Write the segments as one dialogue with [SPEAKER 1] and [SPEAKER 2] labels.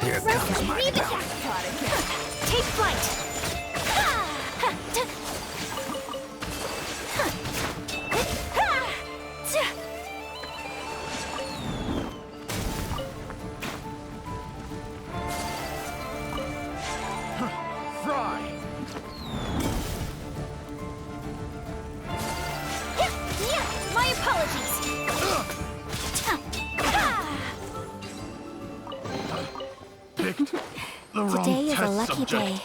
[SPEAKER 1] Here comes my bounty.
[SPEAKER 2] Take flight!
[SPEAKER 1] Fry!
[SPEAKER 2] My apologies!
[SPEAKER 1] Picked the wrong
[SPEAKER 2] Today is a
[SPEAKER 1] test
[SPEAKER 2] lucky
[SPEAKER 1] subject.
[SPEAKER 2] day.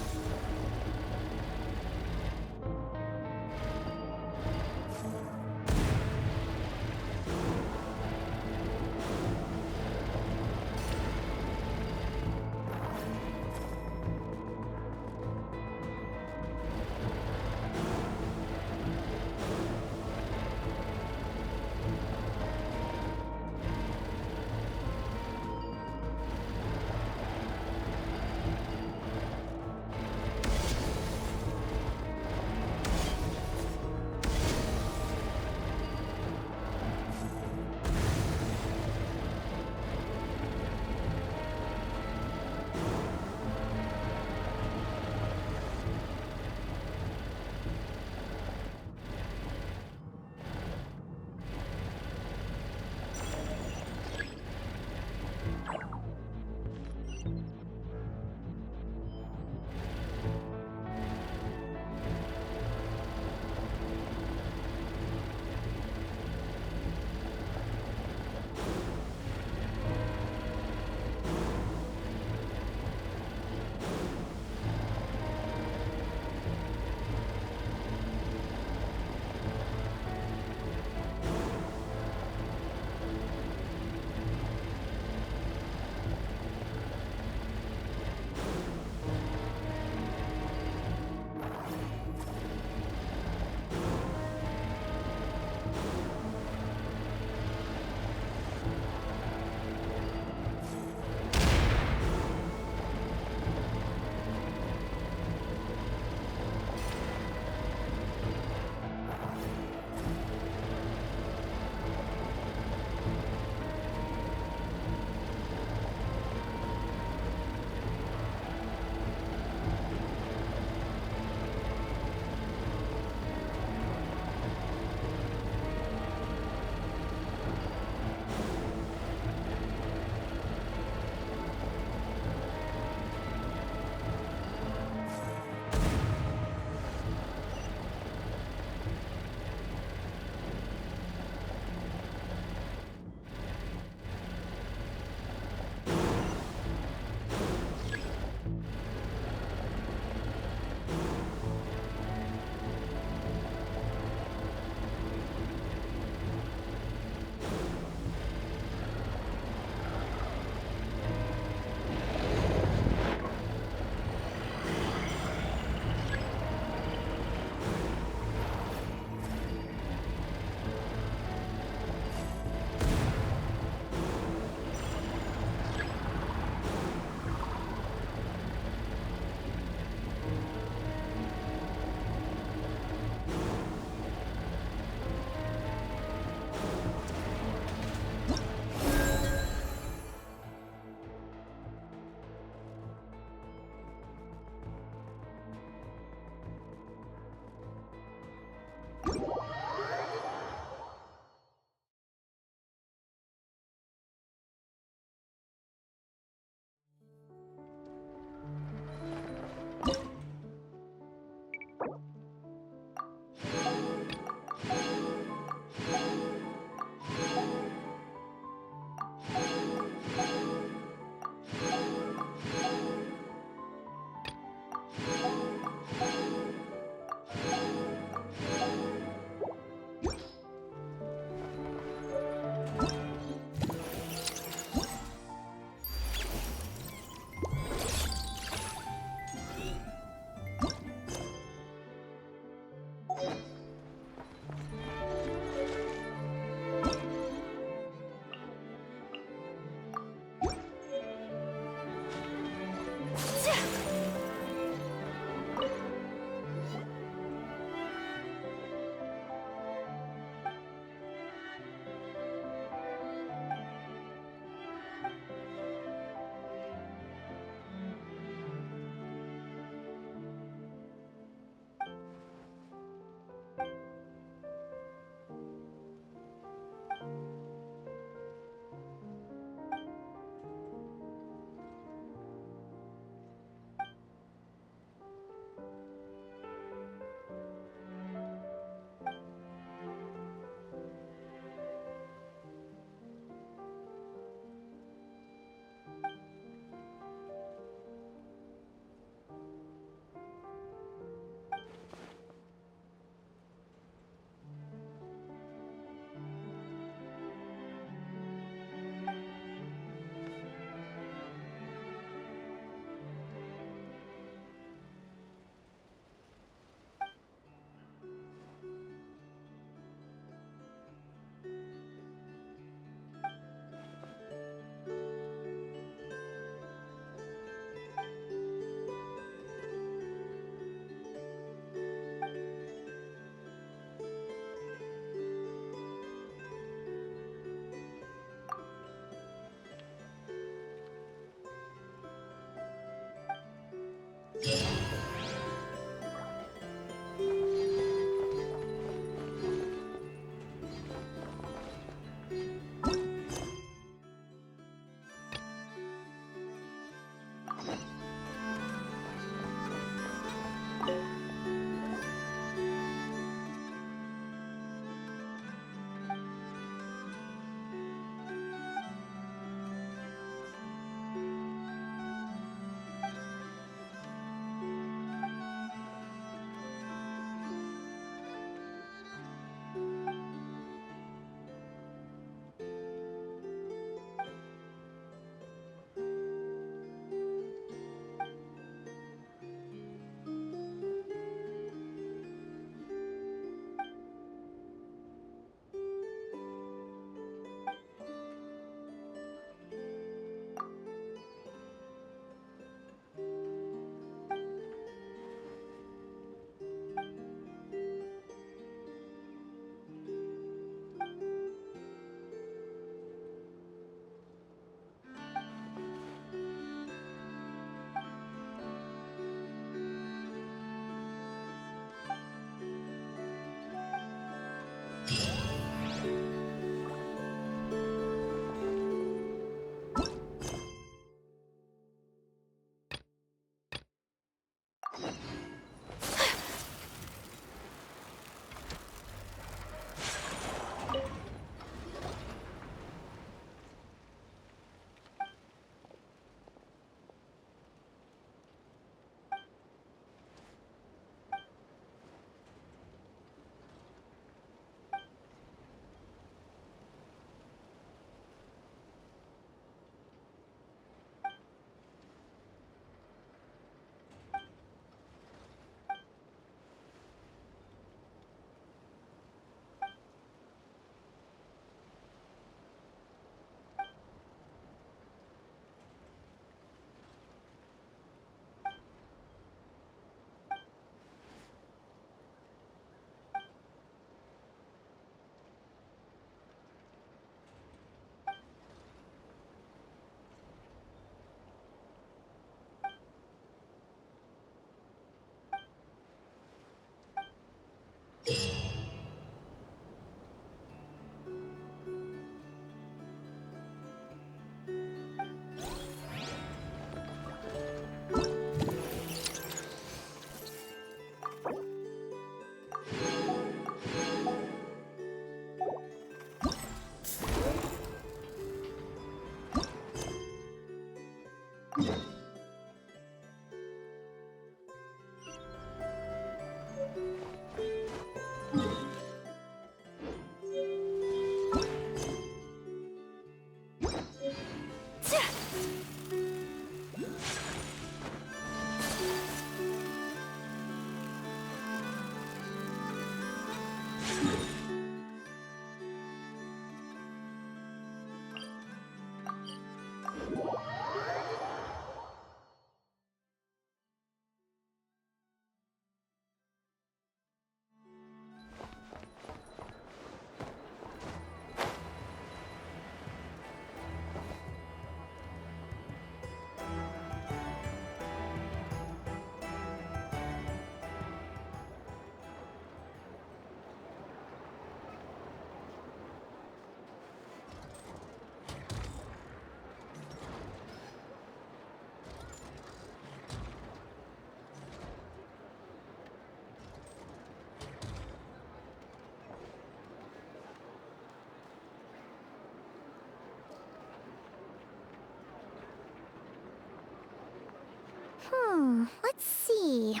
[SPEAKER 3] Let's see.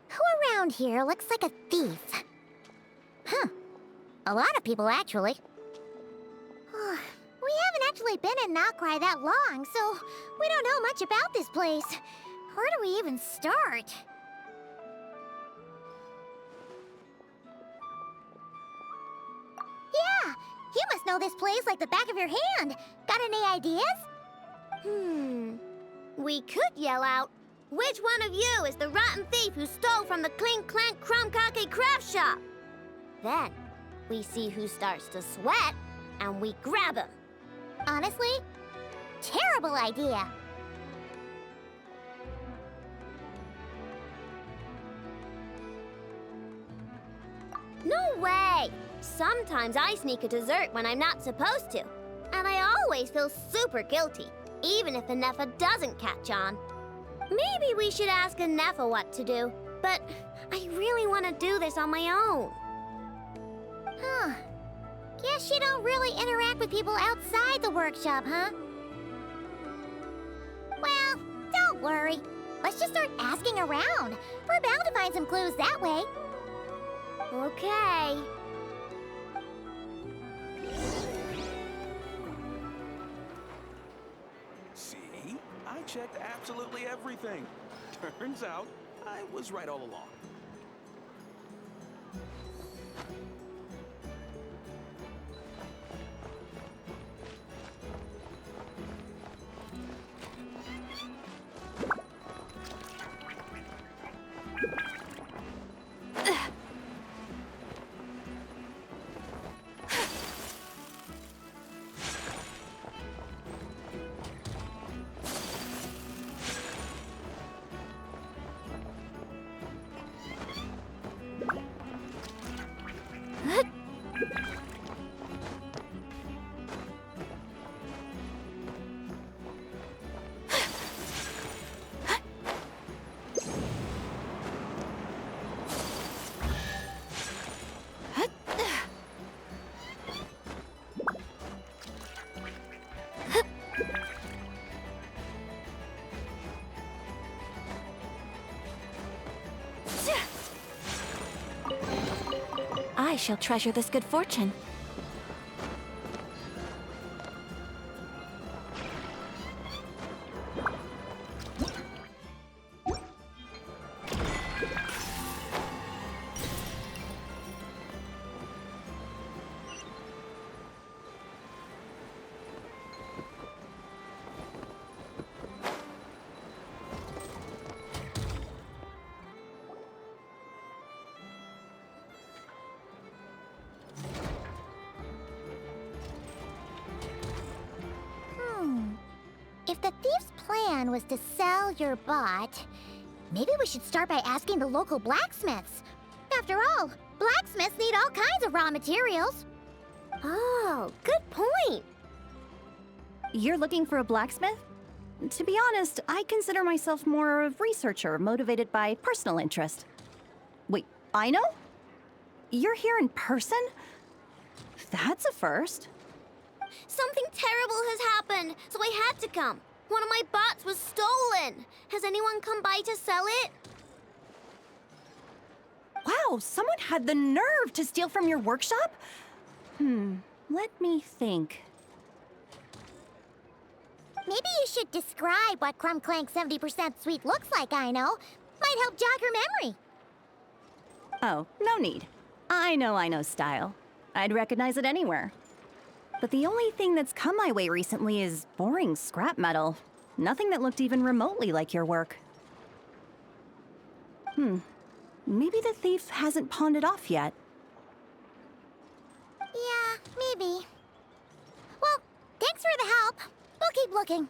[SPEAKER 3] Who around here looks like a thief? Huh. A lot of people, actually. We haven't actually been in Nokrai that long, so we don't know much about this place. Where do we even start? Yeah, you must know this place like the back of your hand. Got any ideas?
[SPEAKER 2] We could yell out, "Which one of you is the rotten thief who stole from the Clink Clank Krum-Clank craft shop?" Then, we see who starts to sweat, and we grab him.
[SPEAKER 3] Honestly, terrible idea.
[SPEAKER 2] No way! Sometimes I sneak a dessert when I'm not supposed to. And I always feel super guilty, even if Anefa doesn't catch on. Maybe we should ask Anefa what to do, but I really want to do this on my own.
[SPEAKER 3] Huh. Guess you don't really interact with people outside the workshop, huh? Well, don't worry. Let's just start asking around. We're bound to find some clues that way.
[SPEAKER 2] Okay.
[SPEAKER 1] See? I checked absolutely everything. Turns out, I was right all along.
[SPEAKER 4] I shall treasure this good fortune.
[SPEAKER 3] If the thief's plan was to sell your bot, maybe we should start by asking the local blacksmiths. After all, blacksmiths need all kinds of raw materials.
[SPEAKER 2] Oh, good point.
[SPEAKER 4] You're looking for a blacksmith? To be honest, I consider myself more a researcher motivated by personal interest. Wait, I know? You're here in person? That's a first.
[SPEAKER 2] Something terrible has happened, so I had to come. One of my bots was stolen. Has anyone come by to sell it?
[SPEAKER 4] Wow, someone had the nerve to steal from your workshop? Let me think.
[SPEAKER 3] Maybe you should describe what Krum-Clank 70% sweet looks like, I know. Might help jog your memory.
[SPEAKER 4] Oh, no need. I know style. I'd recognize it anywhere. But the only thing that's come my way recently is boring scrap metal. Nothing that looked even remotely like your work. Maybe the thief hasn't pawned it off yet.
[SPEAKER 3] Yeah, maybe. Well, thanks for the help. We'll keep looking.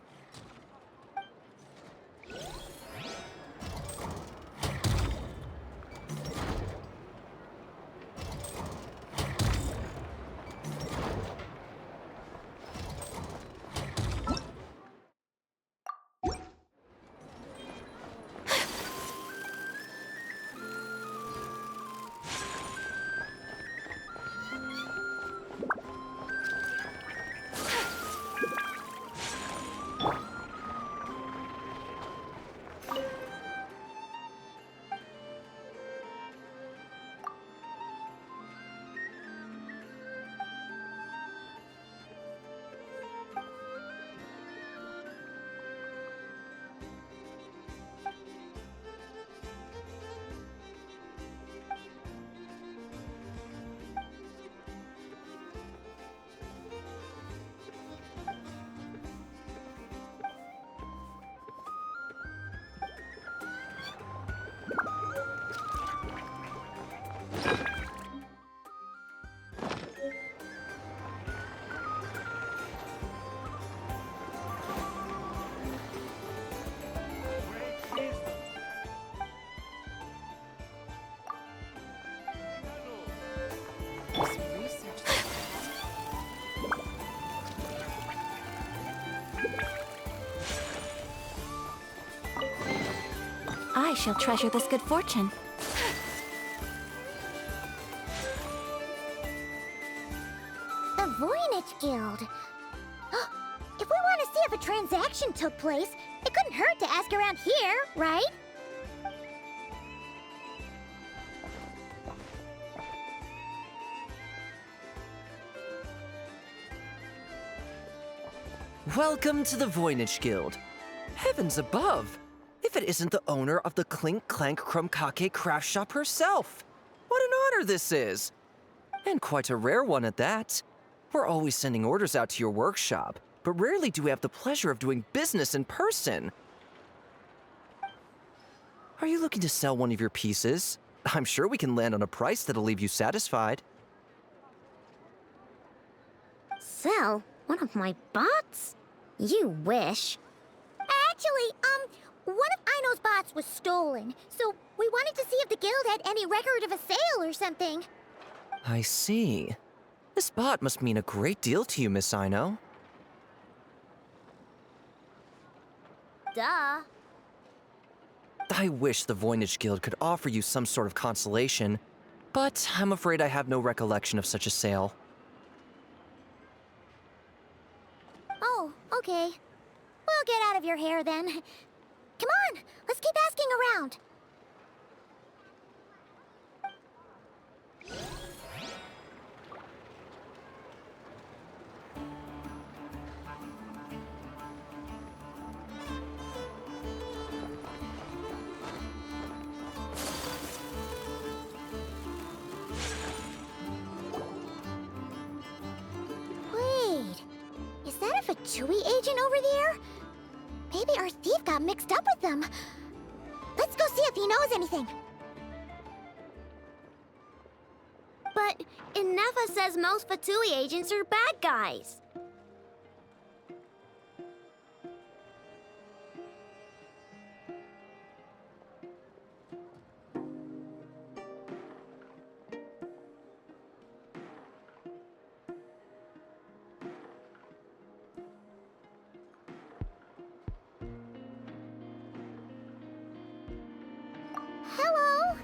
[SPEAKER 5] she'll treasure this good fortune.
[SPEAKER 3] The Voynich Guild. If we want to see if a transaction took place, it couldn't hurt to ask around here, right?
[SPEAKER 6] Welcome to the Voynich Guild. Heavens above! If it isn't the owner of the Clink Clank Krum-Clank craft shop herself! What an honor this is! And quite a rare one at that. We're always sending orders out to your workshop, but rarely do we have the pleasure of doing business in person. Are you looking to sell one of your pieces? I'm sure we can land on a price that'll leave you satisfied.
[SPEAKER 2] Sell one of my bots? You wish.
[SPEAKER 3] Actually, one of Aino's bots was stolen, so we wanted to see if the guild had any record of a sale or something.
[SPEAKER 6] I see. This bot must mean a great deal to you, Miss Aino.
[SPEAKER 2] Duh.
[SPEAKER 6] I wish the Voynich Guild could offer you some sort of consolation, but I'm afraid I have no recollection of such a sale.
[SPEAKER 3] Oh, okay. We'll get out of your hair then. Come on, let's keep asking around. Wait, is that a Fatui agent over there? Maybe our thief got mixed up with them. Let's go see if he knows anything.
[SPEAKER 2] But Inefa says most Fatui agents are bad guys.
[SPEAKER 3] Hello?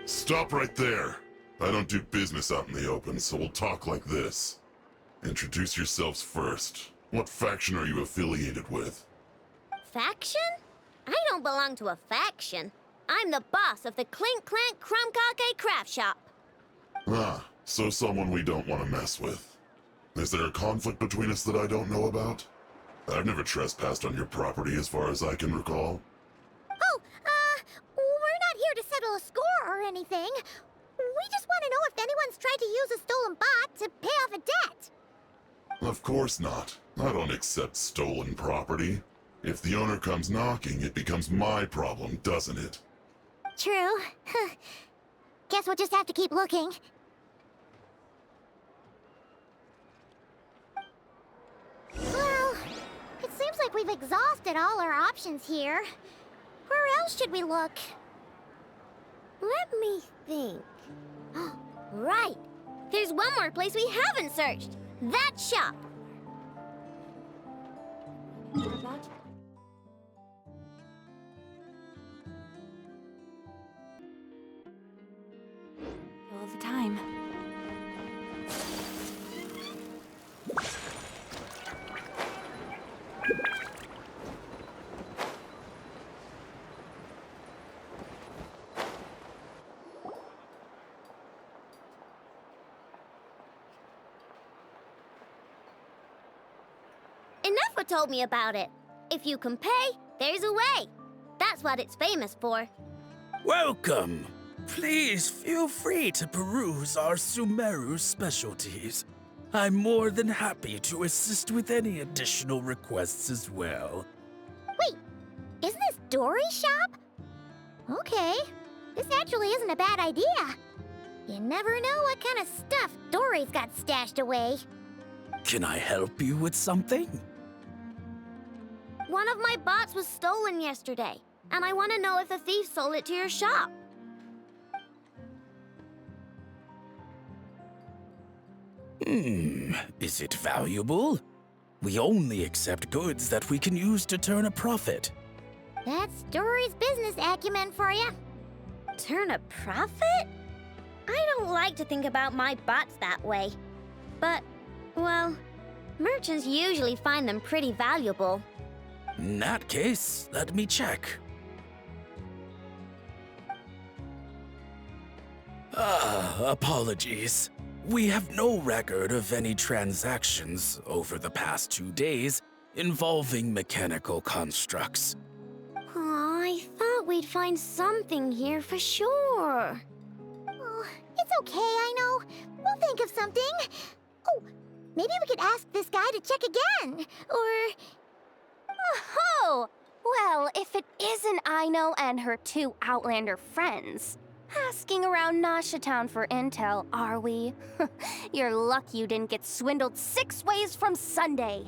[SPEAKER 7] Stop right there. I don't do business out in the open, so we'll talk like this. Introduce yourselves first. What faction are you affiliated with?
[SPEAKER 2] Faction? I don't belong to a faction. I'm the boss of the Clink Clank Krum-Clank craft shop.
[SPEAKER 7] Ah, so someone we don't want to mess with. Is there a conflict between us that I don't know about? I've never trespassed on your property as far as I can recall.
[SPEAKER 3] Oh, we're not here to settle a score or anything. We just want to know if anyone's tried to use a stolen bot to pay off a debt.
[SPEAKER 7] Of course not. I don't accept stolen property. If the owner comes knocking, it becomes my problem, doesn't it?
[SPEAKER 3] True. Guess we'll just have to keep looking. Well, it seems like we've exhausted all our options here. Where else should we look?
[SPEAKER 2] Let me think. Right. There's one more place we haven't searched. That shop.
[SPEAKER 5] All the time.
[SPEAKER 2] Inefa told me about it. If you can pay, there's a way. That's what it's famous for.
[SPEAKER 8] Welcome! Please feel free to peruse our Sumeru specialties. I'm more than happy to assist with any additional requests as well.
[SPEAKER 3] Wait, isn't this Dory's shop? Okay, this actually isn't a bad idea. You never know what kind of stuff Dory's got stashed away.
[SPEAKER 8] Can I help you with something?
[SPEAKER 2] One of my bots was stolen yesterday, and I want to know if the thief sold it to your shop.
[SPEAKER 8] Is it valuable? We only accept goods that we can use to turn a profit.
[SPEAKER 3] That's Story's business acumen for you.
[SPEAKER 2] Turn a profit? I don't like to think about my bots that way. But, well, merchants usually find them pretty valuable.
[SPEAKER 8] In that case, let me check. Apologies. We have no record of any transactions over the past 2 days involving mechanical constructs.
[SPEAKER 2] Aw, I thought we'd find something here for sure.
[SPEAKER 3] Oh, it's okay, I know. We'll think of something. Oh, maybe we could ask this guy to check again. Or...
[SPEAKER 9] Oh! Well, if it isn't Aino and her 2 Outlander friends. Asking around Nasha Town for intel, are we? You're lucky you didn't get swindled 6 ways from Sunday.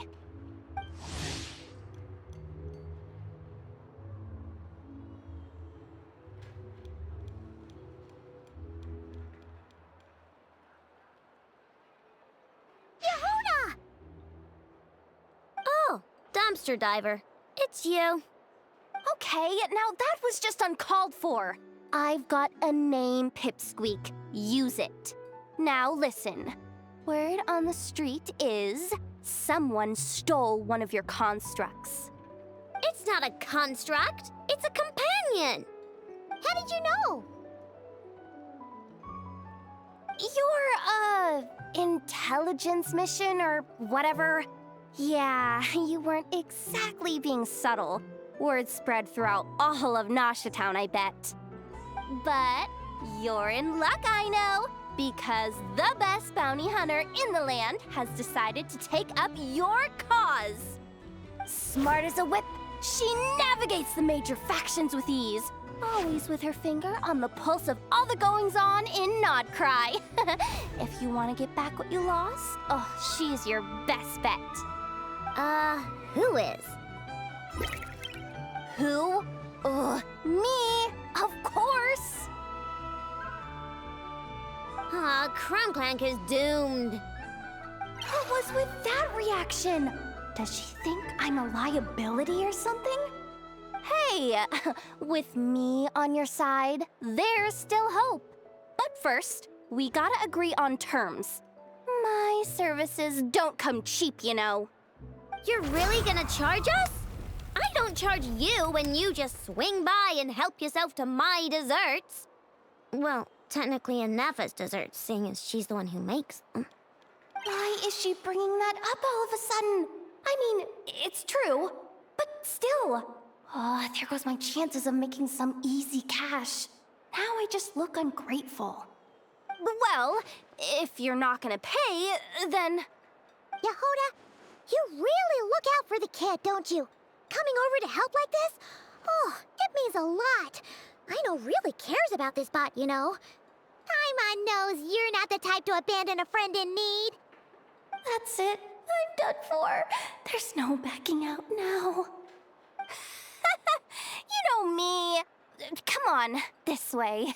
[SPEAKER 3] Yahona!
[SPEAKER 2] Oh, dumpster diver. It's you.
[SPEAKER 9] Okay, now that was just uncalled for. I've got a name, Pipsqueak. Use it. Now listen. Word on the street is someone stole one of your constructs.
[SPEAKER 2] It's not a construct. It's a companion.
[SPEAKER 3] How did you know?
[SPEAKER 9] Your, intelligence mission or whatever? Yeah, you weren't exactly being subtle. Word spread throughout all of Nasha Town, I bet. But you're in luck, I know, because the best bounty hunter in the land has decided to take up your cause. Smart as a whip, she navigates the major factions with ease, always with her finger on the pulse of all the goings-on in Nodcry. If you want to get back what you lost, oh, she's your best bet.
[SPEAKER 2] Who is?
[SPEAKER 9] Who? Me, of course.
[SPEAKER 2] Aw, Krum-Clank is doomed.
[SPEAKER 9] What was with that reaction? Does she think I'm a liability or something? Hey, with me on your side, there's still hope. But first, we gotta agree on terms. My services don't come cheap, you know.
[SPEAKER 2] You're really gonna charge us? I don't charge you when you just swing by and help yourself to my desserts. Well, technically Nefa's desserts, seeing as she's the one who makes them.
[SPEAKER 9] Why is she bringing that up all of a sudden? I mean, it's true, but still. Oh, there goes my chances of making some easy cash. Now I just look ungrateful. Well, if you're not gonna pay, then...
[SPEAKER 3] Yahona, you really look out for the kid, don't you? Coming over to help like this? Oh, it means a lot. Aino really cares about this bot, you know. Paimon knows you're not the type to abandon a friend in need.
[SPEAKER 9] That's it. I'm done for. There's no backing out now. You know me. Come on, this way.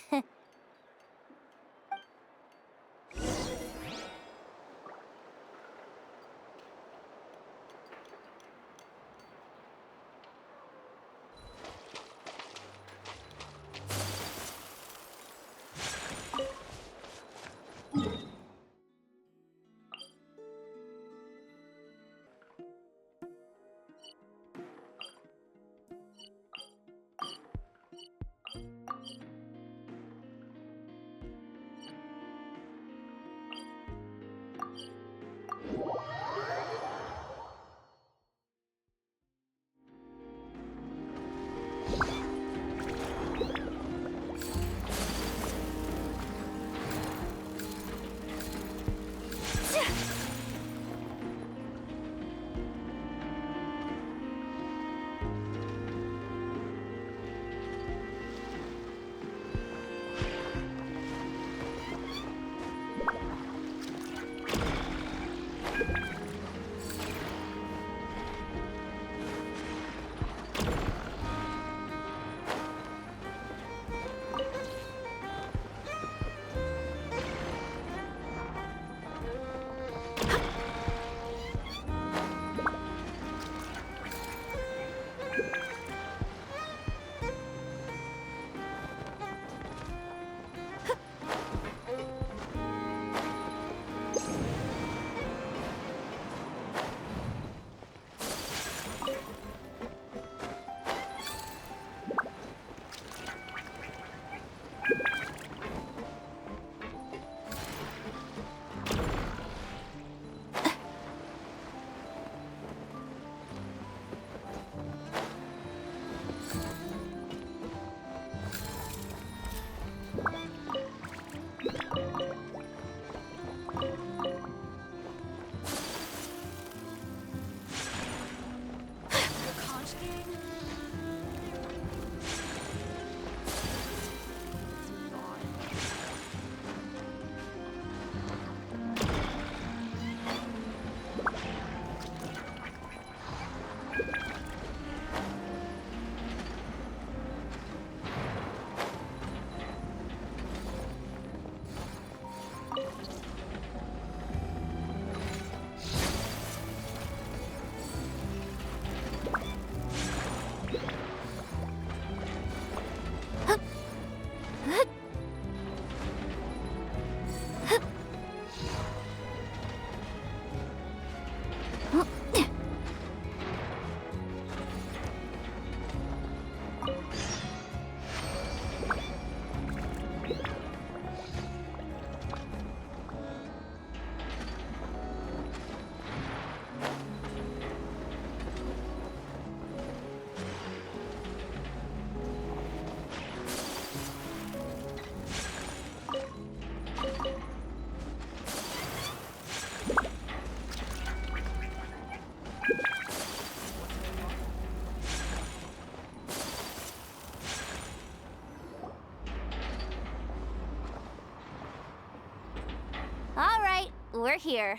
[SPEAKER 9] we're here.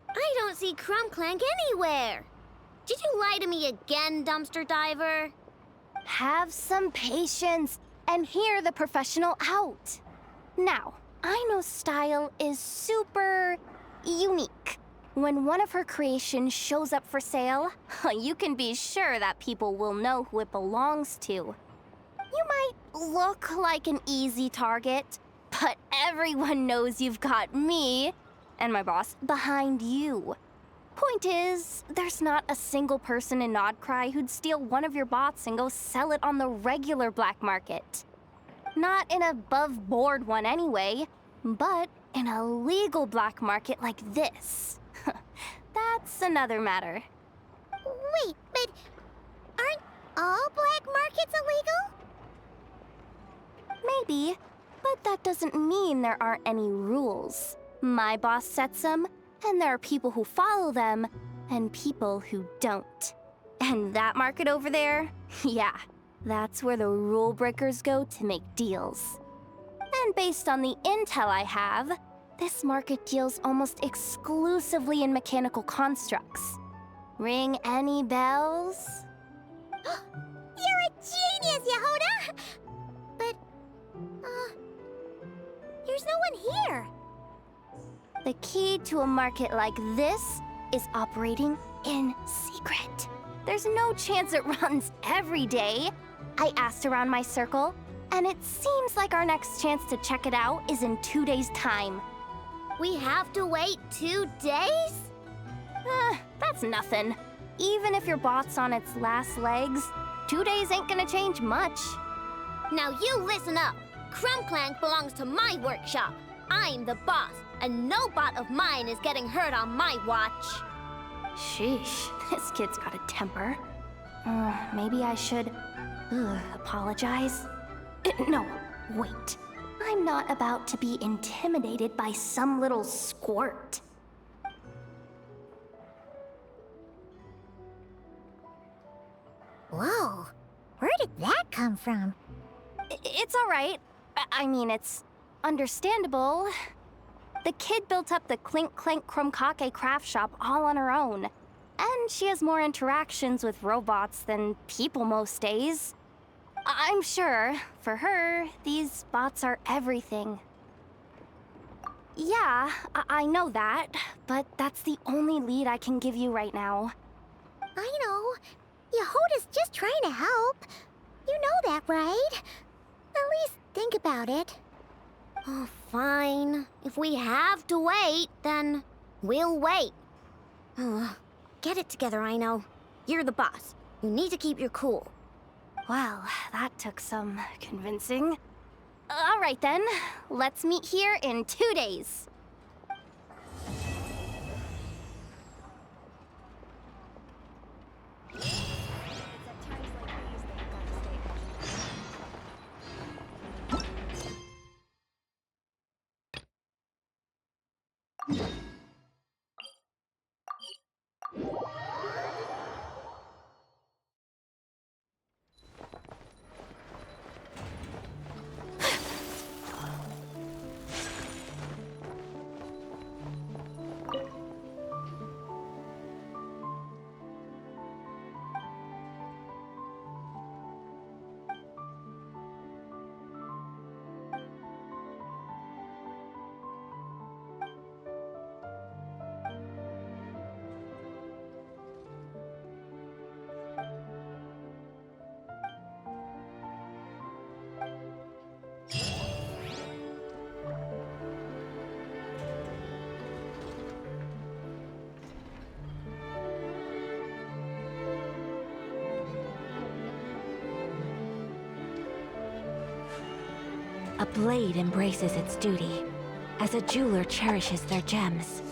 [SPEAKER 2] I don't see Krum-Clank anywhere. Did you lie to me again, dumpster diver?
[SPEAKER 9] Have some patience and hear the professional out. Now, I know Style is super unique. When one of her creations shows up for sale, you can be sure that people will know who it belongs to. You might look like an easy target, but everyone knows you've got me and my boss behind you. Point is, there's not a single person in Nodcry who'd steal one of your bots and go sell it on the regular black market. Not an above-board one anyway, but in a legal black market like this. That's another matter.
[SPEAKER 3] Wait, but aren't all black markets illegal?
[SPEAKER 9] Maybe, but that doesn't mean there aren't any rules. My boss sets them, and there are people who follow them, and people who don't. And that market over there, yeah, that's where the rule breakers go to make deals. And based on the intel I have, this market deals almost exclusively in mechanical constructs. Ring any bells?
[SPEAKER 3] You're a genius, Yehuda! But, there's no one here.
[SPEAKER 9] The key to a market like this is operating in secret. There's no chance it runs every day. I asked around my circle, and it seems like our next chance to check it out is in 2 days' time.
[SPEAKER 2] We have to wait 2 days?
[SPEAKER 9] That's nothing. Even if your bot's on its last legs, 2 days ain't gonna change much.
[SPEAKER 2] Now you listen up. Krum-Clank belongs to my workshop. I'm the boss, and no bot of mine is getting hurt on my watch.
[SPEAKER 9] Sheesh, this kid's got a temper. Maybe I should apologize. No, wait. I'm not about to be intimidated by some little squirt.
[SPEAKER 3] Whoa, where did that come from?
[SPEAKER 9] It's all right. I mean, it's understandable. The kid built up the Clink Clank Krum-Clank craft shop all on her own. And she has more interactions with robots than people most days. I'm sure, for her, these bots are everything. Yeah, I know that, but that's the only lead I can give you right now.
[SPEAKER 3] I know. Yehuda's just trying to help. You know that, right? At least think about it.
[SPEAKER 2] Oh, fine. If we have to wait, then we'll wait. Get it together, I know. You're the boss. You need to keep your cool.
[SPEAKER 9] Well, that took some convincing. All right then, let's meet here in 2 days.
[SPEAKER 5] A blade embraces its duty, as a jeweler cherishes their gems.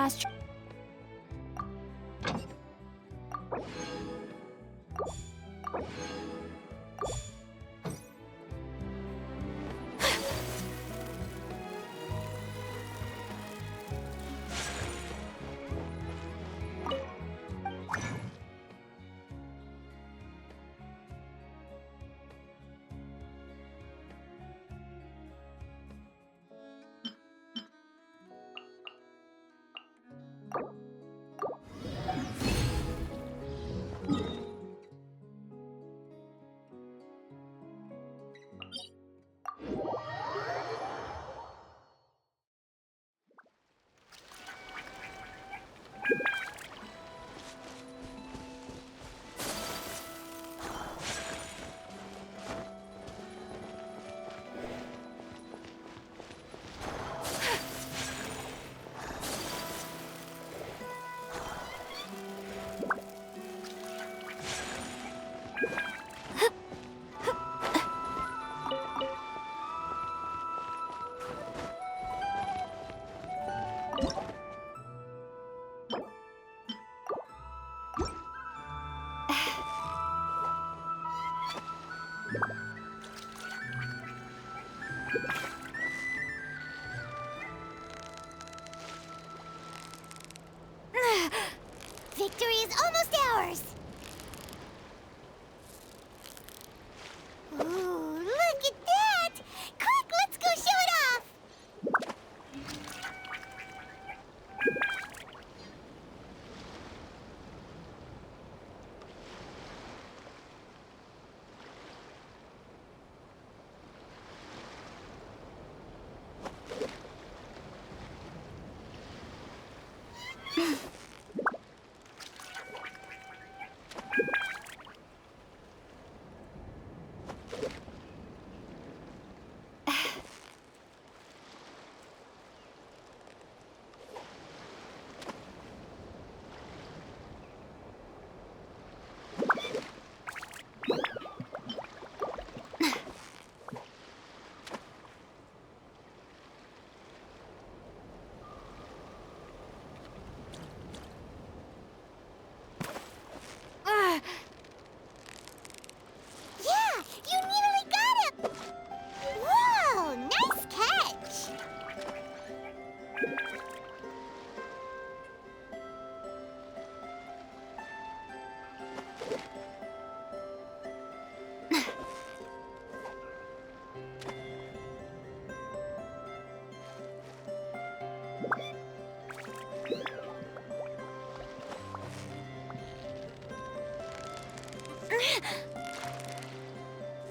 [SPEAKER 9] last...
[SPEAKER 3] Victory is almost ours! Ooh, look at that! Quick, let's go show it off! Yeah, you nearly got him! Whoa, nice catch!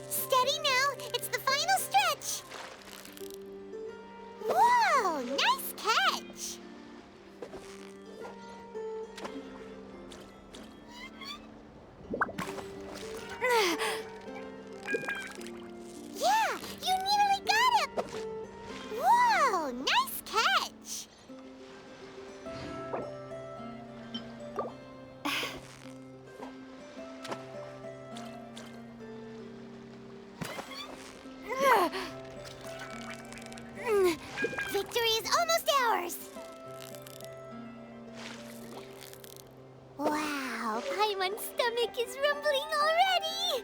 [SPEAKER 3] Steady now, it's the final stretch! Whoa, nice catch! Yeah, you nearly got him! Whoa, nice catch! Victory is almost ours! Wow, Paimon's stomach is rumbling already!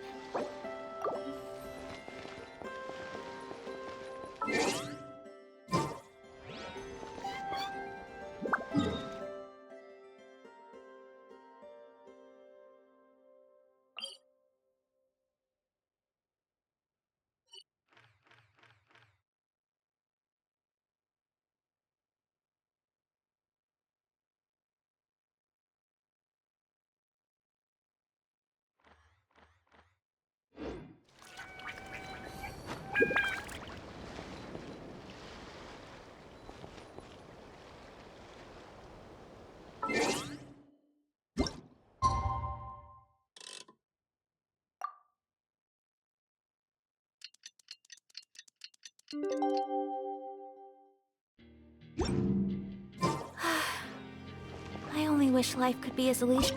[SPEAKER 5] I only wish life could be as Alicia.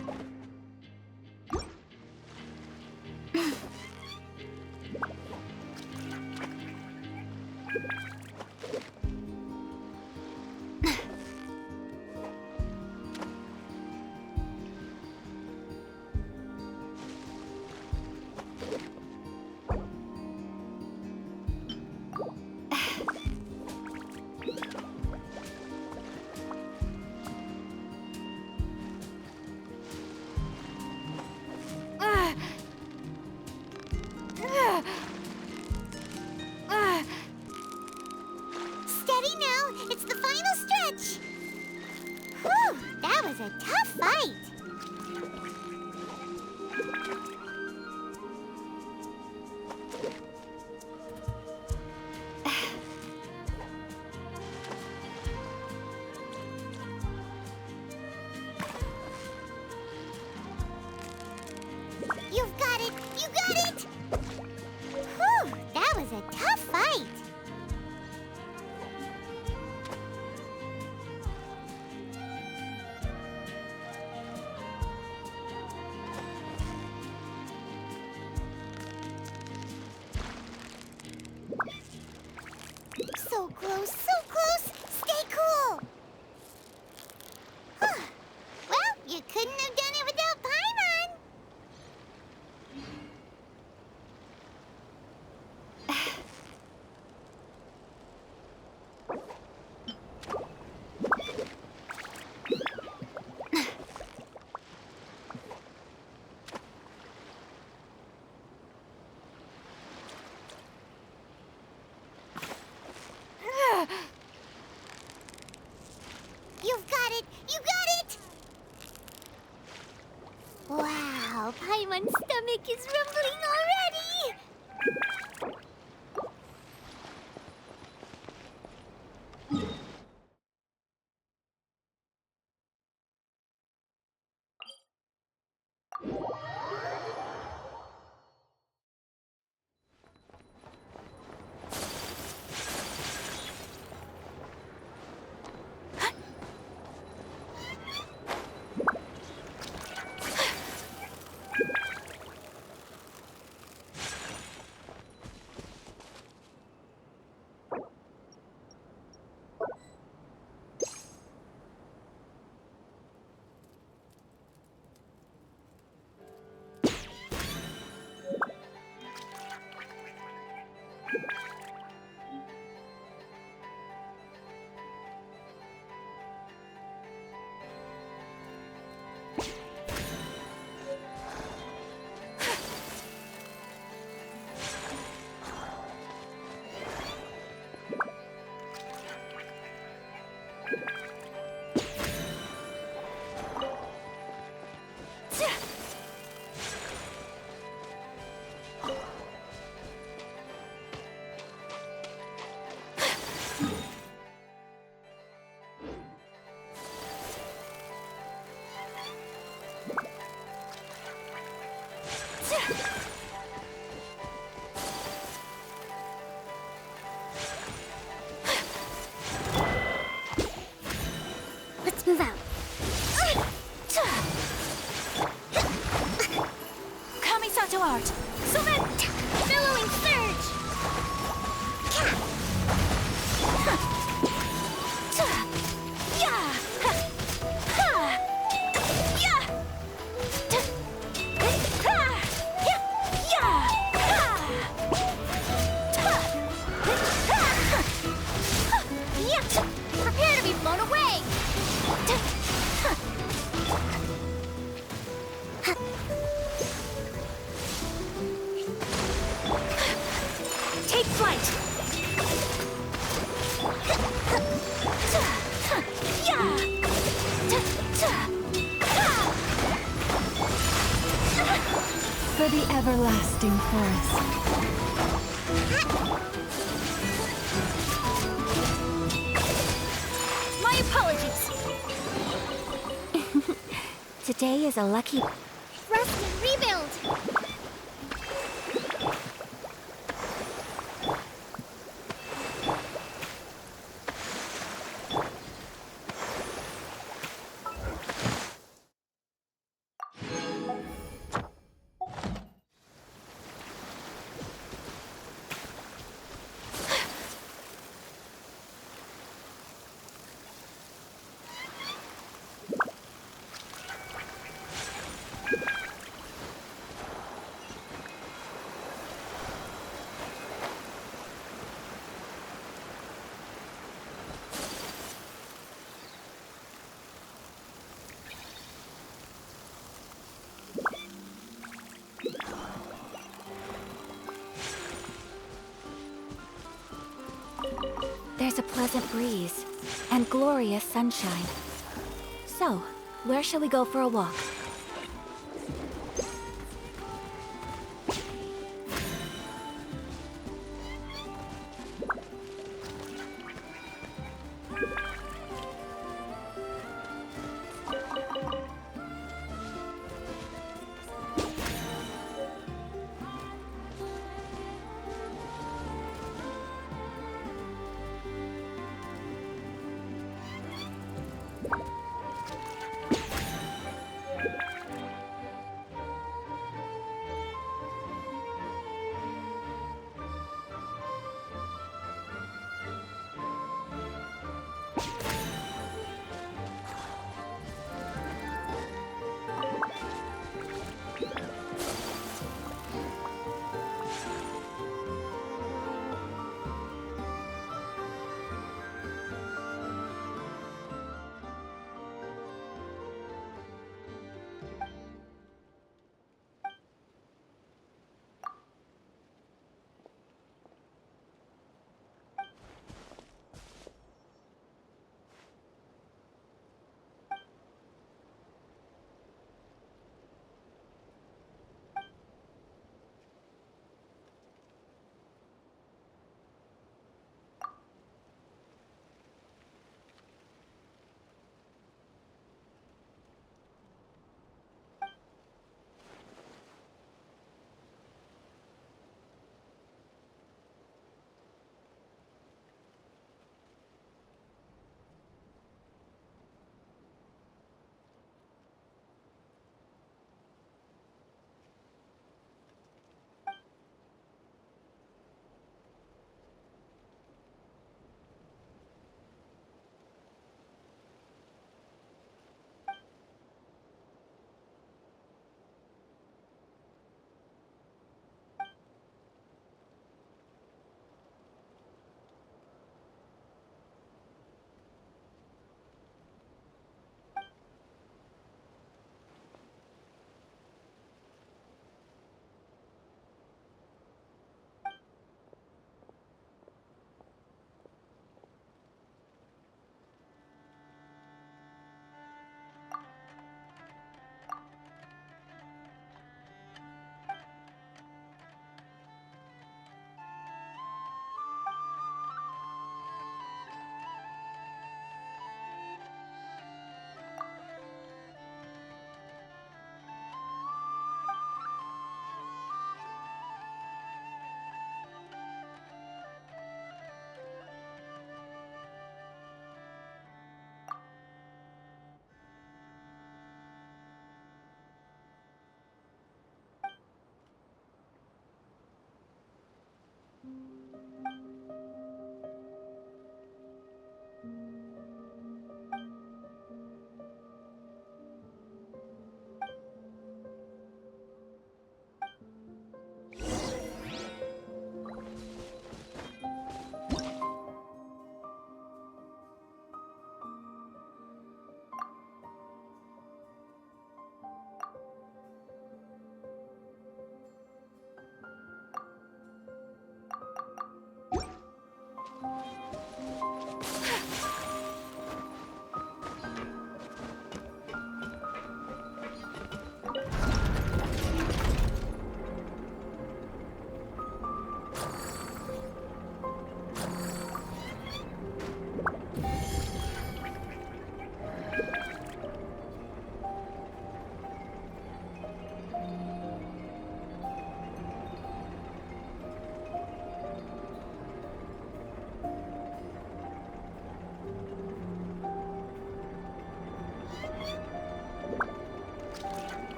[SPEAKER 3] ready now. It's the final stretch. Whew, that was a tough fight. You've got it! You got it! Whew, that was a tough fight. So close, so close! Stay cool! Well, you couldn't have done it without Paimon! You've got it! You got it! Wow, Paimon's stomach is rumbling already! Let's move out.
[SPEAKER 5] Kamisato art!
[SPEAKER 3] Select! Billowing surge!
[SPEAKER 9] Prepare to be blown away!
[SPEAKER 5] Take flight! For the everlasting forest.
[SPEAKER 9] My apologies.
[SPEAKER 5] Today is a lucky...
[SPEAKER 3] Rest and rebuild!
[SPEAKER 5] There's a pleasant breeze and glorious sunshine. So, where shall we go for a walk?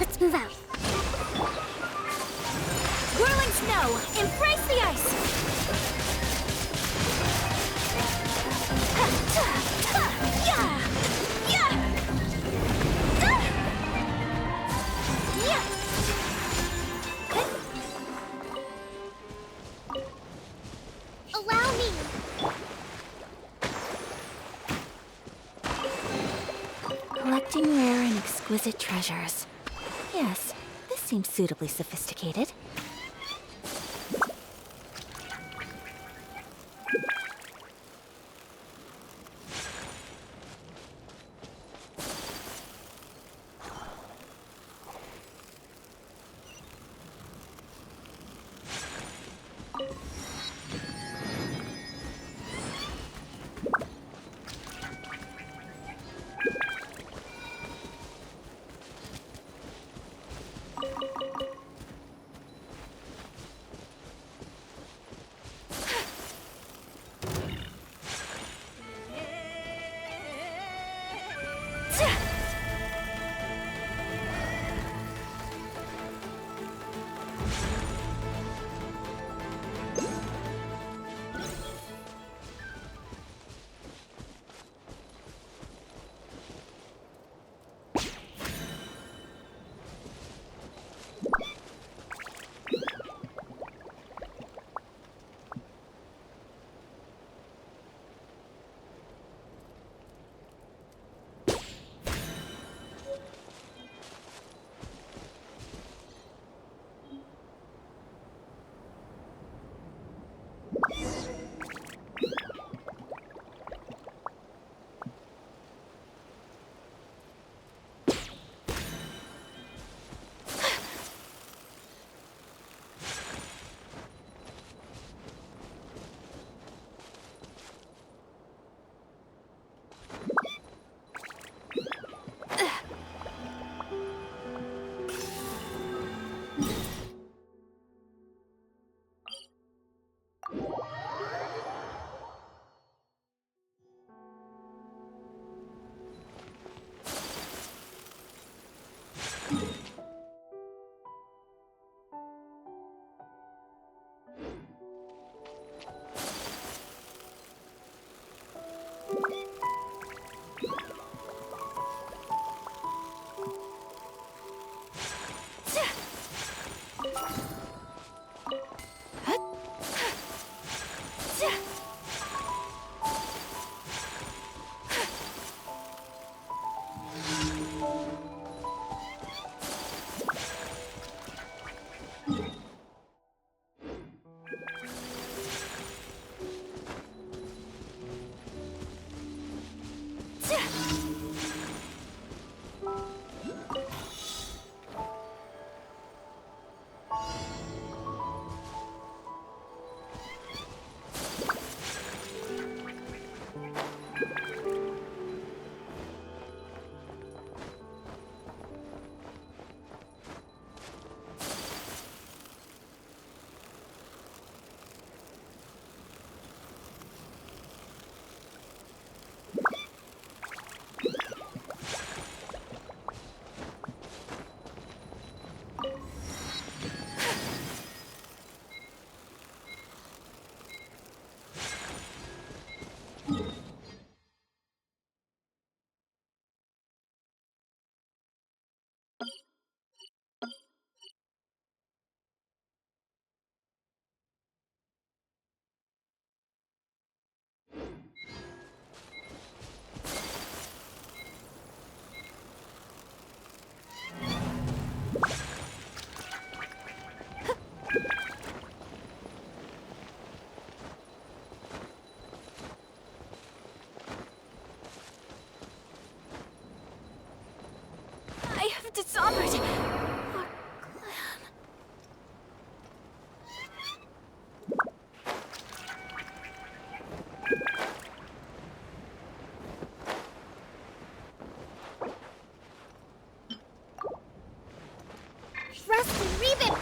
[SPEAKER 3] Let's move out.
[SPEAKER 9] Whirling snow! Embrace the ice! Yeah! Yeah! Yeah!
[SPEAKER 3] Allow me.
[SPEAKER 5] Collecting rare and exquisite treasures. Yes, this seems suitably sophisticated. I have dishonored our clan.
[SPEAKER 3] Rusty Ribbon!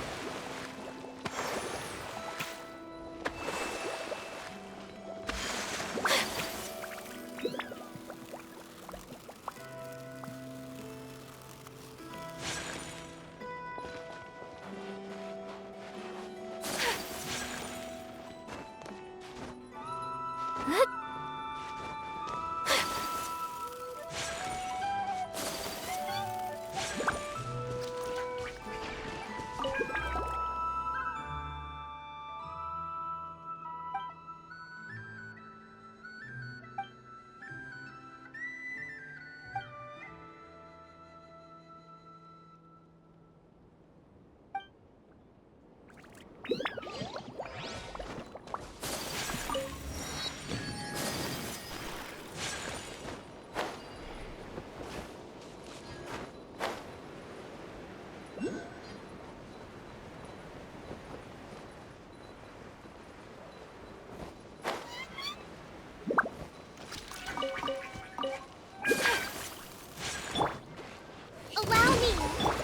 [SPEAKER 3] Allow me!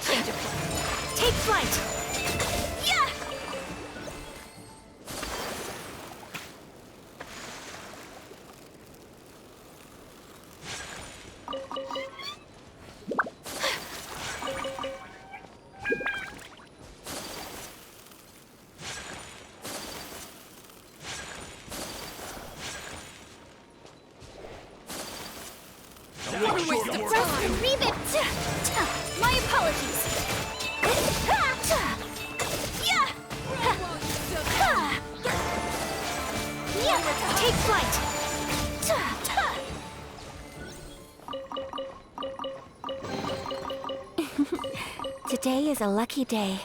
[SPEAKER 5] Change of plan. Take flight! Yeah!
[SPEAKER 3] Rusty Ribbon!
[SPEAKER 5] My apologies. Yeah! Yeah! Take flight!
[SPEAKER 9] Today is a lucky day.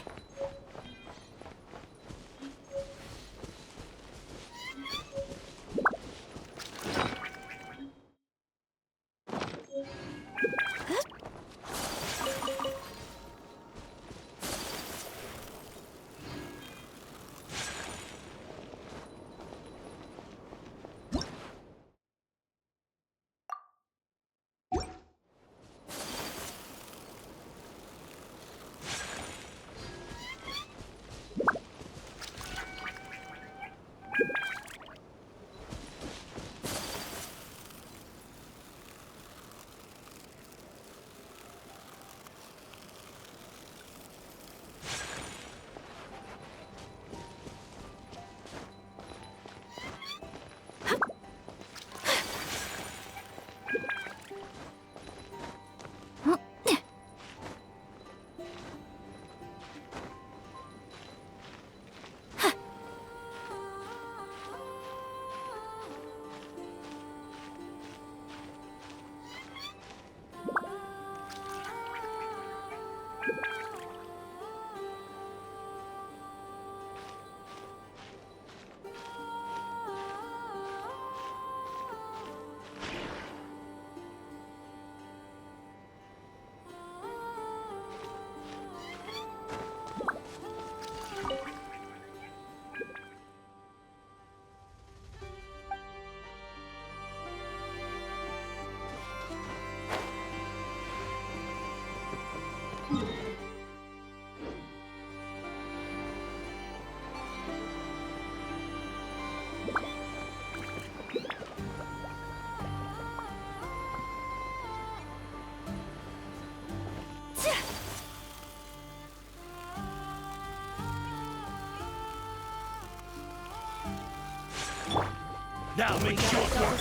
[SPEAKER 8] Now make short work.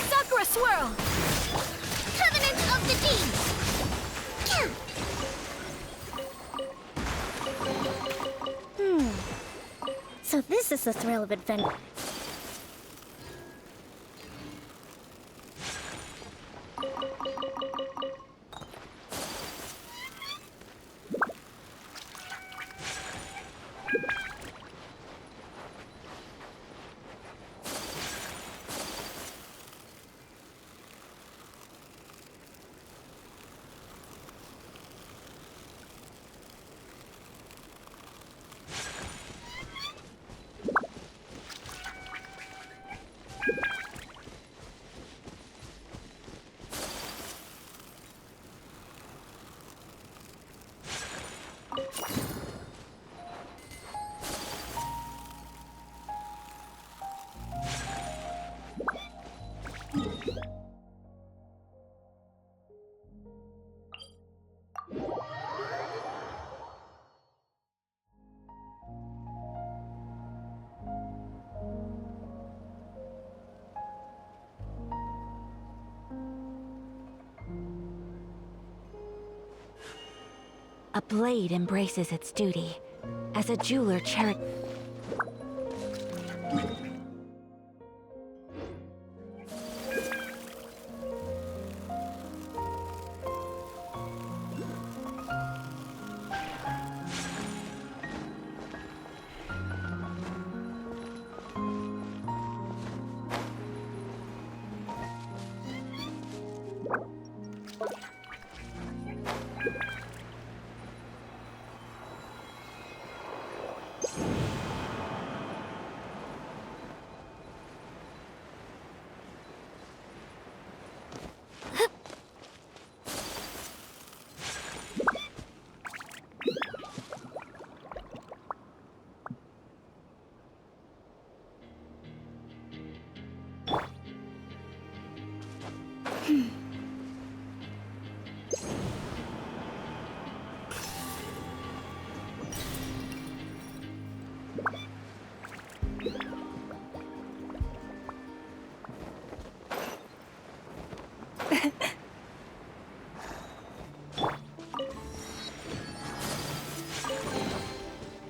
[SPEAKER 5] Sakura Swirl!
[SPEAKER 3] Covenant of the Dean! So this is the thrill of adventure.
[SPEAKER 5] A blade embraces its duty. As a jeweler cherishes...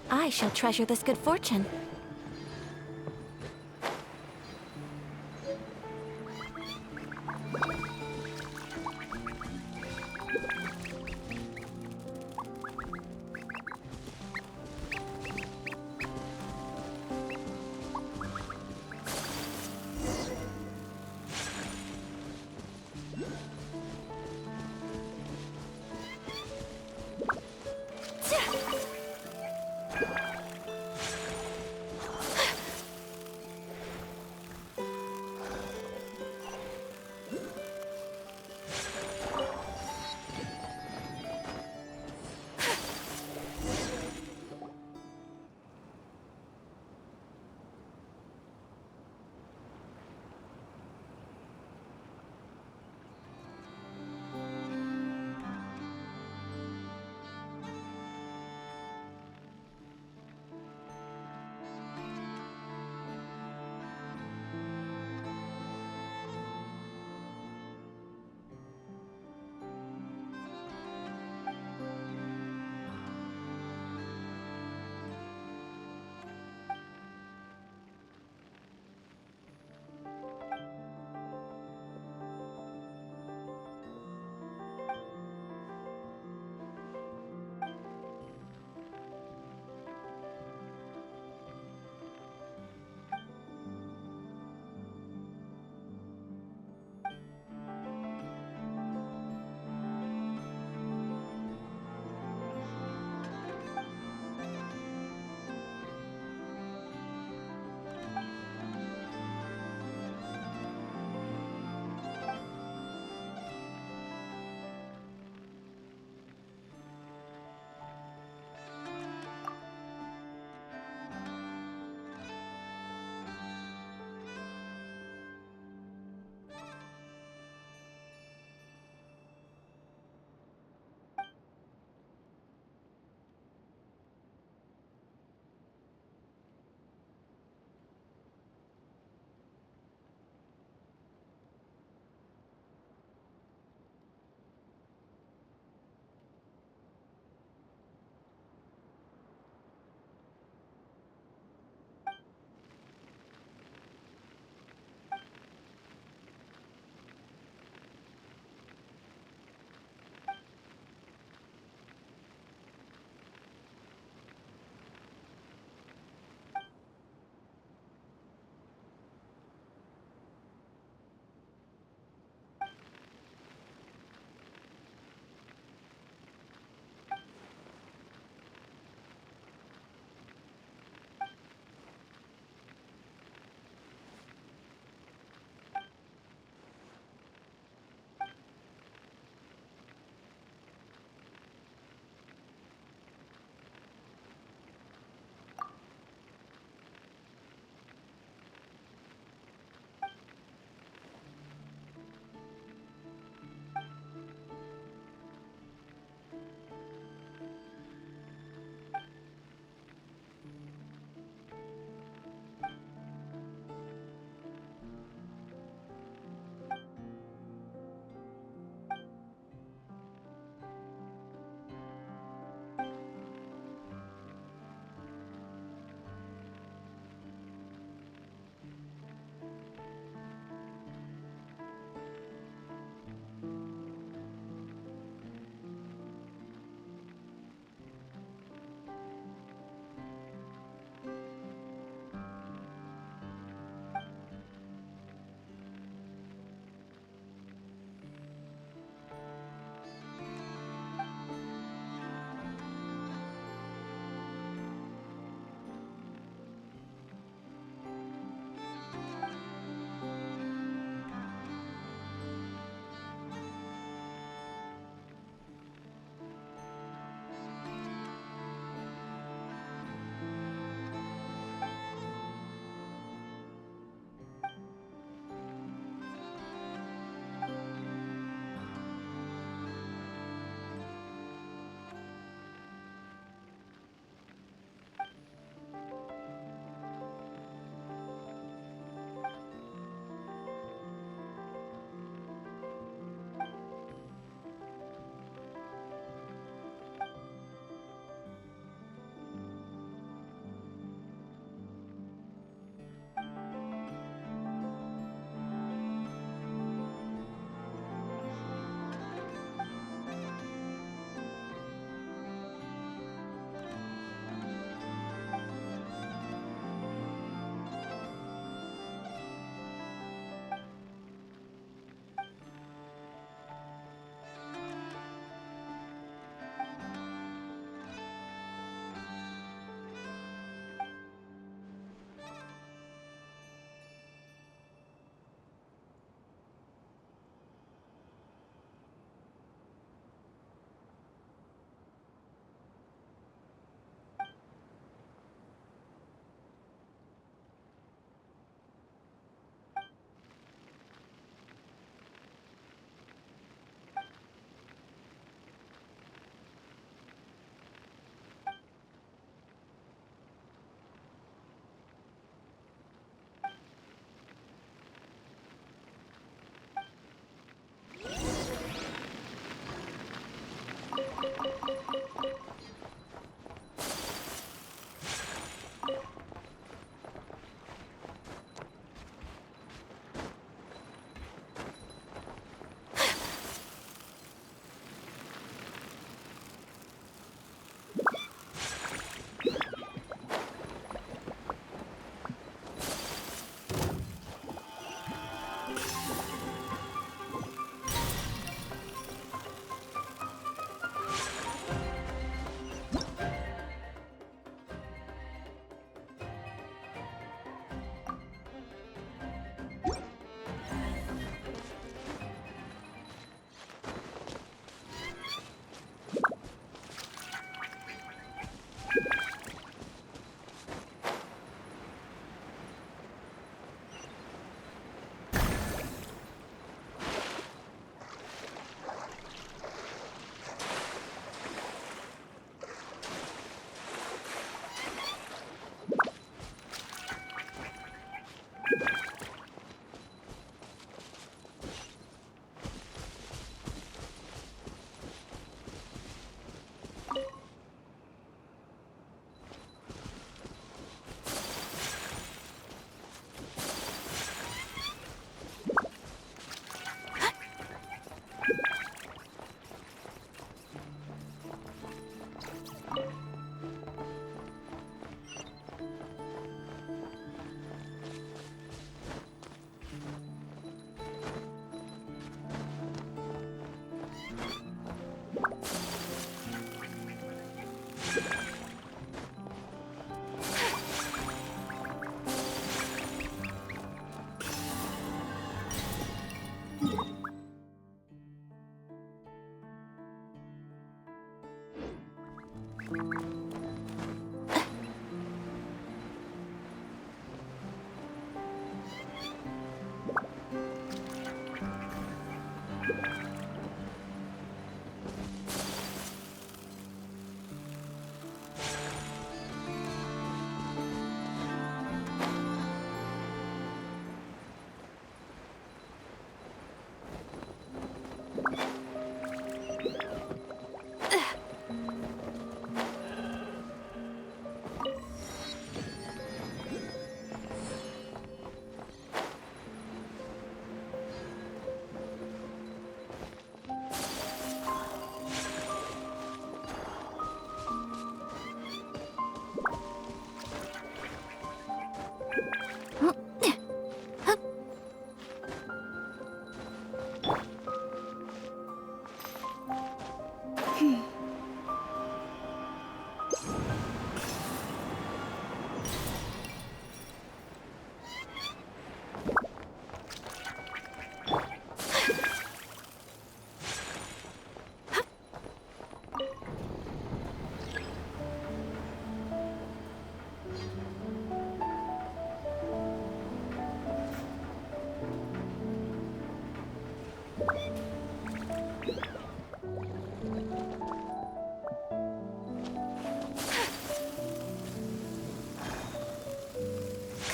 [SPEAKER 5] I shall treasure this good fortune.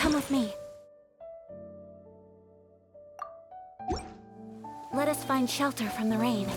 [SPEAKER 5] Come with me. Let us find shelter from the rain.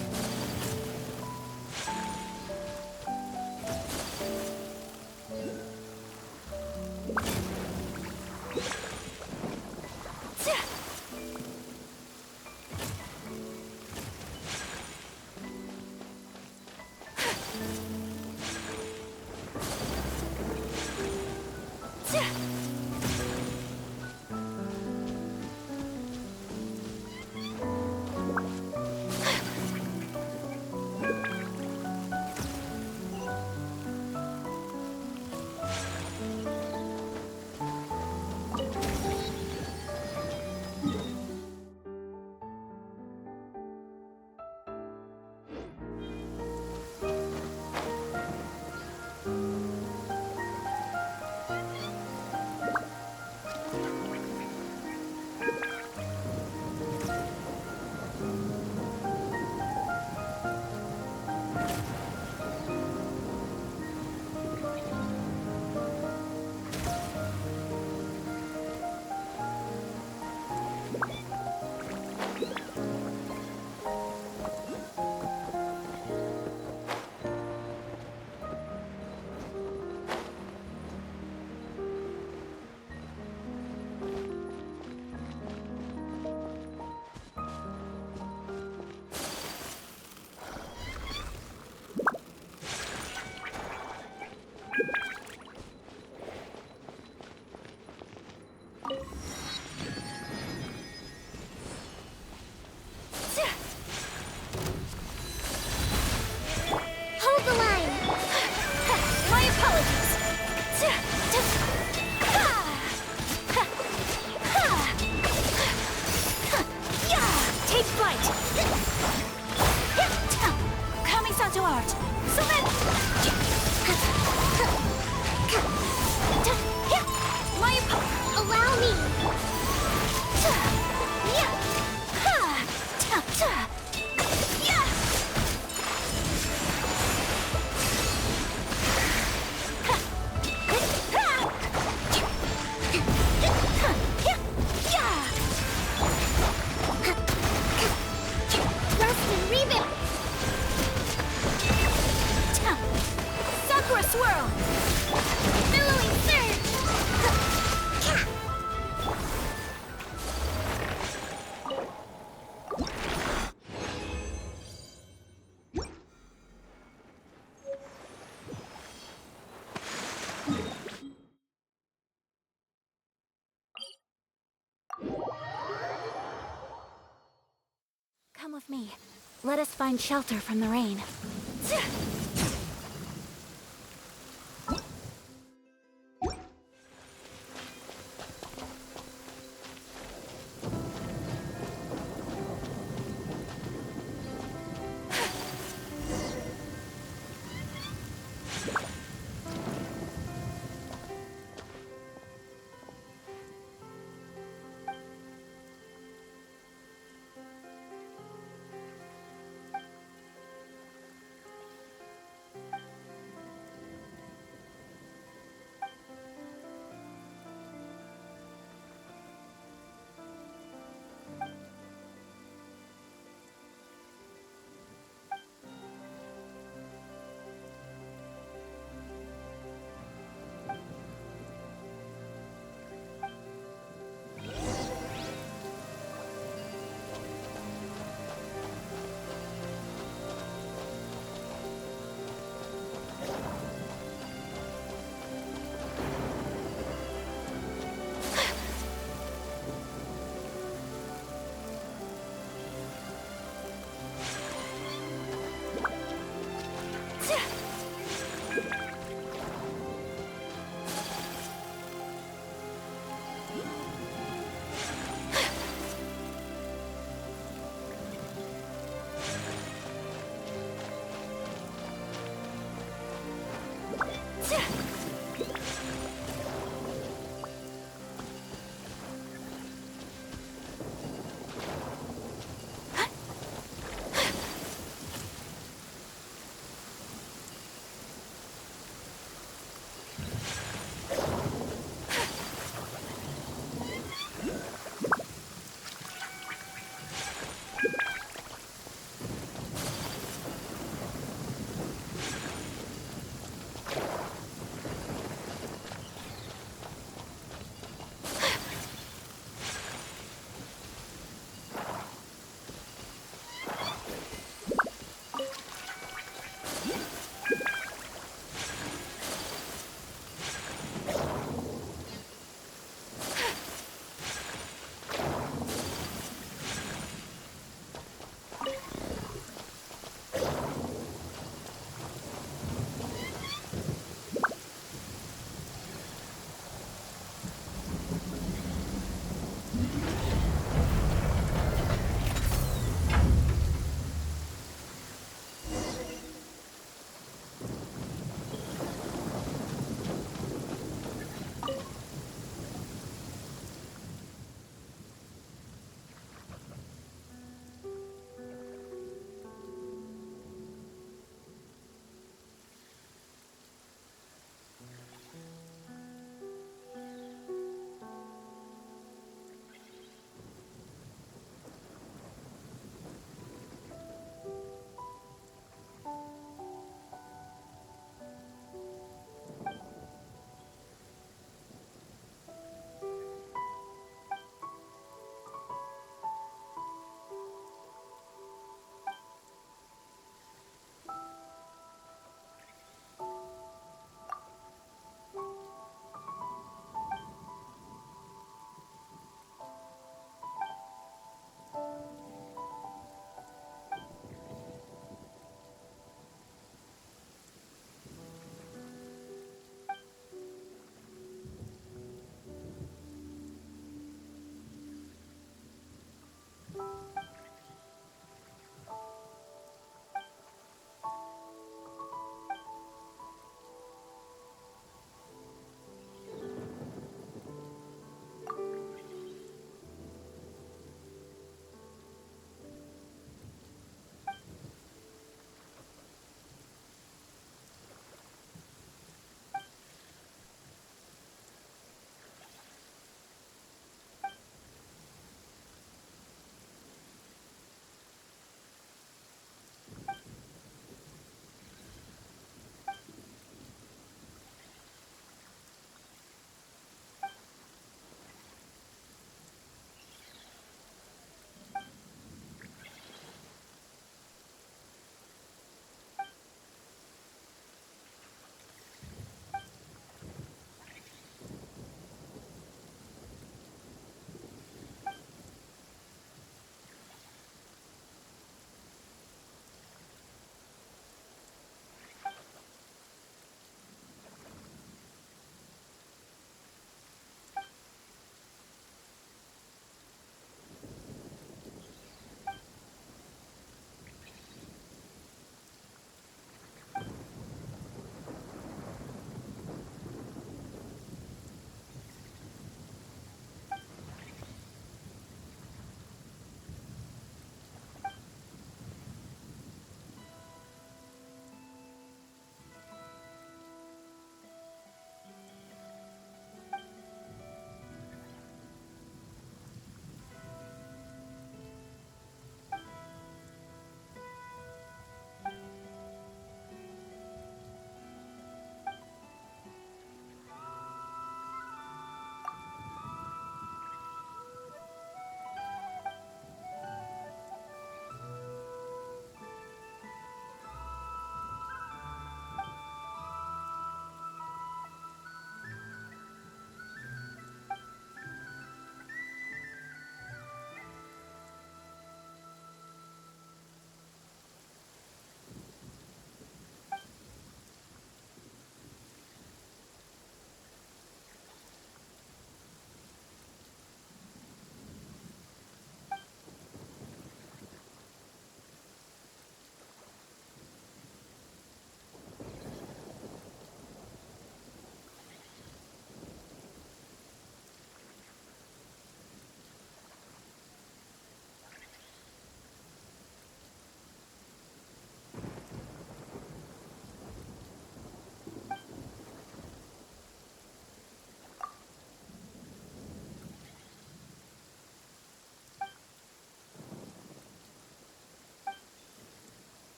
[SPEAKER 3] Allow me. Thrust and rebound. Sakura swirl. Billowing surge.
[SPEAKER 5] Come with me. Let us find shelter from the rain.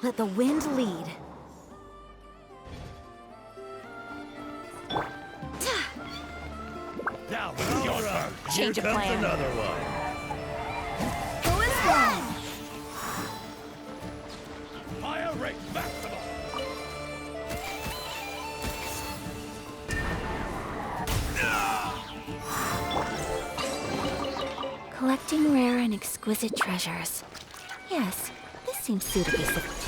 [SPEAKER 5] Let the wind lead.
[SPEAKER 8] Now, all right.
[SPEAKER 5] Change
[SPEAKER 8] Here
[SPEAKER 5] of
[SPEAKER 8] comes
[SPEAKER 5] plan.
[SPEAKER 8] another one.
[SPEAKER 5] Who is one?
[SPEAKER 8] Fire rate maximum.
[SPEAKER 5] Collecting rare and exquisite treasures. Yes, this seems suitably sufficient.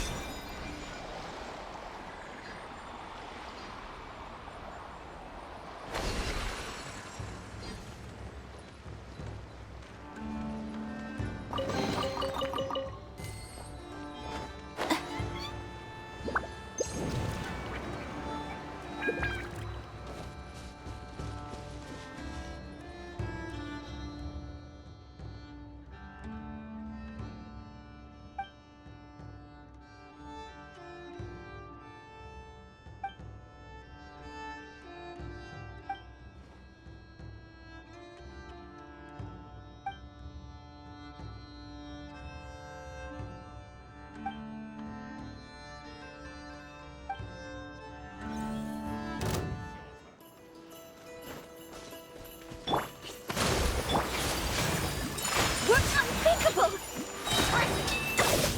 [SPEAKER 2] Unthinkable!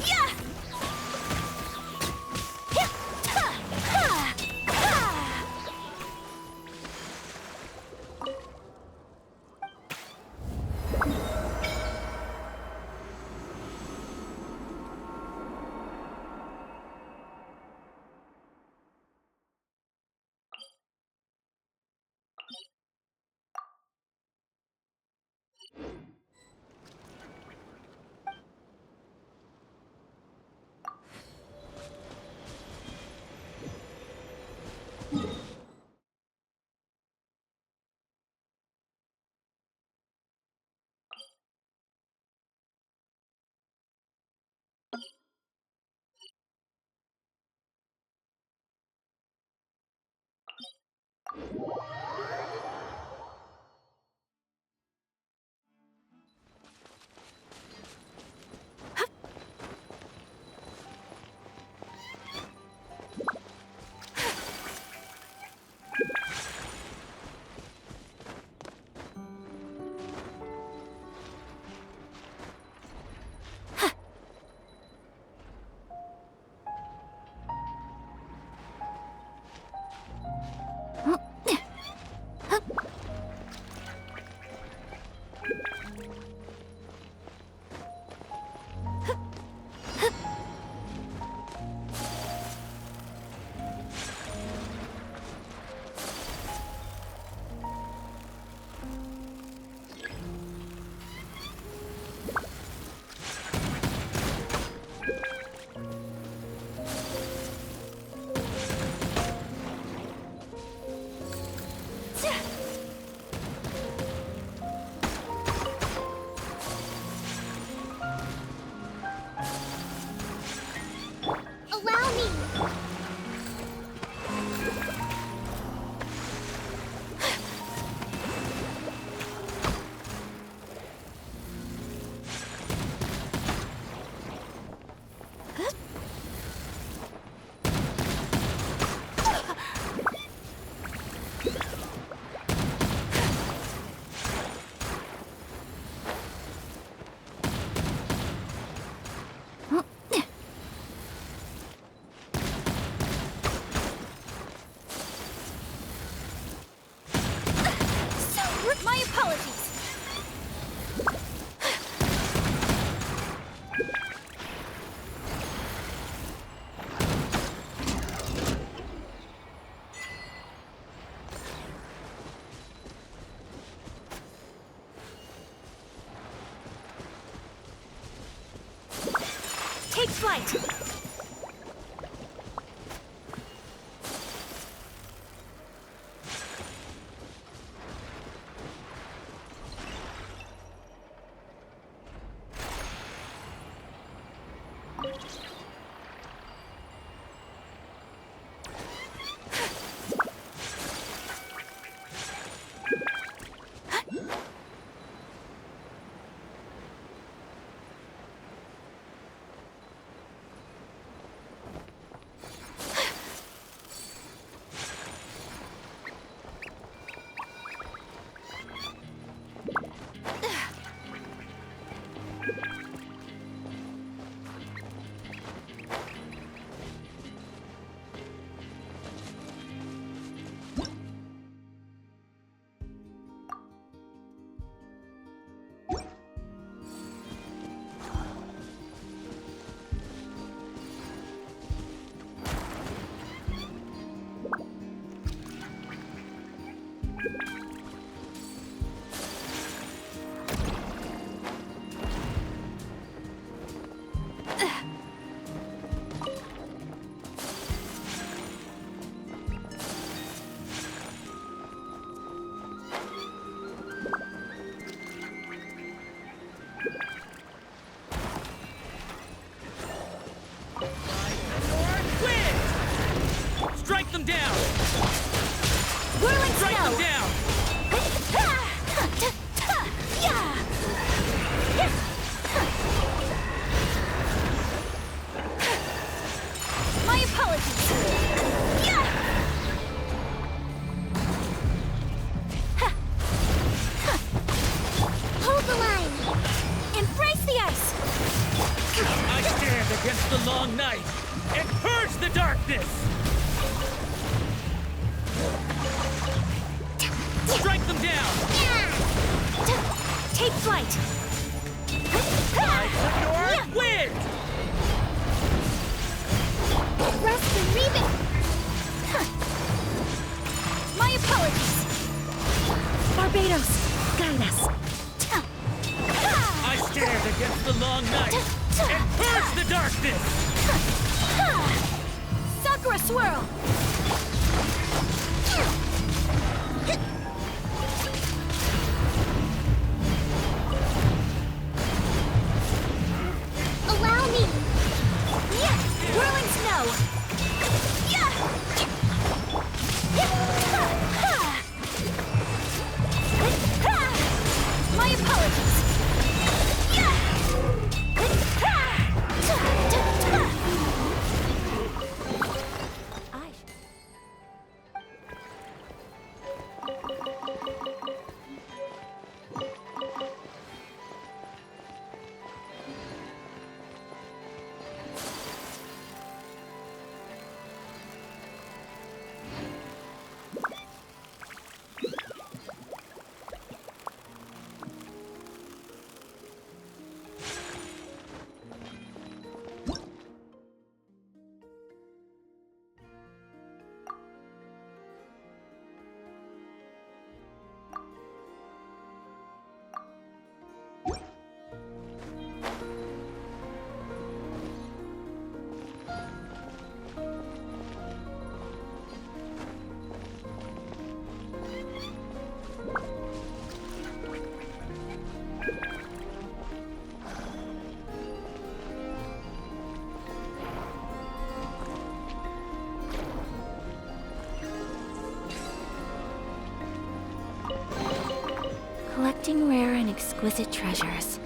[SPEAKER 2] Yeah!
[SPEAKER 3] Allow me!
[SPEAKER 2] My apologies! Take flight! apologies! Yeah!
[SPEAKER 3] Hold the line!
[SPEAKER 2] Embrace the ice!
[SPEAKER 8] I stand against the long night and purge the darkness! Strike them down!
[SPEAKER 2] Take flight!
[SPEAKER 8] Your wind!
[SPEAKER 2] Rest and reboot! My apologies! Barbados, guide us!
[SPEAKER 8] I stand against the long night and purge the darkness!
[SPEAKER 2] Sakura swirl!
[SPEAKER 3] Allow me!
[SPEAKER 2] Yeah! Whirling snow! Yeah! My apologies! Yeah!
[SPEAKER 5] Collecting rare and exquisite treasures.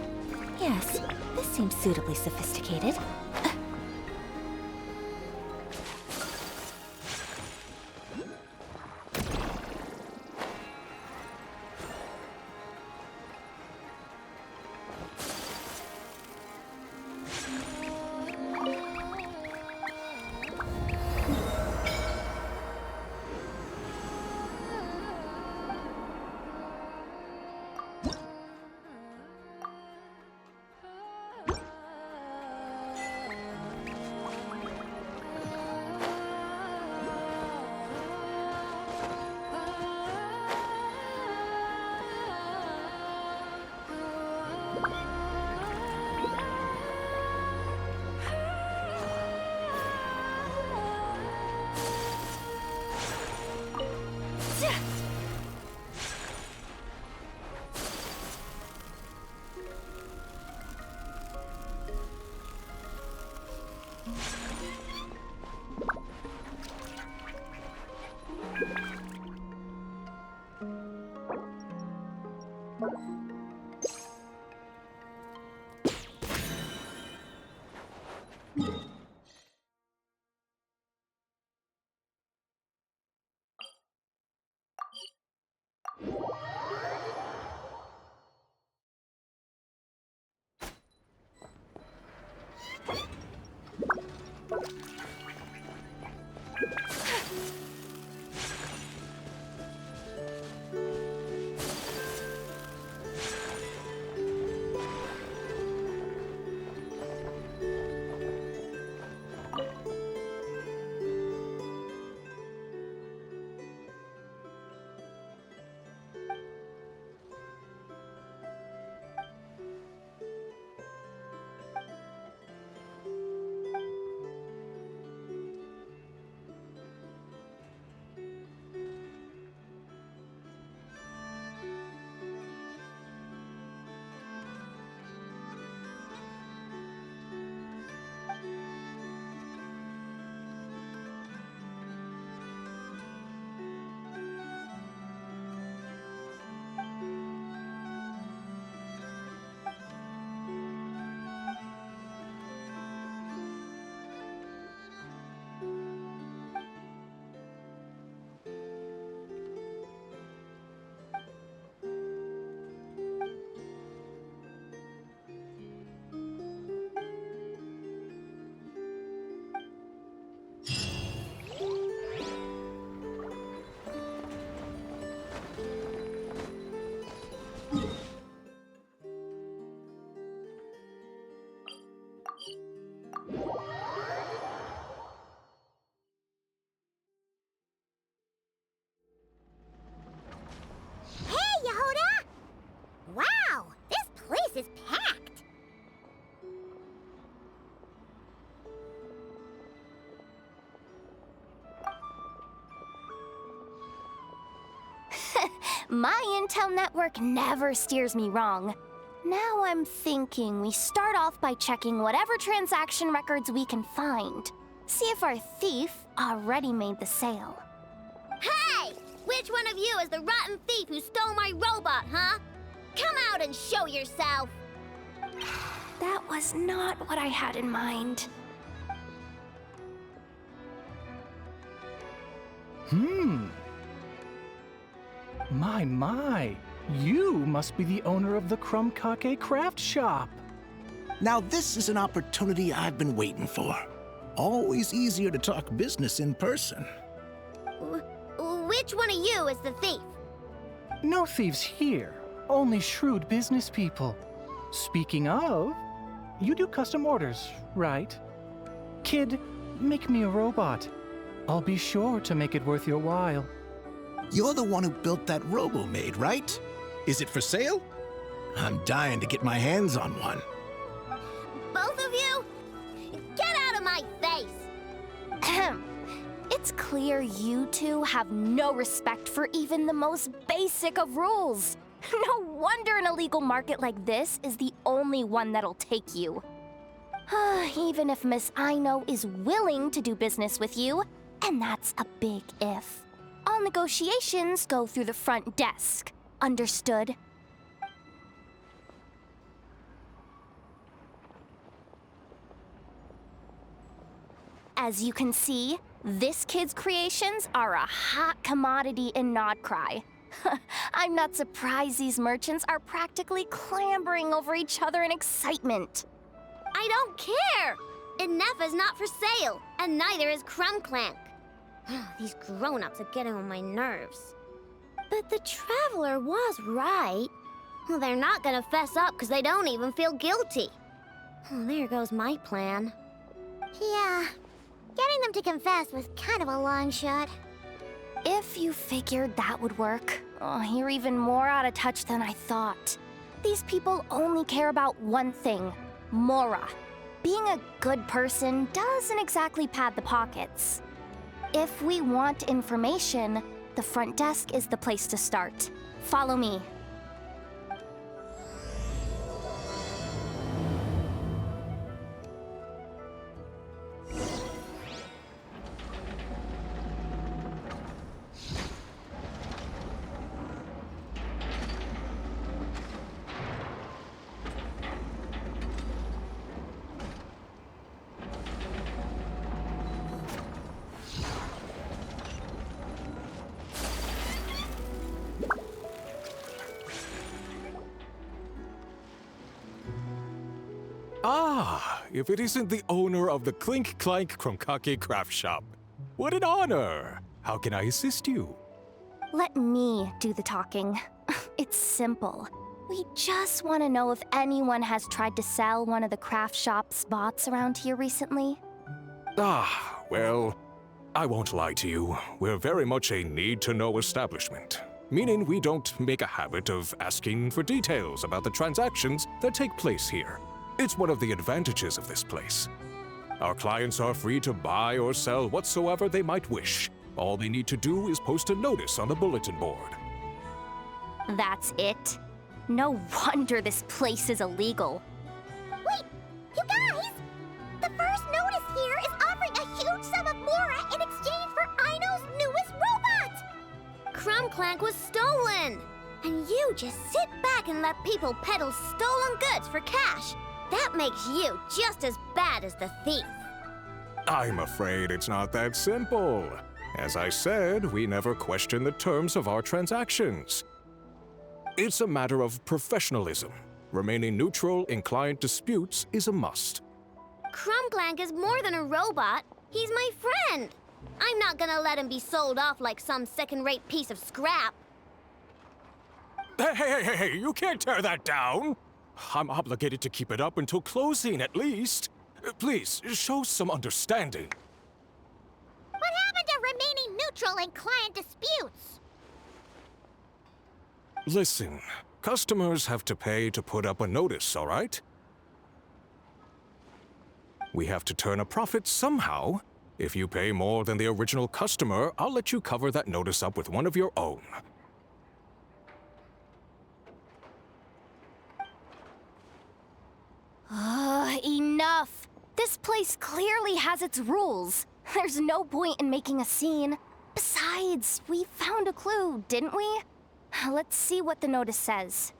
[SPEAKER 5] Yes, this seems suitably sophisticated.
[SPEAKER 9] My intel network never steers me wrong. Now I'm thinking we start off by checking whatever transaction records we can find. See if our thief already made the sale.
[SPEAKER 2] Hey! Which one of you is the rotten thief who stole my robot, huh? Come out and show yourself!
[SPEAKER 9] That was not what I had in mind.
[SPEAKER 10] My. You must be the owner of the Krum-Clank craft shop.
[SPEAKER 11] Now this is an opportunity I've been waiting for. Always easier to talk business in person.
[SPEAKER 2] Which one of you is the thief?
[SPEAKER 10] No thieves here, only shrewd business people. Speaking of, you do custom orders, right? Kid, make me a robot. I'll be sure to make it worth your while.
[SPEAKER 11] You're the one who built that robo-maid, right? Is it for sale? I'm dying to get my hands on one.
[SPEAKER 2] Both of you? Get out of my face!
[SPEAKER 9] Ahem. It's clear you two have no respect for even the most basic of rules. No wonder an illegal market like this is the only one that'll take you. Even if Miss Aino is willing to do business with you, and that's a big if. All negotiations go through the front desk. Understood? As you can see, this kid's creations are a hot commodity in Nodcry. I'm not surprised these merchants are practically clambering over each other in excitement.
[SPEAKER 2] I don't care! Inefa's not for sale, and neither is Krum-Clank. These grown-ups are getting on my nerves. But the Traveler was right. Well, they're not gonna fess up because they don't even feel guilty. There goes my plan.
[SPEAKER 3] Yeah, getting them to confess was kind of a long shot.
[SPEAKER 9] If you figured that would work, you're even more out of touch than I thought. These people only care about one thing, Mora. Being a good person doesn't exactly pad the pockets. If we want information, the front desk is the place to start. Follow me.
[SPEAKER 12] Ah, if it isn't the owner of the Clink Clank Krum-Clank craft shop. What an honor! How can I assist you?
[SPEAKER 9] Let me do the talking. It's simple. We just want to know if anyone has tried to sell one of the craft shop's bots around here recently.
[SPEAKER 12] Ah, well, I won't lie to you. We're very much a need-to-know establishment, meaning we don't make a habit of asking for details about the transactions that take place here. It's one of the advantages of this place. Our clients are free to buy or sell whatsoever they might wish. All they need to do is post a notice on the bulletin board.
[SPEAKER 9] That's it? No wonder this place is illegal.
[SPEAKER 3] Wait, you guys! The first notice here is offering a huge sum of Mora in exchange for Aino's newest robot!
[SPEAKER 2] Krum-Clank was stolen! And you just sit back and let people peddle stolen goods for cash. That makes you just as bad as the thief.
[SPEAKER 12] I'm afraid it's not that simple. As I said, we never question the terms of our transactions. It's a matter of professionalism. Remaining neutral in client disputes is a must.
[SPEAKER 2] Krum-Clank is more than a robot. He's my friend. I'm not gonna let him be sold off like some second-rate piece of scrap.
[SPEAKER 12] Hey, you can't tear that down! I'm obligated to keep it up until closing, at least. Please, show some understanding.
[SPEAKER 3] What happened to remaining neutral in client disputes?
[SPEAKER 12] Listen, customers have to pay to put up a notice, all right? We have to turn a profit somehow. If you pay more than the original customer, I'll let you cover that notice up with one of your own.
[SPEAKER 9] Enough! This place clearly has its rules. There's no point in making a scene. Besides, we found a clue, didn't we? Let's see what the notice says.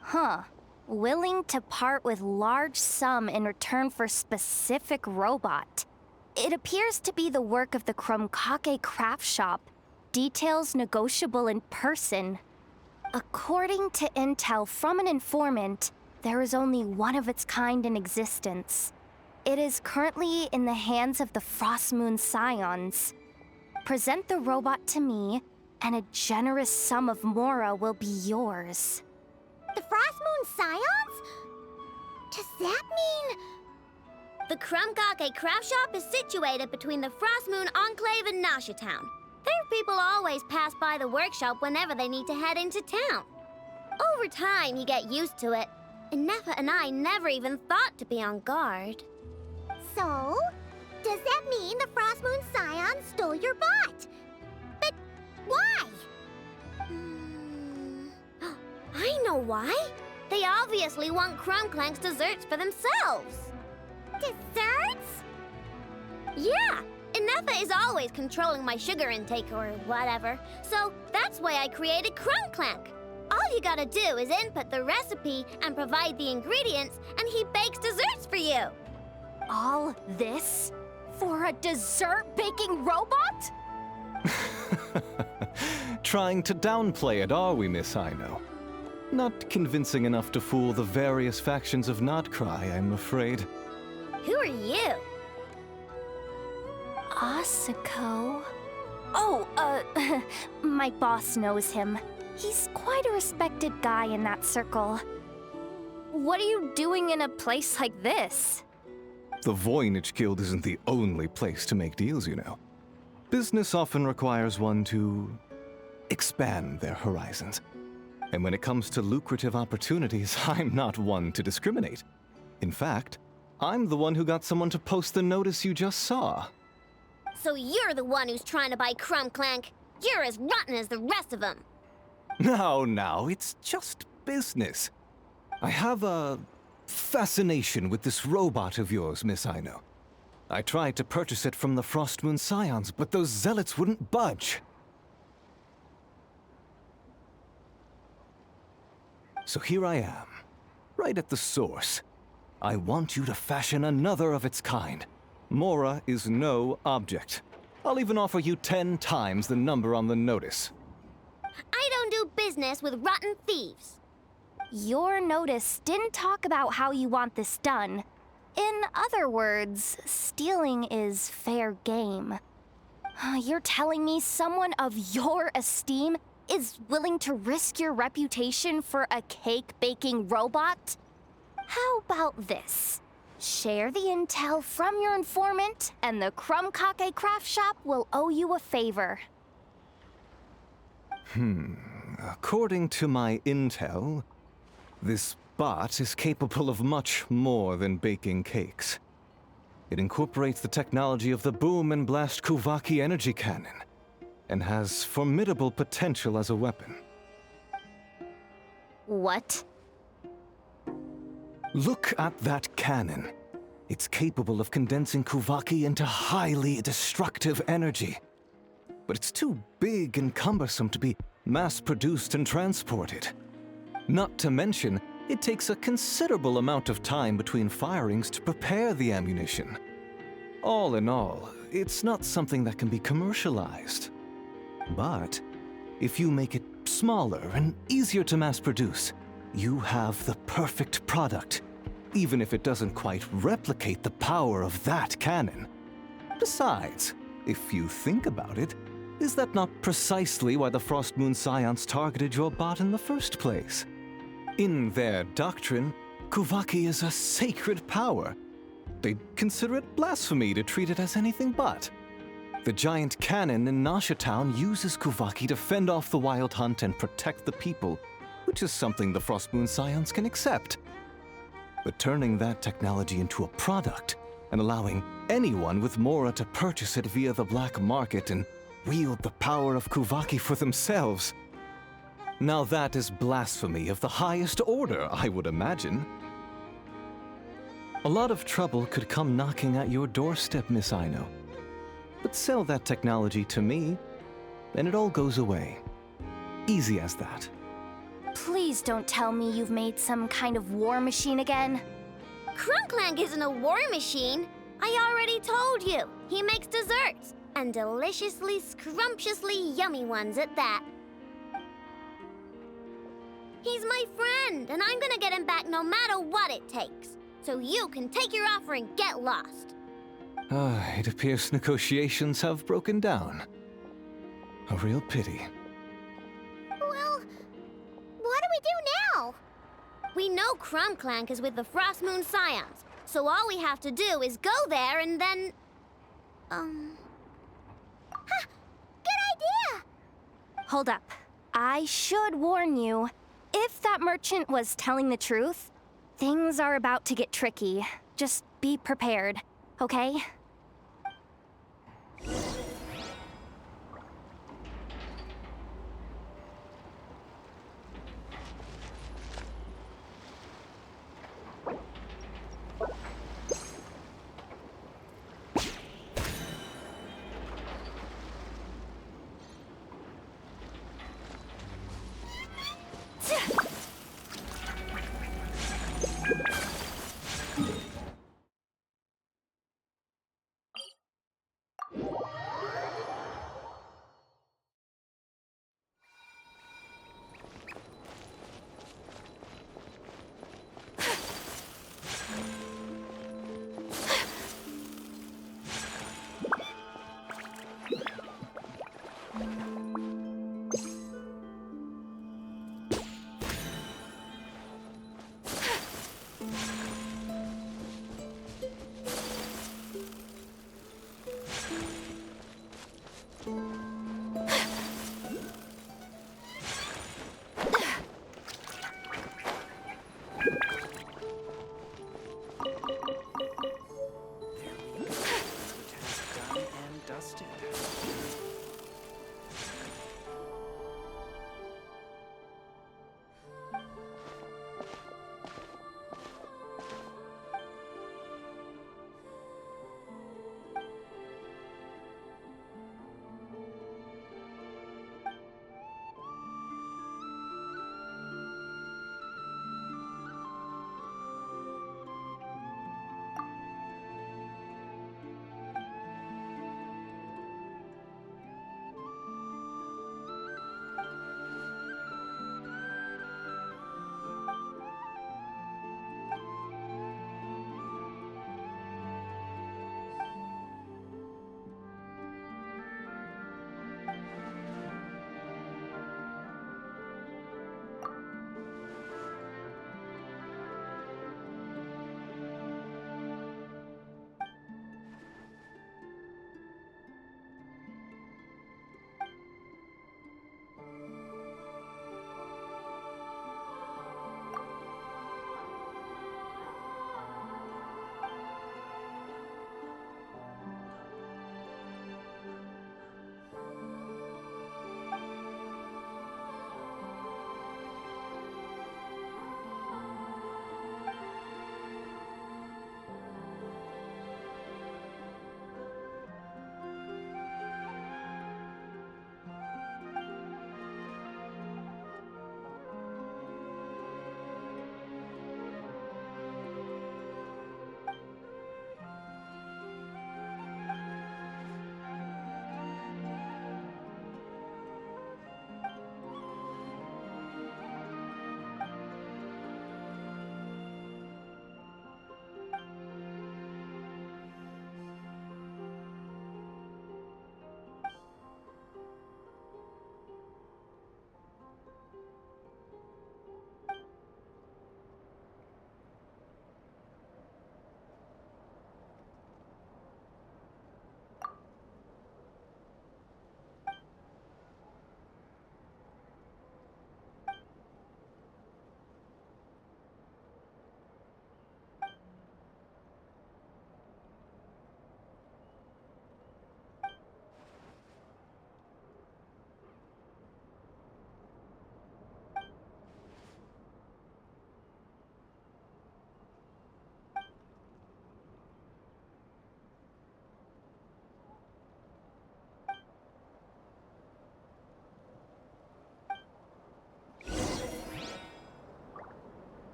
[SPEAKER 9] Huh. Willing to part with large sum in return for specific robot. It appears to be the work of the Krum-Clank craft shop. Details negotiable in person. According to intel from an informant, there is only one of its kind in existence. It is currently in the hands of the Frost Moon Scions. Present the robot to me, and a generous sum of Mora will be yours.
[SPEAKER 3] The Frost Moon Scions? Does that mean...
[SPEAKER 2] The Krum-Clank craft shop is situated between the Frost Moon Enclave and Nasha Town. Their people always pass by the workshop whenever they need to head into town. Over time, you get used to it, and Nefa and I never even thought to be on guard.
[SPEAKER 3] So, does that mean the Frost Moon Scions stole your bot? But why?
[SPEAKER 2] I know why. They obviously want Krum-Clank's desserts for themselves.
[SPEAKER 3] Desserts?
[SPEAKER 2] Yeah, and Nefa is always controlling my sugar intake or whatever, so that's why I created Krum-Clank. All you gotta do is input the recipe and provide the ingredients, and he bakes desserts for you.
[SPEAKER 9] All this for a dessert baking robot?
[SPEAKER 13] Trying to downplay it, are we, Miss Aino? Not convincing enough to fool the various factions of Notcry, I'm afraid.
[SPEAKER 2] Who are you?
[SPEAKER 9] Asako? Oh, my boss knows him. He's quite a respected guy in that circle. What are you doing in a place like this?
[SPEAKER 13] The Voynich Guild isn't the only place to make deals, you know. Business often requires one to expand their horizons. And when it comes to lucrative opportunities, I'm not one to discriminate. In fact, I'm the one who got someone to post the notice you just saw.
[SPEAKER 2] So you're the one who's trying to buy Krum-Clank. You're as rotten as the rest of them.
[SPEAKER 13] No, it's just business. I have a fascination with this robot of yours, Miss Aino. I tried to purchase it from the Frost Moon Scions, but those zealots wouldn't budge. So here I am, right at the source. I want you to fashion another of its kind. Mora is no object. I'll even offer you 10 times the number on the notice.
[SPEAKER 2] I don't do business with rotten thieves.
[SPEAKER 9] Your notice didn't talk about how you want this done. In other words, stealing is fair game. You're telling me someone of your esteem is willing to risk your reputation for a cake-baking robot? How about this? Share the intel from your informant, and the Krum-Clank craft shop will owe you a favor.
[SPEAKER 13] According to my intel, this bot is capable of much more than baking cakes. It incorporates the technology of the Boom and Blast Kuvaki energy cannon, and has formidable potential as a weapon.
[SPEAKER 9] What?
[SPEAKER 13] Look at that cannon. It's capable of condensing Kuvaki into highly destructive energy. But it's too big and cumbersome to be mass-produced and transported. Not to mention, it takes a considerable amount of time between firings to prepare the ammunition. All in all, it's not something that can be commercialized. But if you make it smaller and easier to mass-produce, you have the perfect product, even if it doesn't quite replicate the power of that cannon. Besides, if you think about it, is that not precisely why the Frost Moon Scions targeted your bot in the first place? In their doctrine, Kuvaki is a sacred power. They'd consider it blasphemy to treat it as anything but. The giant cannon in Nasha Town uses Kuvaki to fend off the Wild Hunt and protect the people, which is something the Frost Moon Scions can accept. But turning that technology into a product and allowing anyone with Mora to purchase it via the black market and wield the power of Kuvaki for themselves. Now that is blasphemy of the highest order, I would imagine. A lot of trouble could come knocking at your doorstep, Miss Aino. But sell that technology to me, and it all goes away. Easy as that.
[SPEAKER 9] Please don't tell me you've made some kind of war machine again.
[SPEAKER 2] Krum-Clank isn't a war machine. I already told you. He makes desserts, and deliciously, scrumptiously yummy ones at that. He's my friend, and I'm gonna get him back no matter what it takes. So you can take your offer and get lost.
[SPEAKER 13] It appears negotiations have broken down. A real pity.
[SPEAKER 3] Well, what do we do now?
[SPEAKER 2] We know Krum-Clank is with the Frost Moon Scions, so all we have to do is go there and then...
[SPEAKER 3] Ha! Good idea!
[SPEAKER 9] Hold up. I should warn you. If that merchant was telling the truth, things are about to get tricky. Just be prepared, okay?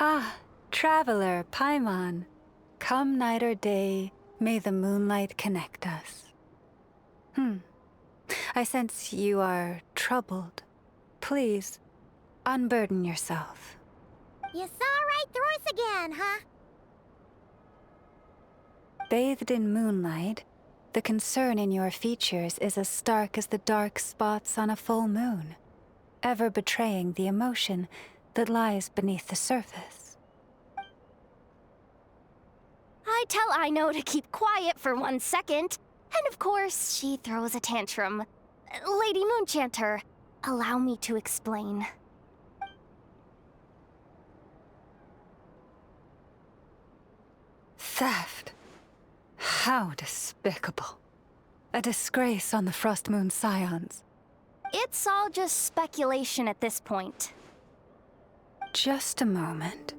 [SPEAKER 5] Ah, traveler, Paimon. Come night or day, may the moonlight connect us. I sense you are troubled. Please, unburden yourself.
[SPEAKER 3] You saw right through us again, huh?
[SPEAKER 5] Bathed in moonlight, the concern in your features is as stark as the dark spots on a full moon, ever betraying the emotion that lies beneath the surface.
[SPEAKER 9] I tell Ino to keep quiet for 1 second, and of course, she throws a tantrum. Lady Moonchanter, allow me to explain.
[SPEAKER 5] Theft. How despicable. A disgrace on the Frost Moon Scions.
[SPEAKER 9] It's all just speculation at this point.
[SPEAKER 5] Just a moment.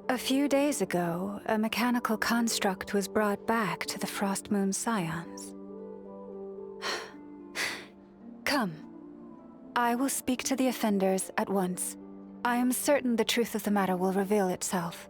[SPEAKER 5] A few days ago, a mechanical construct was brought back to the Frost Moon Scions. Come. I will speak to the offenders at once. I am certain the truth of the matter will reveal itself.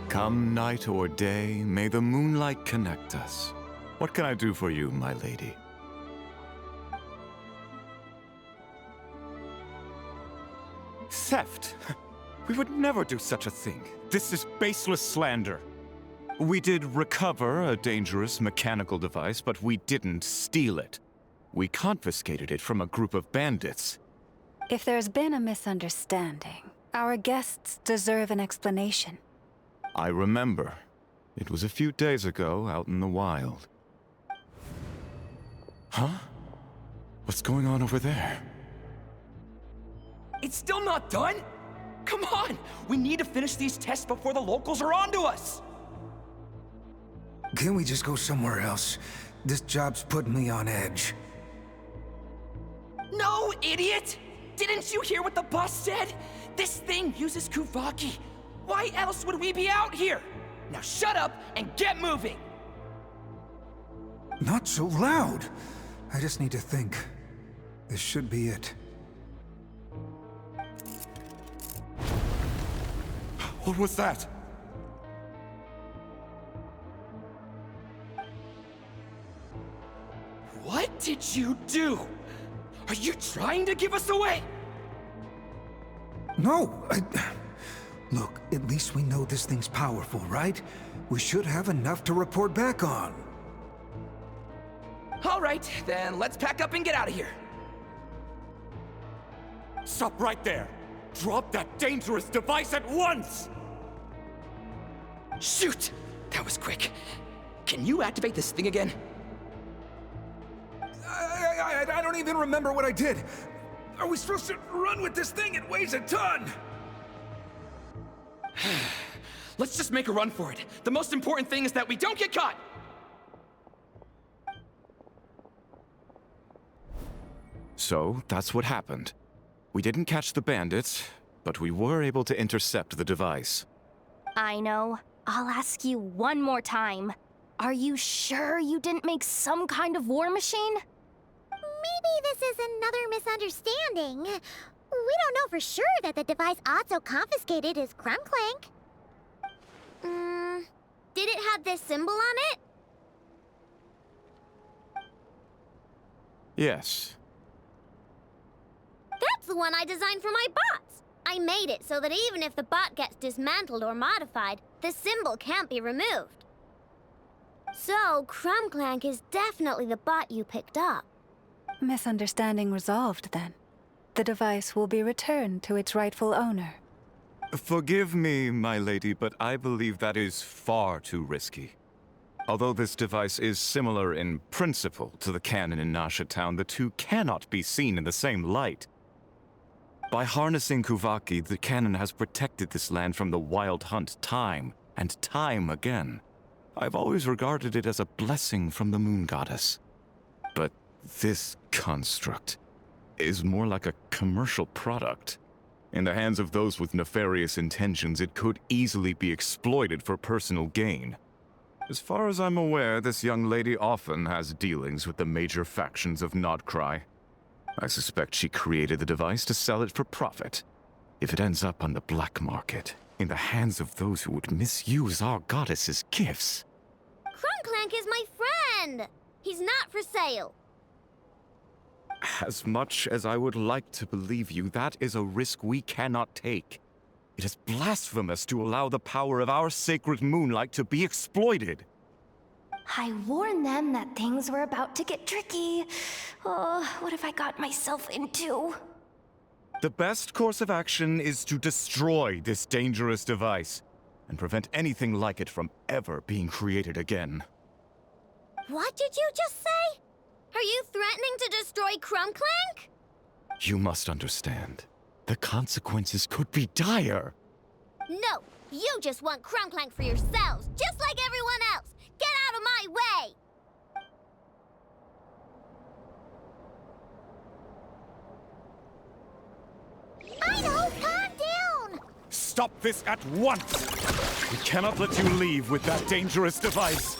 [SPEAKER 14] Come night or day, may the moonlight connect us. What can I do for you, my lady?
[SPEAKER 12] Theft? We would never do such a thing. This is baseless slander. We did recover a dangerous mechanical device, but we didn't steal it. We confiscated it from a group of bandits.
[SPEAKER 5] If there's been a misunderstanding, our guests deserve an explanation.
[SPEAKER 14] I remember. It was a few days ago out in the wild. Huh? What's going on over there?
[SPEAKER 6] It's still not done? Come on! We need to finish these tests before the locals are onto us!
[SPEAKER 15] Can we just go somewhere else? This job's putting me on edge.
[SPEAKER 6] No, idiot! Didn't you hear what the boss said? This thing uses Kuvaki. Why else would we be out here? Now shut up and get moving!
[SPEAKER 15] Not so loud! I just need to think. This should be it.
[SPEAKER 14] What was that?
[SPEAKER 6] What did you do? Are you trying to give us away?
[SPEAKER 15] No, Look, at least we know this thing's powerful, right? We should have enough to report back on.
[SPEAKER 6] All right, then let's pack up and get out of here.
[SPEAKER 12] Stop right there! Drop that dangerous device at once!
[SPEAKER 6] Shoot! That was quick. Can you activate this thing again?
[SPEAKER 15] I don't even remember what I did. Are we supposed to run with this thing? It weighs a ton!
[SPEAKER 6] Let's just make a run for it. The most important thing is that we don't get caught!
[SPEAKER 14] So, that's what happened. We didn't catch the bandits, but we were able to intercept the device.
[SPEAKER 9] I know. I'll ask you one more time. Are you sure you didn't make some kind of war machine?
[SPEAKER 3] Maybe this is another misunderstanding. We don't know for sure that the device Otso confiscated is Krum-Clank.
[SPEAKER 2] Did it have this symbol on it?
[SPEAKER 14] Yes.
[SPEAKER 2] That's the one I designed for my bots. I made it so that even if the bot gets dismantled or modified, the symbol can't be removed. So, Krum-Clank is definitely the bot you picked up.
[SPEAKER 5] Misunderstanding resolved, then. The device will be returned to its rightful owner.
[SPEAKER 14] Forgive me, my lady, but I believe that is far too risky. Although this device is similar in principle to the cannon in Nasha Town, the two cannot be seen in the same light. By harnessing Kuvaki, the cannon has protected this land from the wild hunt time and time again. I've always regarded it as a blessing from the moon goddess. But this construct is more like a commercial product. In the hands of those with nefarious intentions, it could easily be exploited for personal gain. As far as I'm aware, this young lady often has dealings with the major factions of Nodcry. I suspect she created the device to sell it for profit. If it ends up on the black market, in the hands of those who would misuse our goddess's gifts...
[SPEAKER 2] Krum-Clank is my friend! He's not for sale.
[SPEAKER 14] As much as I would like to believe you, that is a risk we cannot take. It is blasphemous to allow the power of our sacred moonlight to be exploited.
[SPEAKER 9] I warned them that things were about to get tricky. Oh, what have I got myself into?
[SPEAKER 14] The best course of action is to destroy this dangerous device and prevent anything like it from ever being created again.
[SPEAKER 2] What did you just say? Are you threatening to destroy Krum-Clank?
[SPEAKER 14] You must understand. The consequences could be dire.
[SPEAKER 2] No, you just want Krum-Clank for yourselves, just like everyone else. Get out of my way!
[SPEAKER 3] I know, calm down!
[SPEAKER 14] Stop this at once! We cannot let you leave with that dangerous device.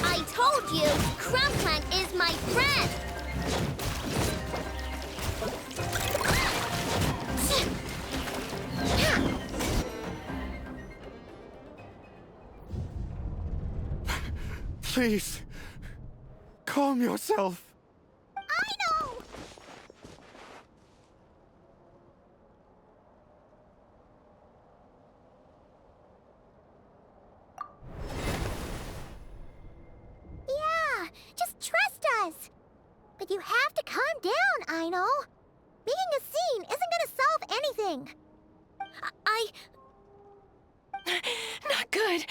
[SPEAKER 2] I told you, Krum-Clank is my friend!
[SPEAKER 14] Please, calm yourself.
[SPEAKER 3] I know! Yeah, just trust us. But you have to calm down, I know. Making a scene isn't gonna solve anything.
[SPEAKER 16] Not good.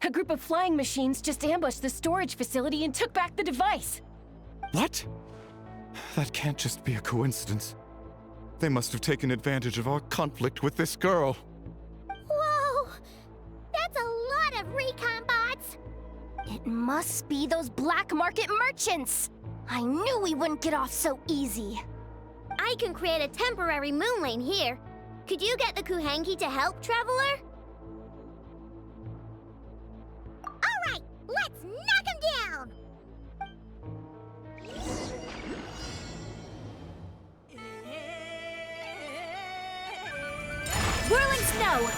[SPEAKER 16] A group of flying machines just ambushed the storage facility and took back the device.
[SPEAKER 14] What? That can't just be a coincidence. They must have taken advantage of our conflict with this girl.
[SPEAKER 3] Whoa! That's a lot of recon bots!
[SPEAKER 9] It must be those black market merchants! I knew we wouldn't get off so easy.
[SPEAKER 2] I can create a temporary moon lane here. Could you get the Kuhangi to help, Traveler?
[SPEAKER 3] Alright, let's knock him down!
[SPEAKER 16] Whirling snow!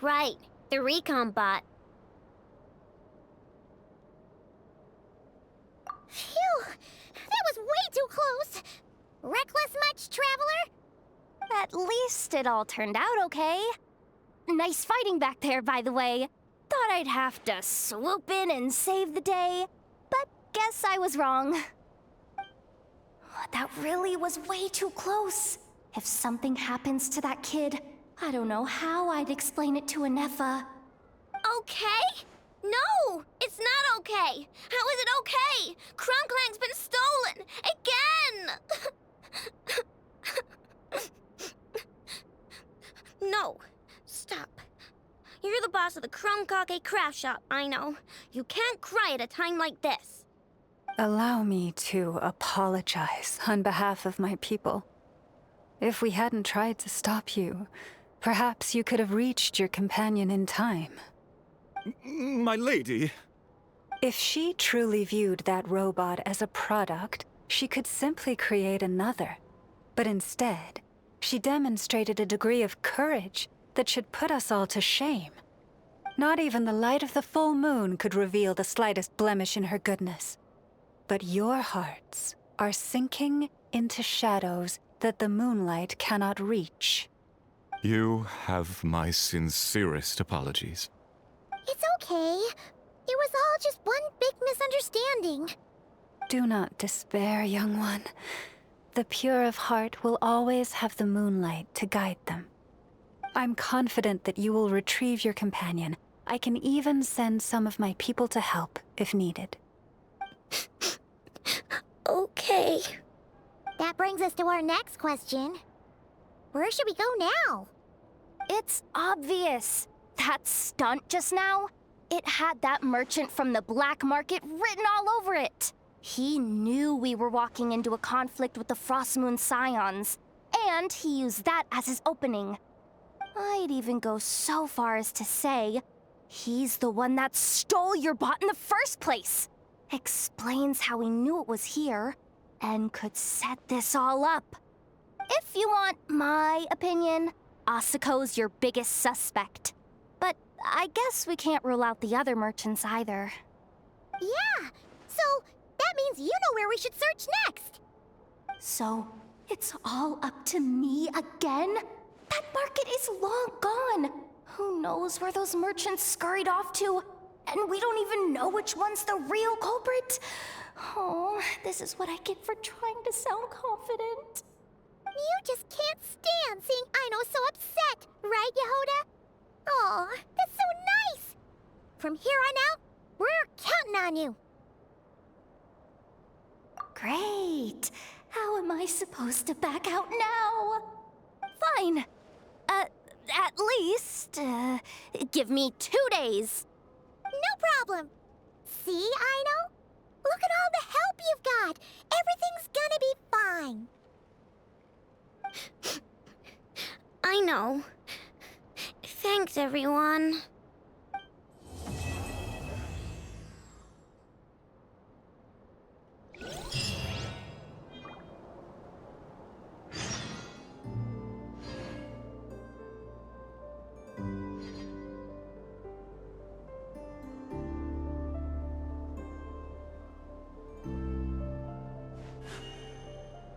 [SPEAKER 2] Right, the recon bot.
[SPEAKER 3] Phew! That was way too close! Reckless much, Traveler?
[SPEAKER 9] At least it all turned out okay. Nice fighting back there, by the way. Thought I'd have to swoop in and save the day, but guess I was wrong. That really was way too close. If something happens to that kid, I don't know how I'd explain it to Anefa.
[SPEAKER 2] Okay? No, it's not okay. How is it okay? Krum-Clank's been stolen again. No, stop. You're the boss of the Krum-Clank Craft Shop, I know. You can't cry at a time like this.
[SPEAKER 5] Allow me to apologize on behalf of my people. If we hadn't tried to stop you, perhaps you could have reached your companion in time.
[SPEAKER 14] My lady.
[SPEAKER 5] If she truly viewed that robot as a product, she could simply create another. But instead, she demonstrated a degree of courage that should put us all to shame. Not even the light of the full moon could reveal the slightest blemish in her goodness. But your hearts are sinking into shadows that the moonlight cannot reach.
[SPEAKER 14] You have my sincerest apologies.
[SPEAKER 3] It's okay. It was all just one big misunderstanding.
[SPEAKER 5] Do not despair, young one. The pure of heart will always have the moonlight to guide them. I'm confident that you will retrieve your companion. I can even send some of my people to help if needed.
[SPEAKER 2] Okay.
[SPEAKER 3] That brings us to our next question. Where should we go now?
[SPEAKER 9] It's obvious. That stunt just now, it had that merchant from the black market written all over it. He knew we were walking into a conflict with the Frostmoon Scions, and he used that as his opening. I'd even go so far as to say, he's the one that stole your bot in the first place. Explains how he knew it was here, and could set this all up. If you want my opinion, Asuko's your biggest suspect. But I guess we can't rule out the other merchants either.
[SPEAKER 3] Yeah, so that means you know where we should search next.
[SPEAKER 9] So, it's all up to me again? That market is long gone. Who knows where those merchants scurried off to? And we don't even know which one's the real culprit. Oh, this is what I get for trying to sound confident.
[SPEAKER 3] You just can't stand seeing Aino so upset, right, Yehoda? Aw, that's so nice! From here on out, we're counting on you.
[SPEAKER 9] Great. How am I supposed to back out now? Fine. At least, give me 2 days.
[SPEAKER 3] No problem. See, Aino? Look at all the help you've got. Everything's gonna be fine.
[SPEAKER 2] I know. Thanks, everyone.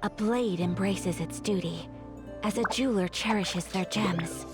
[SPEAKER 17] A blade embraces its duty, as a jeweler cherishes their gems.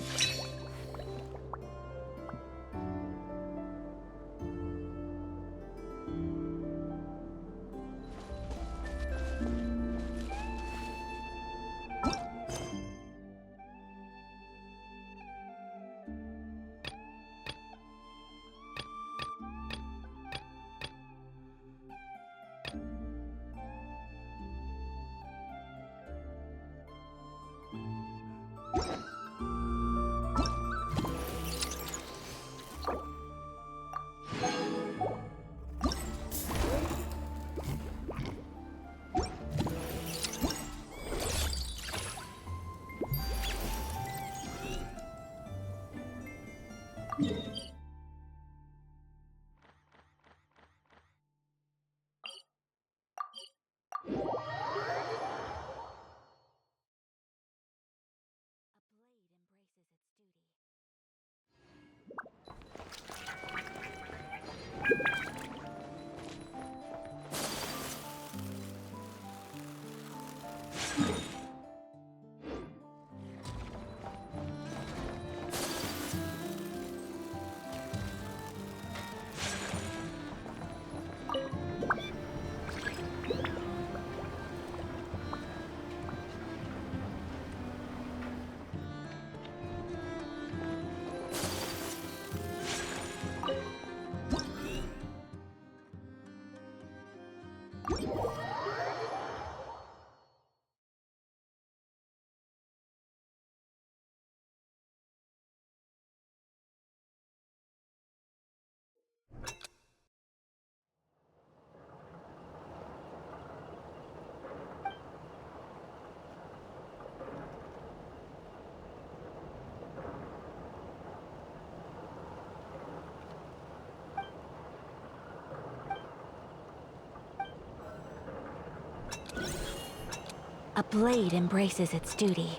[SPEAKER 17] A blade embraces its duty.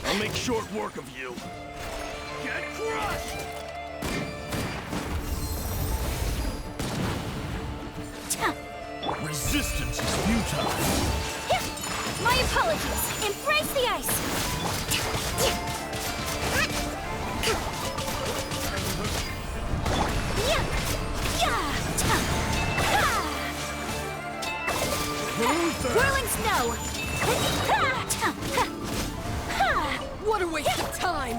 [SPEAKER 18] I'll make short work of you. Get crushed! Resistance is futile.
[SPEAKER 2] My apologies. Embrace the ice. Whirling snow.
[SPEAKER 16] What a waste of time!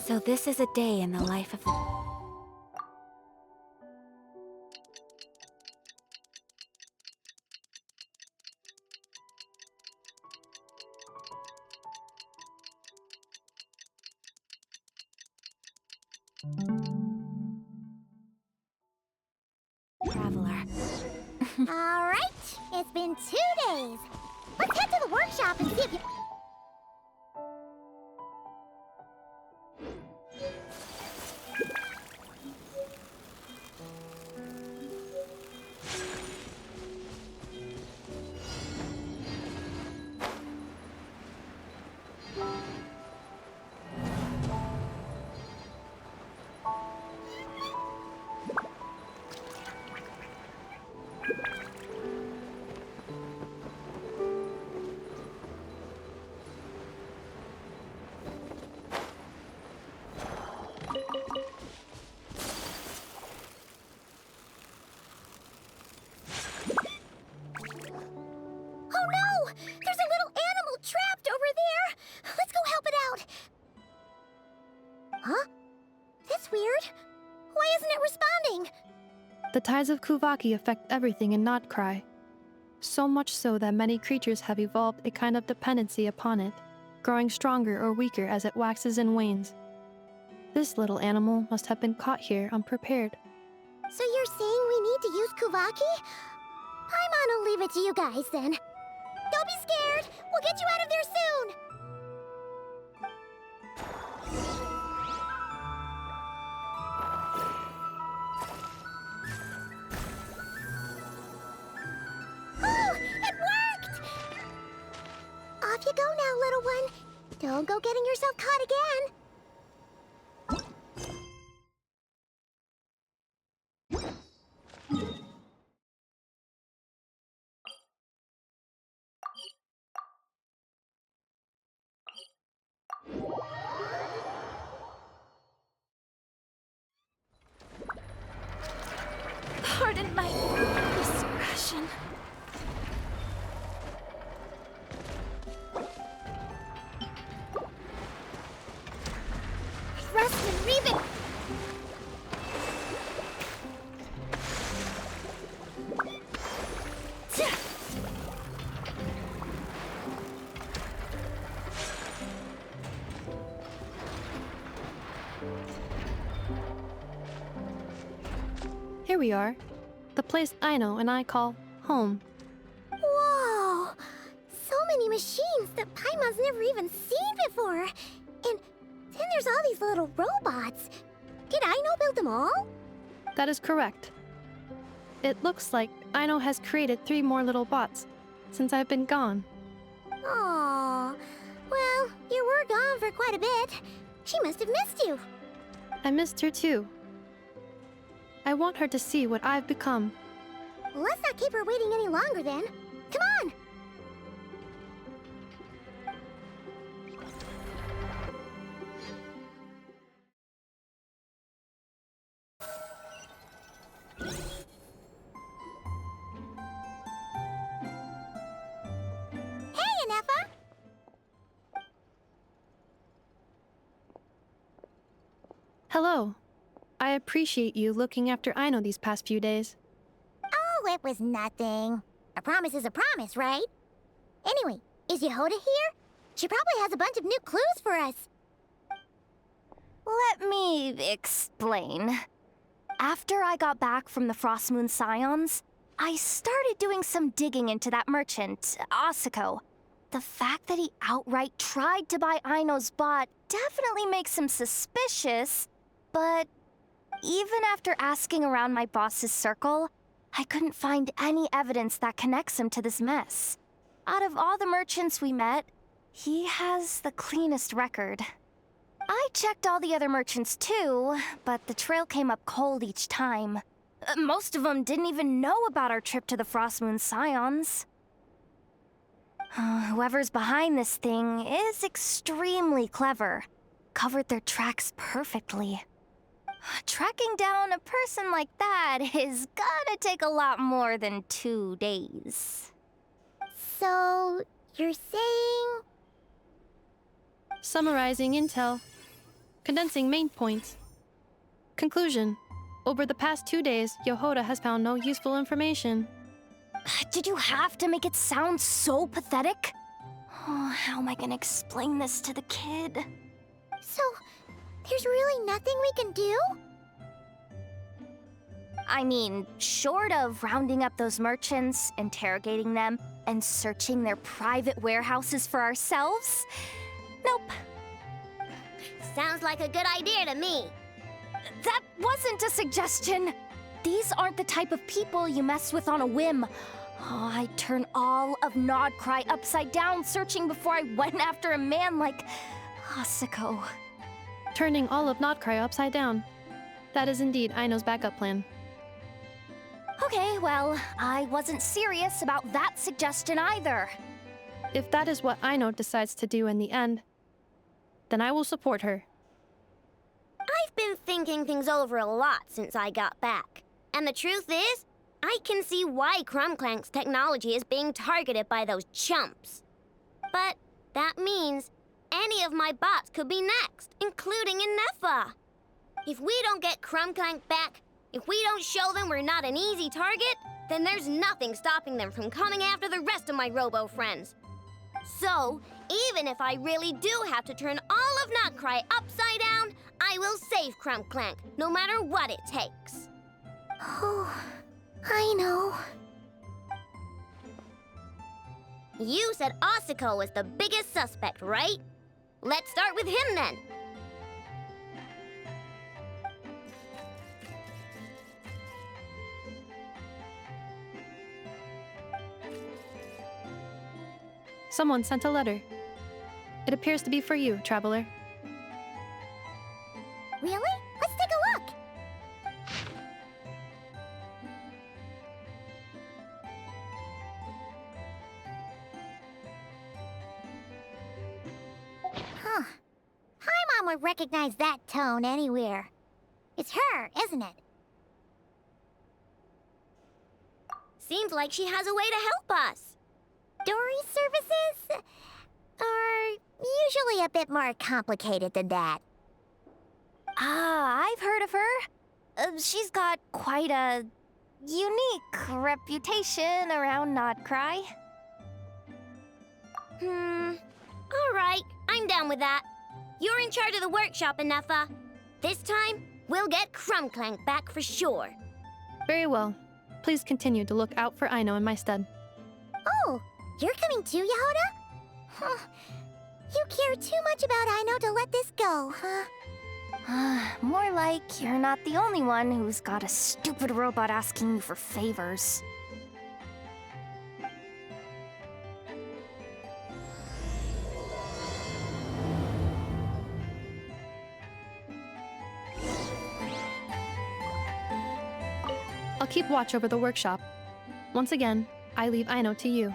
[SPEAKER 17] So this is a day in the life of... traveler.
[SPEAKER 3] All right, it's been 2 days. Let's head to the workshop and see if you...
[SPEAKER 19] The tides of Kuvaki affect everything in Notcry. So much so that many creatures have evolved a kind of dependency upon it, growing stronger or weaker as it waxes and wanes. This little animal must have been caught here unprepared.
[SPEAKER 3] So you're saying we need to use Kuvaki? Paimon will leave it to you guys then. Don't be scared. We'll get you out of there soon. Oh, it worked! Off you go now, little one. Don't go getting yourself caught again.
[SPEAKER 16] Pardon my discretion.
[SPEAKER 3] Rest and Reven!
[SPEAKER 19] Here we are. The place Aino and I call home.
[SPEAKER 3] Whoa! So many machines that Paimon's never even seen before. And then there's all these little robots. Did Aino build them all?
[SPEAKER 19] That is correct. It looks like Aino has created 3 more little bots since I've been gone.
[SPEAKER 3] Aww. Well, you were gone for quite a bit. She must have missed you.
[SPEAKER 19] I missed her too. I want her to see what I've become.
[SPEAKER 3] Well, let's not keep her waiting any longer then. Come on! Hey, Anefa!
[SPEAKER 19] Hello. I appreciate you looking after Aino these past few days.
[SPEAKER 3] Oh, it was nothing. A promise is a promise, right? Anyway, is Yehoda here? She probably has a bunch of new clues for us.
[SPEAKER 9] Let me explain. After I got back from the Frost Moon Scions, I started doing some digging into that merchant, Asako. The fact that he outright tried to buy Aino's bot definitely makes him suspicious, but even after asking around my boss's circle, I couldn't find any evidence that connects him to this mess. Out of all the merchants we met, he has the cleanest record. I checked all the other merchants too, but the trail came up cold each time. Most of them didn't even know about our trip to the Frost Moon Scions. Whoever's behind this thing is extremely clever. Covered their tracks perfectly. Tracking down a person like that is gonna take a lot more than 2 days.
[SPEAKER 3] So, you're saying...
[SPEAKER 19] Summarizing intel. Condensing main points. Conclusion. Over the past 2 days, Yehoda has found no useful information.
[SPEAKER 9] Did you have to make it sound so pathetic? Oh, how am I gonna explain this to the kid?
[SPEAKER 3] So, there's really nothing we can do?
[SPEAKER 9] I mean, short of rounding up those merchants, interrogating them, and searching their private warehouses for ourselves? Nope.
[SPEAKER 2] Sounds like a good idea to me.
[SPEAKER 9] That wasn't a suggestion. These aren't the type of people you mess with on a whim. Oh, I'd turn all of Nodcry upside down searching before I went after a man like Asako.
[SPEAKER 19] Turning all of Nodcry upside down. That is indeed Aino's backup plan.
[SPEAKER 9] Okay, well, I wasn't serious about that suggestion either.
[SPEAKER 19] If that is what Aino decides to do in the end, then I will support her.
[SPEAKER 2] I've been thinking things over a lot since I got back. And the truth is, I can see why Krum-Clank's technology is being targeted by those chumps. But that means any of my bots could be next, including Inefa. If we don't get Krum-Clank back, if we don't show them we're not an easy target, then there's nothing stopping them from coming after the rest of my robo friends. So, even if I really do have to turn all of Nodcry upside down, I will save Krum-Clank, no matter what it takes.
[SPEAKER 3] Oh, I know.
[SPEAKER 2] You said Asuko was the biggest suspect, right? Let's start with him then.
[SPEAKER 19] Someone sent a letter. It appears to be for you, traveler.
[SPEAKER 3] Really? Let's take a look. Huh. Paimon would recognize that tone anywhere. It's her, isn't it?
[SPEAKER 2] Seems like she has a way to help us.
[SPEAKER 3] Dory's services are usually a bit more complicated than that.
[SPEAKER 9] Ah, I've heard of her. She's got quite a unique reputation around Notcry.
[SPEAKER 2] All right, I'm down with that. You're in charge of the workshop, Anefa. This time, we'll get Krum-Clank back for sure.
[SPEAKER 19] Very well. Please continue to look out for Aino in my stead.
[SPEAKER 3] Oh, you're coming too, Yehoda? Huh. You care too much about Aino to let this go, huh?
[SPEAKER 9] More like you're not the only one who's got a stupid robot asking you for favors.
[SPEAKER 19] I'll keep watch over the workshop. Once again, I leave Aino to you.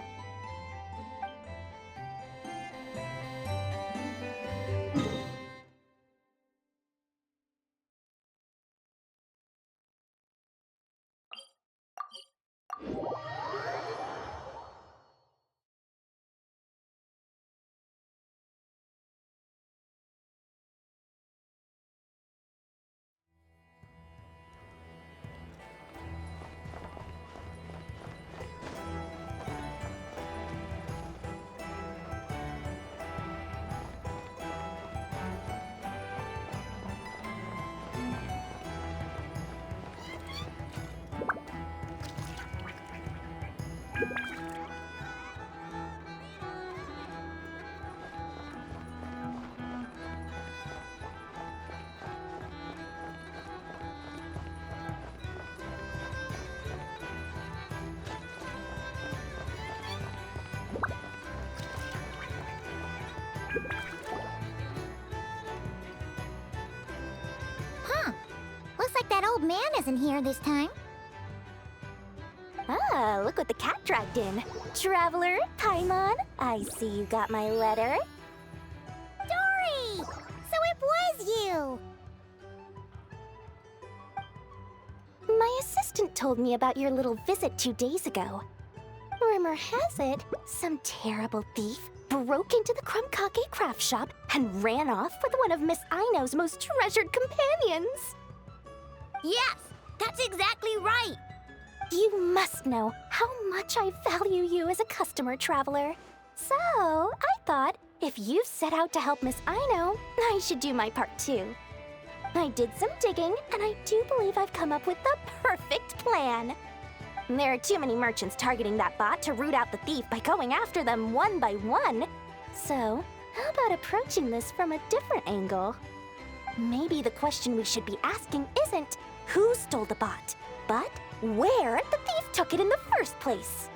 [SPEAKER 3] Huh. Looks like that old man isn't here this time.
[SPEAKER 9] Ah, look what the cat dragged in. Traveler, Paimon, I see you got my letter.
[SPEAKER 3] Dory! So it was you!
[SPEAKER 9] My assistant told me about your little visit 2 days ago. Rumor has it, some terrible thief broke into the Krum-Clank craft shop and ran off with one of Miss Aino's most treasured companions.
[SPEAKER 2] Yes, that's exactly right.
[SPEAKER 9] You must know how much I value you as a customer, Traveler. So, I thought, if you set out to help Miss Aino, I should do my part too. I did some digging, and I do believe I've come up with the perfect plan. There are too many merchants targeting that bot to root out the thief by going after them one by one. So, how about approaching this from a different angle? Maybe the question we should be asking isn't who stole the bot, but where the thief took it in the first place.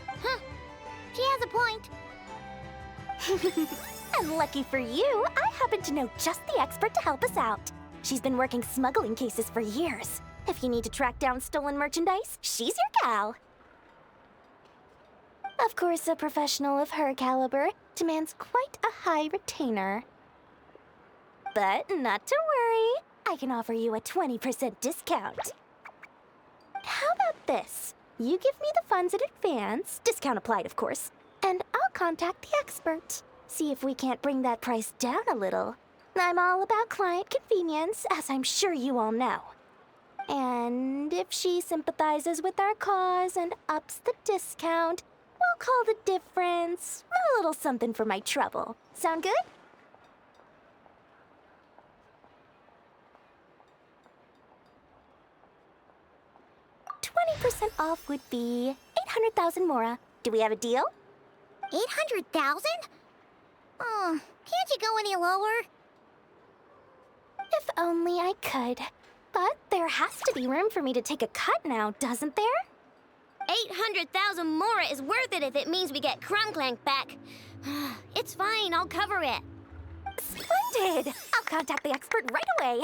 [SPEAKER 3] Huh. She has a point.
[SPEAKER 9] And lucky for you, I happen to know just the expert to help us out. She's been working smuggling cases for years. If you need to track down stolen merchandise, she's your gal. Of course, a professional of her caliber demands quite a high retainer. But not to worry, I can offer you a 20% discount. How about this? You give me the funds in advance, discount applied of course, and I'll contact the expert. See if we can't bring that price down a little. I'm all about client convenience, as I'm sure you all know. And if she sympathizes with our cause and ups the discount, we'll call the difference a little something for my trouble. Sound good?
[SPEAKER 17] 50% off would be 800,000 mora. Do we have a deal?
[SPEAKER 3] 800,000? Oh, can't you go any lower?
[SPEAKER 17] If only I could. But there has to be room for me to take a cut now, doesn't there?
[SPEAKER 2] 800,000 mora is worth it if it means we get Krum-Clank back. It's fine, I'll cover it.
[SPEAKER 17] Splendid! I'll contact the expert right away.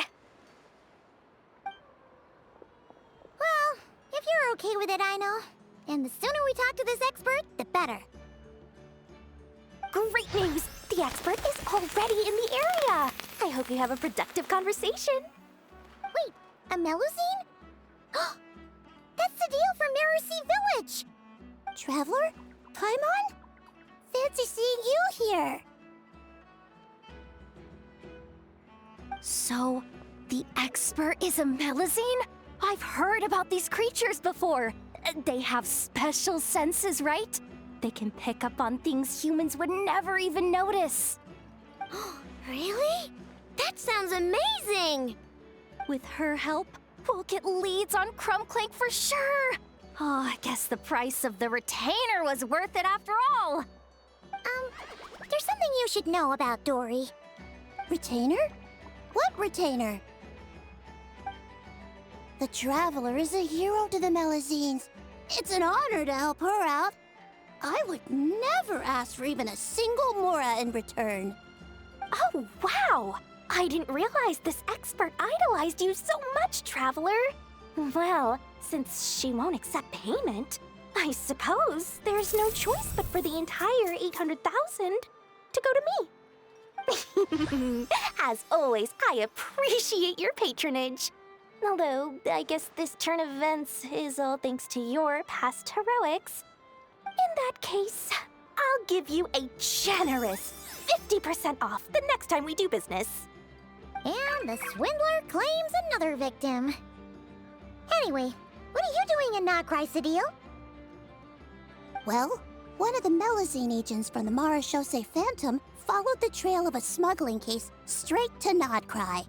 [SPEAKER 3] Well, if you're okay with it, I know. And the sooner we talk to this expert, the better.
[SPEAKER 17] Great news! The expert is already in the area! I hope you have a productive conversation.
[SPEAKER 3] Wait, a Melusine? That's the deal for Mirror Village! Traveler? Paimon? Fancy seeing you here!
[SPEAKER 9] So, the expert is a Melusine? I've heard about these creatures before. They have special senses, right? They can pick up on things humans would never even notice.
[SPEAKER 2] Really? That sounds amazing!
[SPEAKER 9] With her help, we'll get leads on Krum-Clank for sure. Oh, I guess the price of the retainer was worth it after all.
[SPEAKER 3] There's something you should know about Dory. Retainer? What retainer? The Traveler is a hero to the Melusines. It's an honor to help her out. I would never ask for even a single mora in return.
[SPEAKER 17] Oh, wow! I didn't realize this expert idolized you so much, Traveler. Well, since she won't accept payment, I suppose there's no choice but for the entire 800,000 to go to me. As always, I appreciate your patronage. Although, I guess this turn of events is all thanks to your past heroics. In that case, I'll give you a generous 50% off the next time we do business.
[SPEAKER 3] And the swindler claims another victim. Anyway, what are you doing in Notcry, Cedille? Well, one of the Melusine agents from the Marechaussee Phantom followed the trail of a smuggling case straight to Notcry.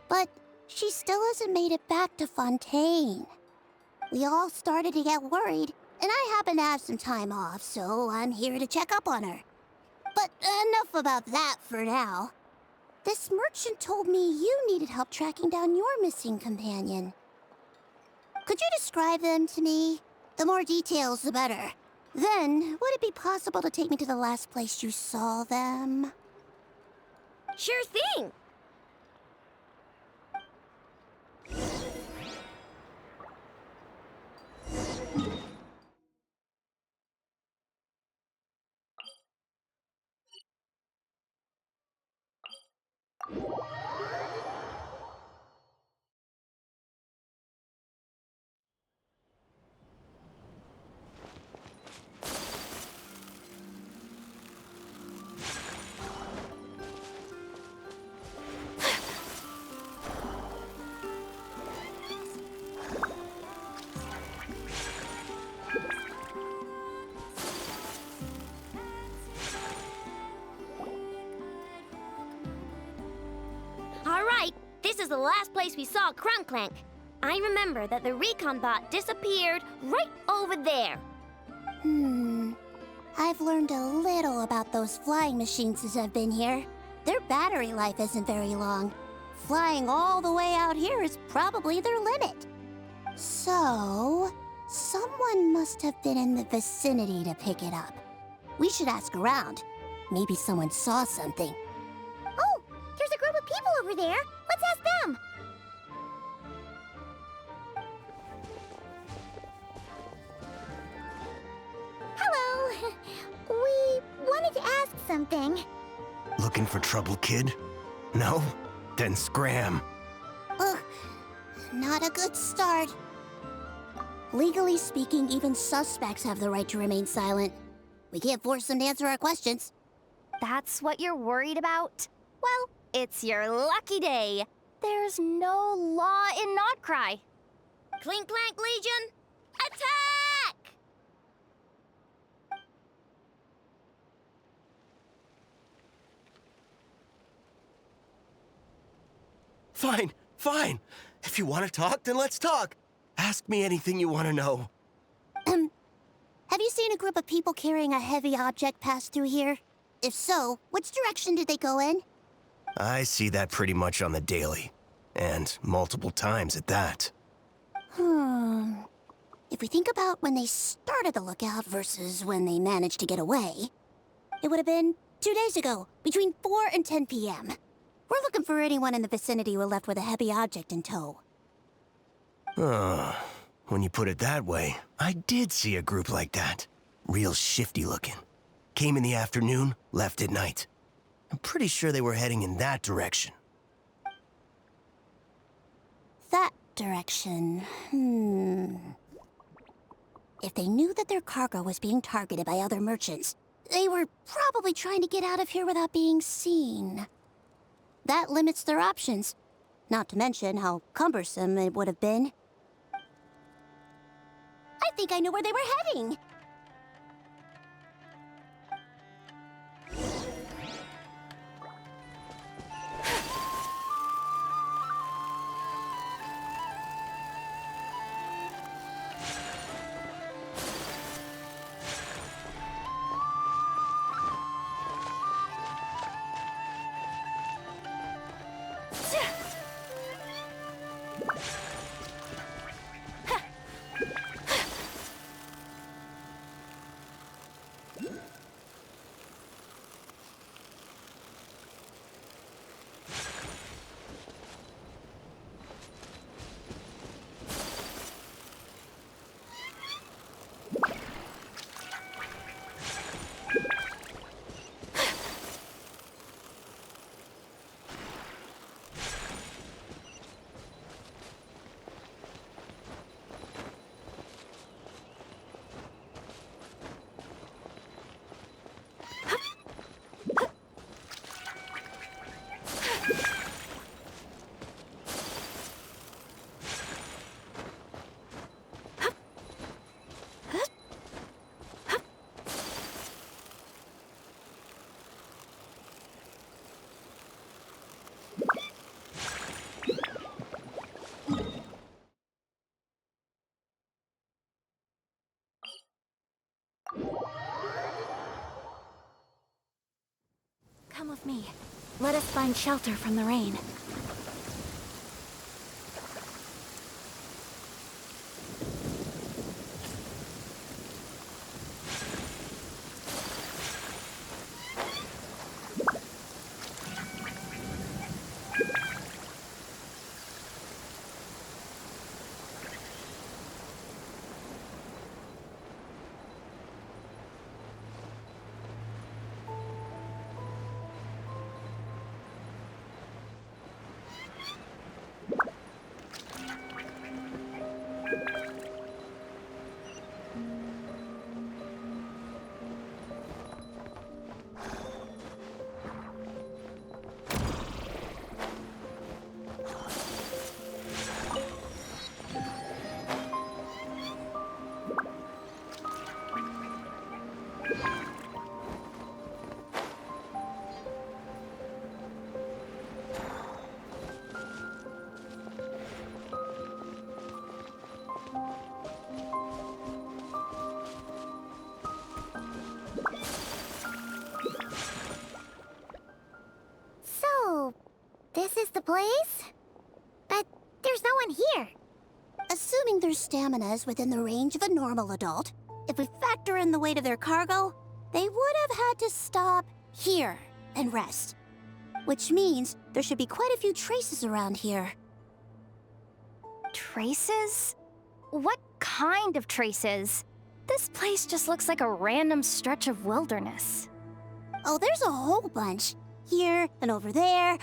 [SPEAKER 3] But she still hasn't made it back to Fontaine. We all started to get worried, and I happen to have some time off, so I'm here to check up on her. But enough about that for now. This merchant told me you needed help tracking down your missing companion. Could you describe them to me? The more details, the better. Then, would it be possible to take me to the last place you saw them?
[SPEAKER 2] Sure thing! Alright, this is the last place we saw Krum-Clank. I remember that the recon bot disappeared right over there.
[SPEAKER 3] I've learned a little about those flying machines since I've been here. Their battery life isn't very long. Flying all the way out here is probably their limit. So, someone must have been in the vicinity to pick it up. We should ask around. Maybe someone saw something. Oh, there's a group of people over there. Let's ask them. Hello. We wanted to ask something.
[SPEAKER 11] Looking for trouble, kid? No? Then scram.
[SPEAKER 3] Ugh, not a good start. Legally speaking, even suspects have the right to remain silent. We can't force them to answer our questions.
[SPEAKER 9] That's what you're worried about? Well, it's your lucky day. There's no law in Notcry.
[SPEAKER 2] Clink Clank Legion, attack!
[SPEAKER 20] Fine, fine. If you want to talk, then let's talk. Ask me anything you want to know.
[SPEAKER 3] have you seen a group of people carrying a heavy object pass through here? If so, which direction did they go in?
[SPEAKER 20] I see that pretty much on the daily. And multiple times at that.
[SPEAKER 3] If we think about when they started the lookout versus when they managed to get away, it would have been 2 days ago, between 4 and 10 p.m. We're looking for anyone in the vicinity who left with a heavy object in tow.
[SPEAKER 20] When you put it that way, I did see a group like that. Real shifty looking. Came in the afternoon, left at night. I'm pretty sure they were heading in that direction.
[SPEAKER 3] That direction, If they knew that their cargo was being targeted by other merchants, they were probably trying to get out of here without being seen. That limits their options, not to mention how cumbersome it would have been. I think I know where they were heading.
[SPEAKER 17] Come with me. Let us find shelter from the rain.
[SPEAKER 3] This is the place? But there's no one here. Assuming their stamina is within the range of a normal adult, if we factor in the weight of their cargo, they would have had to stop here and rest. Which means there should be quite a few traces around here.
[SPEAKER 9] Traces? What kind of traces? This place just looks like a random stretch of wilderness.
[SPEAKER 3] Oh, there's a whole bunch. Here and over there.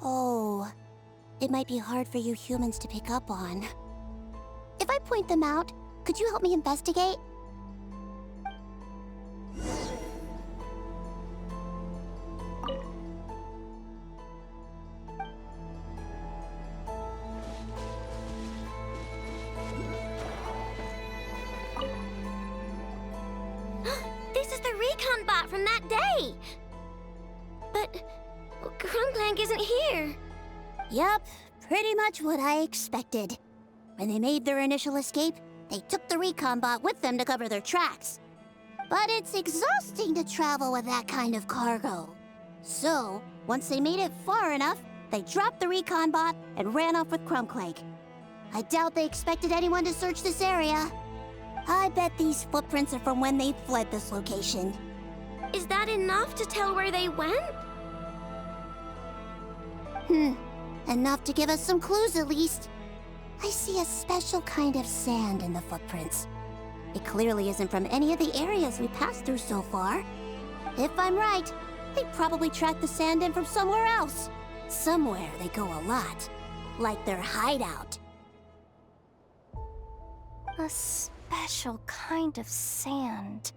[SPEAKER 3] Oh, it might be hard for you humans to pick up on. If I point them out, could you help me investigate?
[SPEAKER 2] This is the recon bot from that day! But Krum-Clank isn't here.
[SPEAKER 3] Yup, pretty much what I expected. When they made their initial escape, They took the recon bot with them to cover their tracks. But it's exhausting to travel with that kind of cargo. So, once they made it far enough, they dropped the recon bot and ran off with Krum-Clank. I doubt they expected anyone to search this area. I bet these footprints are from when they fled this location.
[SPEAKER 2] Is that enough to tell where they went?
[SPEAKER 3] Enough to give us some clues at least. I see a special kind of sand in the footprints. It clearly isn't from any of the areas we passed through so far. If I'm right, they probably tracked the sand in from somewhere else. Somewhere they go a lot. Like their hideout.
[SPEAKER 9] A special kind of sand.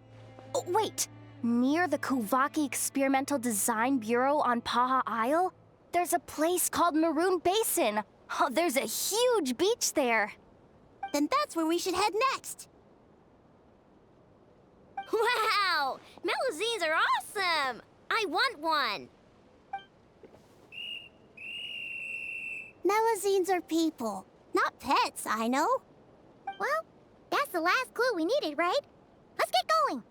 [SPEAKER 9] Oh, wait! Near the Kuvaki Experimental Design Bureau on Paha Isle, there's a place called Maroon Basin. Oh, there's a huge beach there.
[SPEAKER 3] Then that's where we should head next.
[SPEAKER 2] Wow! Melazines are awesome! I want one!
[SPEAKER 3] Melazines are people, not pets, I know.
[SPEAKER 17] Well, that's the last clue we needed, right? Let's get going.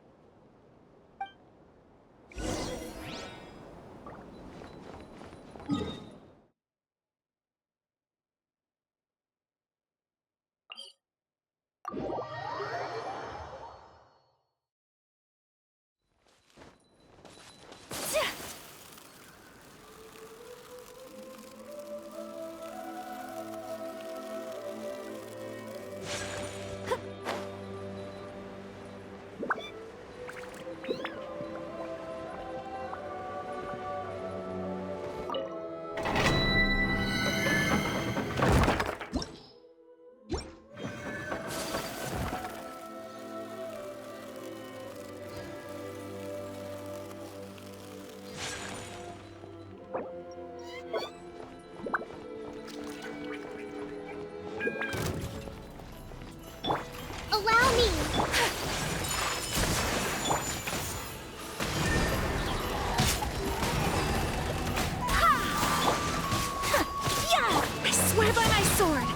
[SPEAKER 3] Allow me!
[SPEAKER 16] I swear by my sword!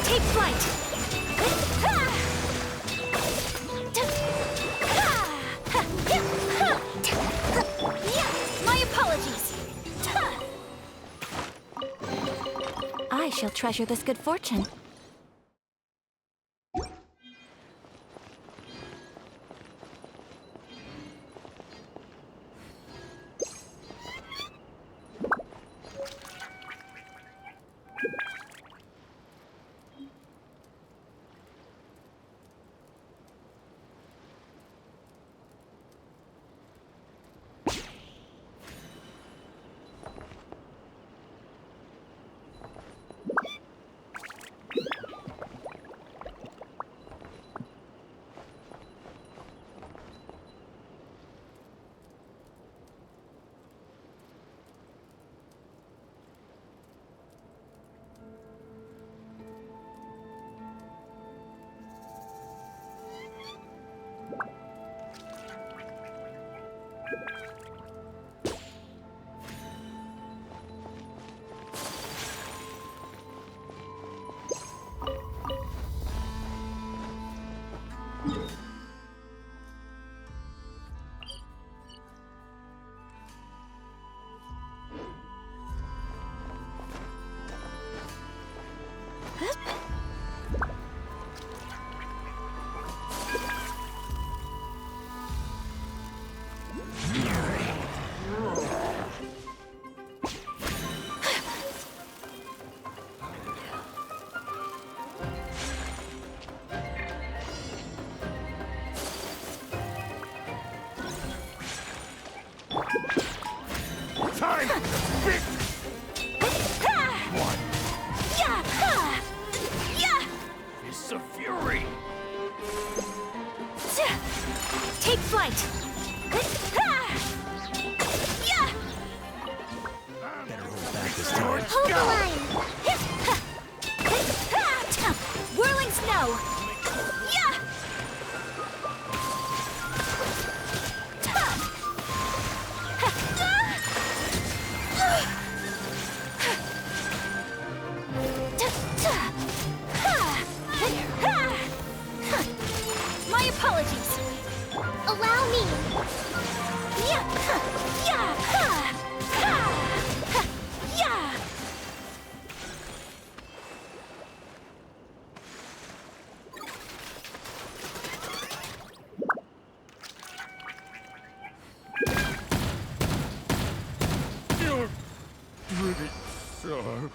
[SPEAKER 9] Take flight! My apologies! I shall treasure this good fortune.
[SPEAKER 18] Time! Big one! Fists of Fury!
[SPEAKER 9] Take flight!
[SPEAKER 20] Better hold back this time.
[SPEAKER 17] Hold the line! go! Yeah! My apologies.
[SPEAKER 3] Allow me.
[SPEAKER 17] Yeah! Yeah! Yeah!
[SPEAKER 18] You're pretty sharp.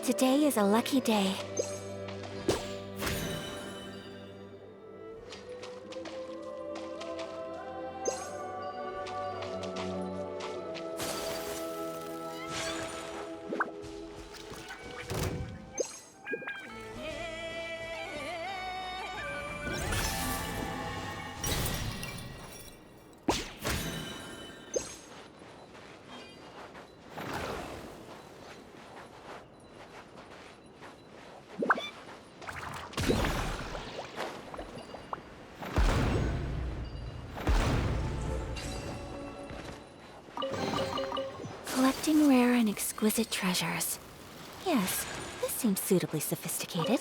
[SPEAKER 17] Today is a lucky day. Collecting rare and exquisite treasures. Yes, this seems suitably sophisticated.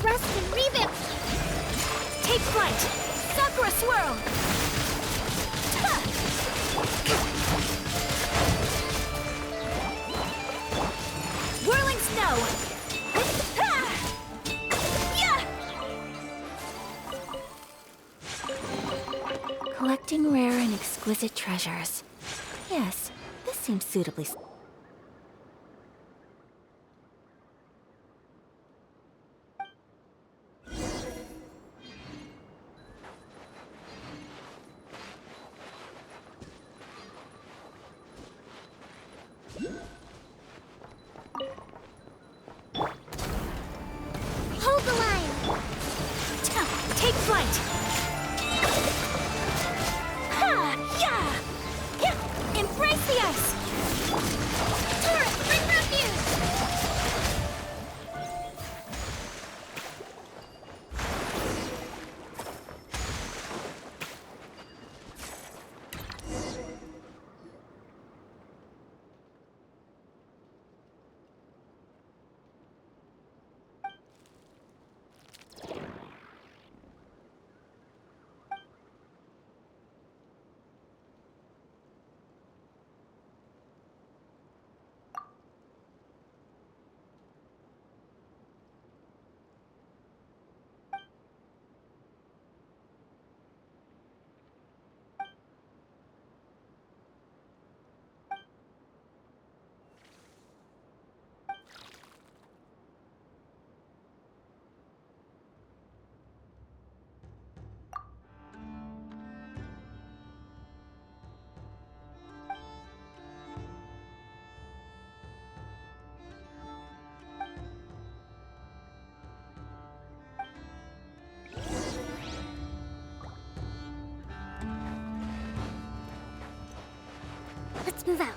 [SPEAKER 3] Rest and rebuild!
[SPEAKER 17] Take flight! Sakura swirl! Whirling snow! Collecting rare and exquisite treasures. Yes, this seems suitably...
[SPEAKER 3] Hold the line!
[SPEAKER 17] Take flight! Ha! Yeah! Yeah! Embrace the ice!
[SPEAKER 3] Turret, bring refuge! Let's move out.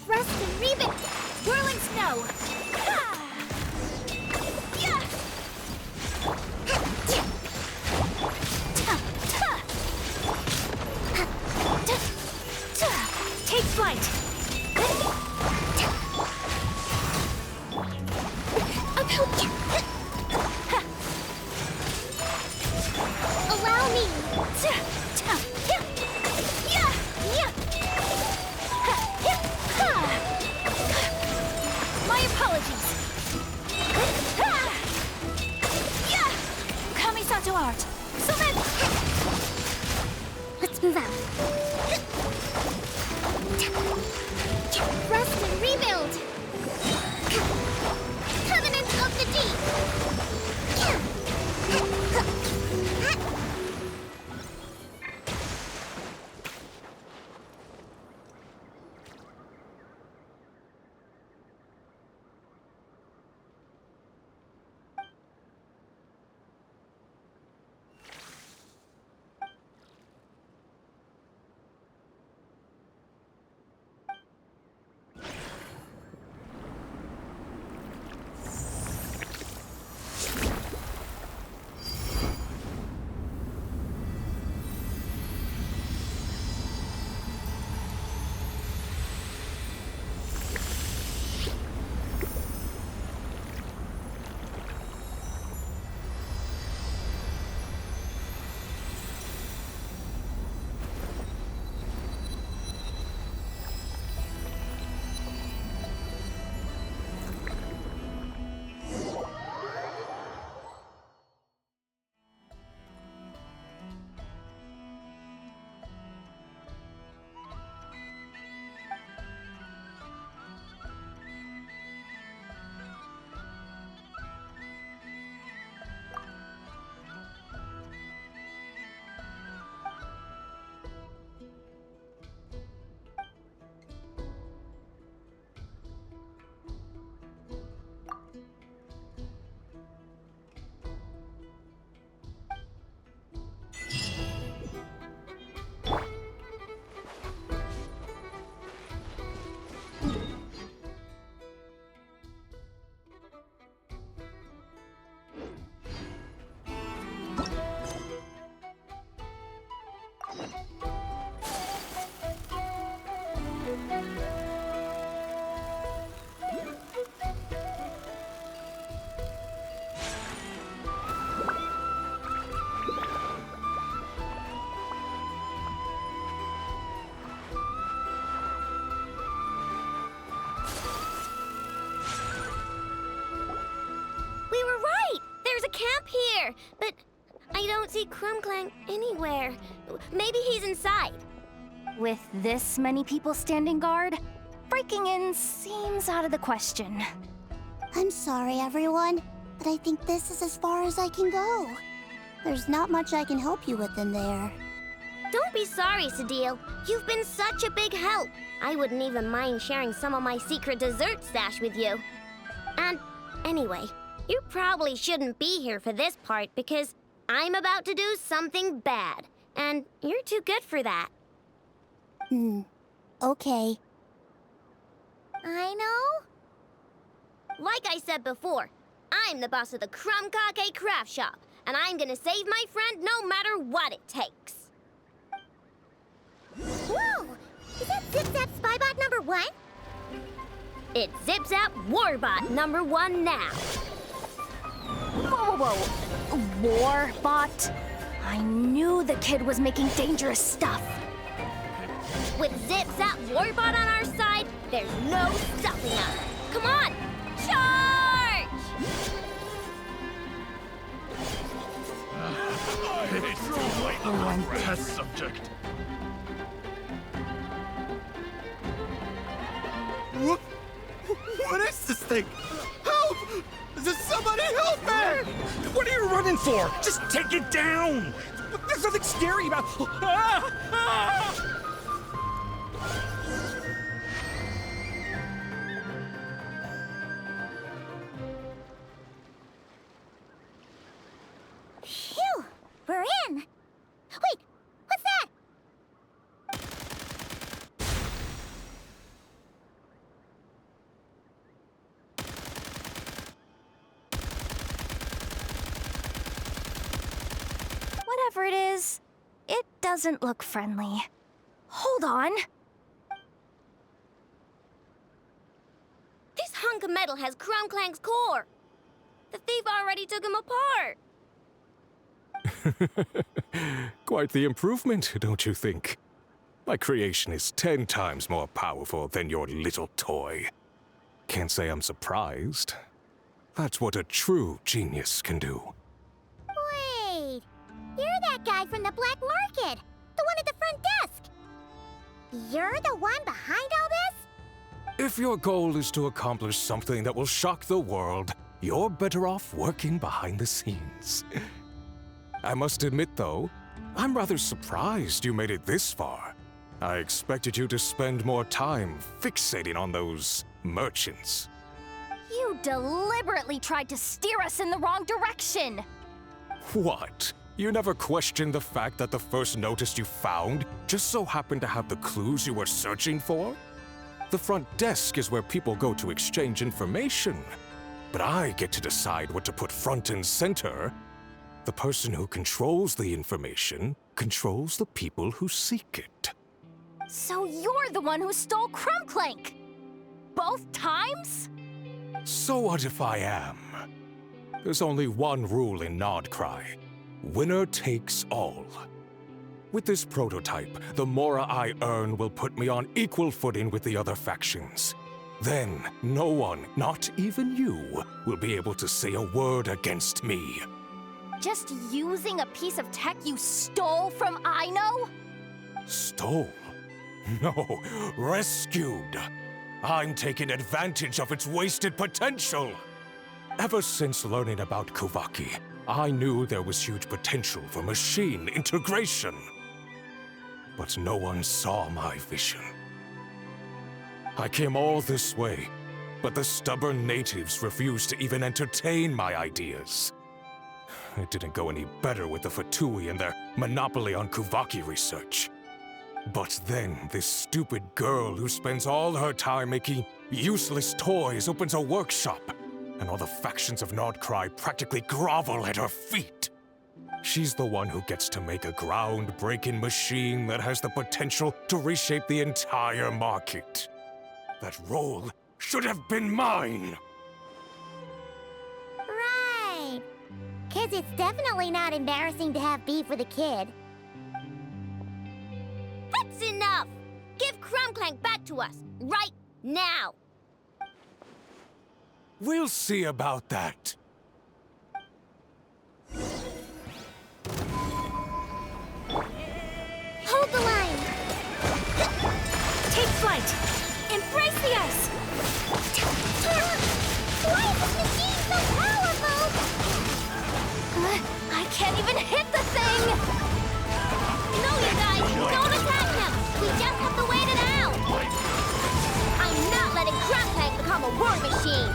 [SPEAKER 3] Rest and rebuild! Whirling snow!
[SPEAKER 17] Take flight!
[SPEAKER 3] Allow me!
[SPEAKER 17] My apologies! Kamisato art! So then...
[SPEAKER 3] Let's move out. Rest and rebuild! Covenant of the Deep!
[SPEAKER 2] here, but I don't see Krum-Clank anywhere. Maybe he's inside.
[SPEAKER 9] With this many people standing guard, breaking in seems out of the question.
[SPEAKER 3] I'm sorry, everyone, but I think this is as far as I can go. There's not much I can help you with in there.
[SPEAKER 2] Don't be sorry, Sadil. You've been such a big help. I wouldn't even mind sharing some of my secret dessert stash with you. And anyway, you probably shouldn't be here for this part because I'm about to do something bad, and you're too good for that.
[SPEAKER 3] Okay. I know?
[SPEAKER 2] Like I said before, I'm the boss of the Krum-Clank craft shop, and I'm gonna save my friend no matter what it takes.
[SPEAKER 3] Whoa! Is that Zip-Zap Spybot number 1?
[SPEAKER 2] It's Zip-Zap Warbot number 1 now.
[SPEAKER 9] Whoa, whoa, whoa. Warbot? I knew the kid was making dangerous stuff.
[SPEAKER 2] With Zip-Zap Warbot on our side, there's no stopping us. Come on! Charge!
[SPEAKER 18] It's too late. The wrong test subject.
[SPEAKER 21] What is this thing? Help! Does somebody help me?
[SPEAKER 18] What are you running for? Just take it down! There's nothing scary about...
[SPEAKER 3] Phew! We're in! Wait! What's that?
[SPEAKER 9] Whatever it is, it doesn't look friendly. Hold on.
[SPEAKER 2] This hunk of metal has Krum-Clank's core. The thief already took him apart.
[SPEAKER 12] Quite the improvement, don't you think? My creation is 10 times more powerful than your little toy. Can't say I'm surprised. That's what a true genius can do.
[SPEAKER 3] Wait! You're that guy from the Black Market! The one at the front desk! You're the one behind all this?
[SPEAKER 12] If your goal is to accomplish something that will shock the world, you're better off working behind the scenes. I must admit, though, I'm rather surprised you made it this far. I expected you to spend more time fixating on those merchants.
[SPEAKER 9] You deliberately tried to steer us in the wrong direction!
[SPEAKER 12] What? You never questioned the fact that the first notice you found just so happened to have the clues you were searching for? The front desk is where people go to exchange information. But I get to decide what to put front and center. The person who controls the information controls the people who seek it.
[SPEAKER 9] So you're the one who stole Krum-Clank! Both times?
[SPEAKER 12] So what if I am? There's only one rule in Nodcry. Winner takes all. With this prototype, the Mora I earn will put me on equal footing with the other factions. Then, no one, not even you, will be able to say a word against me.
[SPEAKER 9] Just using a piece of tech you stole from Aino?
[SPEAKER 12] Stole? No, rescued. I'm taking advantage of its wasted potential. Ever since learning about Kuvaki, I knew there was huge potential for machine integration. But no one saw my vision. I came all this way, but the stubborn natives refused to even entertain my ideas. It didn't go any better with the Fatui and their monopoly on Kuvaki research. But then, this stupid girl who spends all her time making useless toys opens a workshop, and all the factions of Nodcry practically grovel at her feet. She's the one who gets to make a groundbreaking machine that has the potential to reshape the entire market. That role should have been mine!
[SPEAKER 3] Right. 'Cause it's definitely not embarrassing to have beef with a kid.
[SPEAKER 2] That's enough! Give Krum-Clank back to us, right now!
[SPEAKER 12] We'll see about that.
[SPEAKER 9] can't even hit the thing!
[SPEAKER 2] No, you guys, don't attack him! We just have to wait it out! I'm not letting Krum-Clank become a war machine!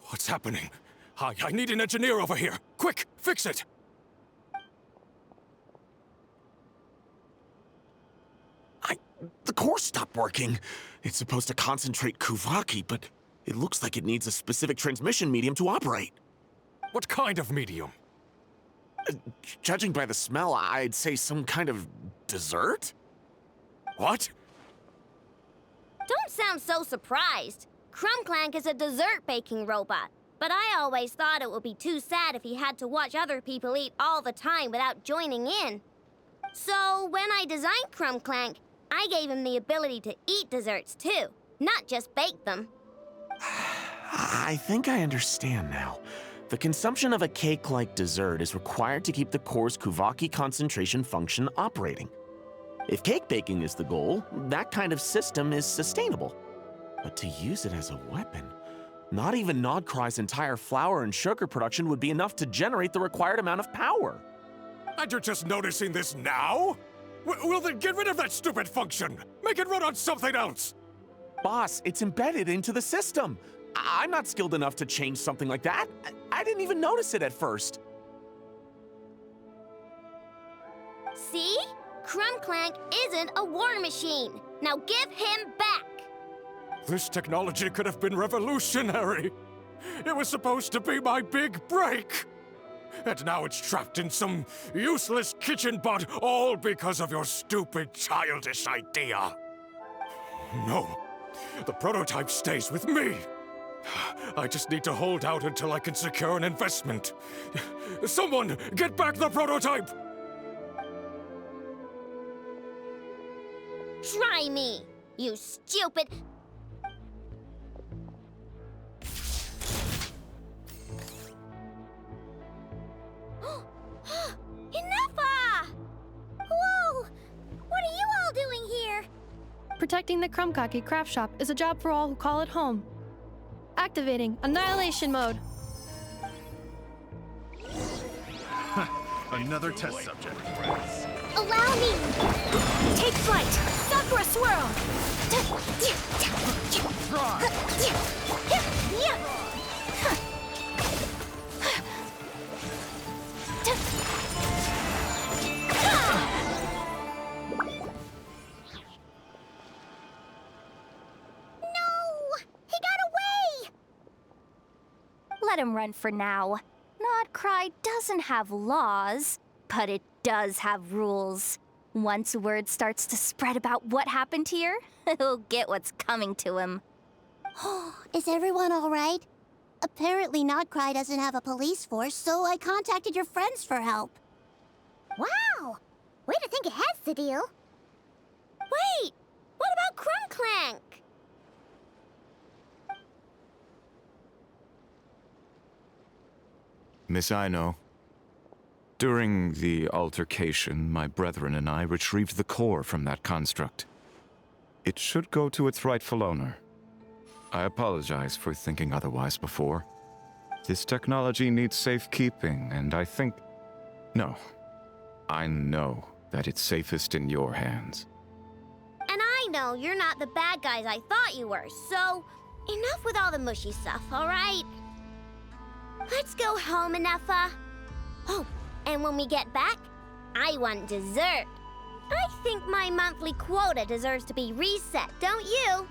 [SPEAKER 12] What's happening? I need an engineer over here. Quick, fix it!
[SPEAKER 18] The core stopped working. It's supposed to concentrate Kuvaki, but it looks like it needs a specific transmission medium to operate.
[SPEAKER 12] What kind of medium?
[SPEAKER 18] Judging by the smell, I'd say some kind of dessert?
[SPEAKER 12] What?
[SPEAKER 2] Don't sound so surprised. Krum-Clank is a dessert baking robot, but I always thought it would be too sad if he had to watch other people eat all the time without joining in. So when I designed Krum-Clank, I gave him the ability to eat desserts too, not just bake them.
[SPEAKER 18] I think I understand now. The consumption of a cake-like dessert is required to keep the core's Kuvaki concentration function operating. If cake baking is the goal, that kind of system is sustainable. But to use it as a weapon, not even Nodcry's entire flour and sugar production would be enough to generate the required amount of power.
[SPEAKER 12] And you're just noticing this now? Well then get rid of that stupid function! Make it run on something else!
[SPEAKER 18] Boss, it's embedded into the system. I'm not skilled enough to change something like that. I didn't even notice it at first.
[SPEAKER 2] See? Krum-Clank isn't a war machine. Now give him back!
[SPEAKER 12] This technology could have been revolutionary. It was supposed to be my big break. And now it's trapped in some useless kitchen bot, all because of your stupid, childish idea. No, the prototype stays with me. I just need to hold out until I can secure an investment. Someone, get back the prototype!
[SPEAKER 2] Try me, you stupid...
[SPEAKER 3] Enough! Whoa! What are you all doing here?
[SPEAKER 19] Protecting the Krum-Clank craft shop is a job for all who call it home. Activating Annihilation Mode.
[SPEAKER 21] Another test subject.
[SPEAKER 3] Allow me!
[SPEAKER 17] Take flight! Sakura Swirl!
[SPEAKER 9] Let him run for now. Nodcry doesn't have laws, but it does have rules. Once word starts to spread about what happened here, he'll get what's coming to him.
[SPEAKER 3] Is everyone all right? Apparently Nodcry doesn't have a police force, so I contacted your friends for help. Wow! Way to think ahead, Sadil.
[SPEAKER 2] Wait! What about Krum-Clank?
[SPEAKER 14] Miss Aino, during the altercation, my brethren and I retrieved the core from that construct. It should go to its rightful owner. I apologize for thinking otherwise before. This technology needs safekeeping, and I think... No. I know that it's safest in your hands.
[SPEAKER 2] And I know you're not the bad guys I thought you were, so enough with all the mushy stuff, all right? Let's go home, Inefa. Oh, and when we get back, I want dessert. I think my monthly quota deserves to be reset, don't you?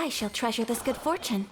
[SPEAKER 17] I shall treasure this good fortune.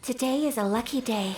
[SPEAKER 17] Today is a lucky day.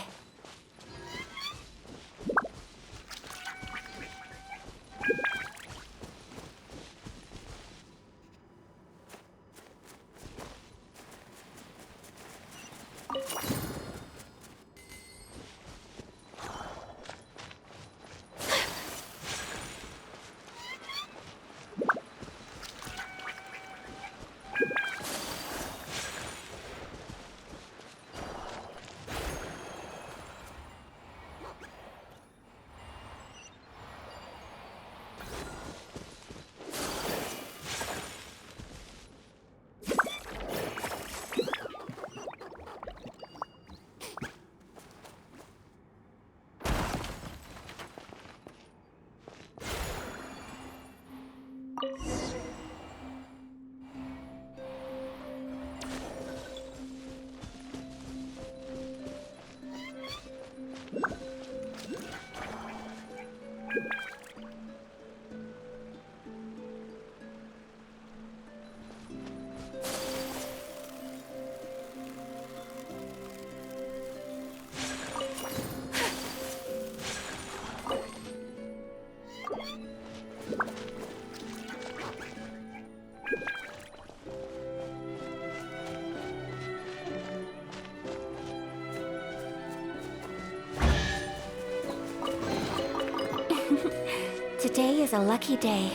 [SPEAKER 17] Today is a lucky day.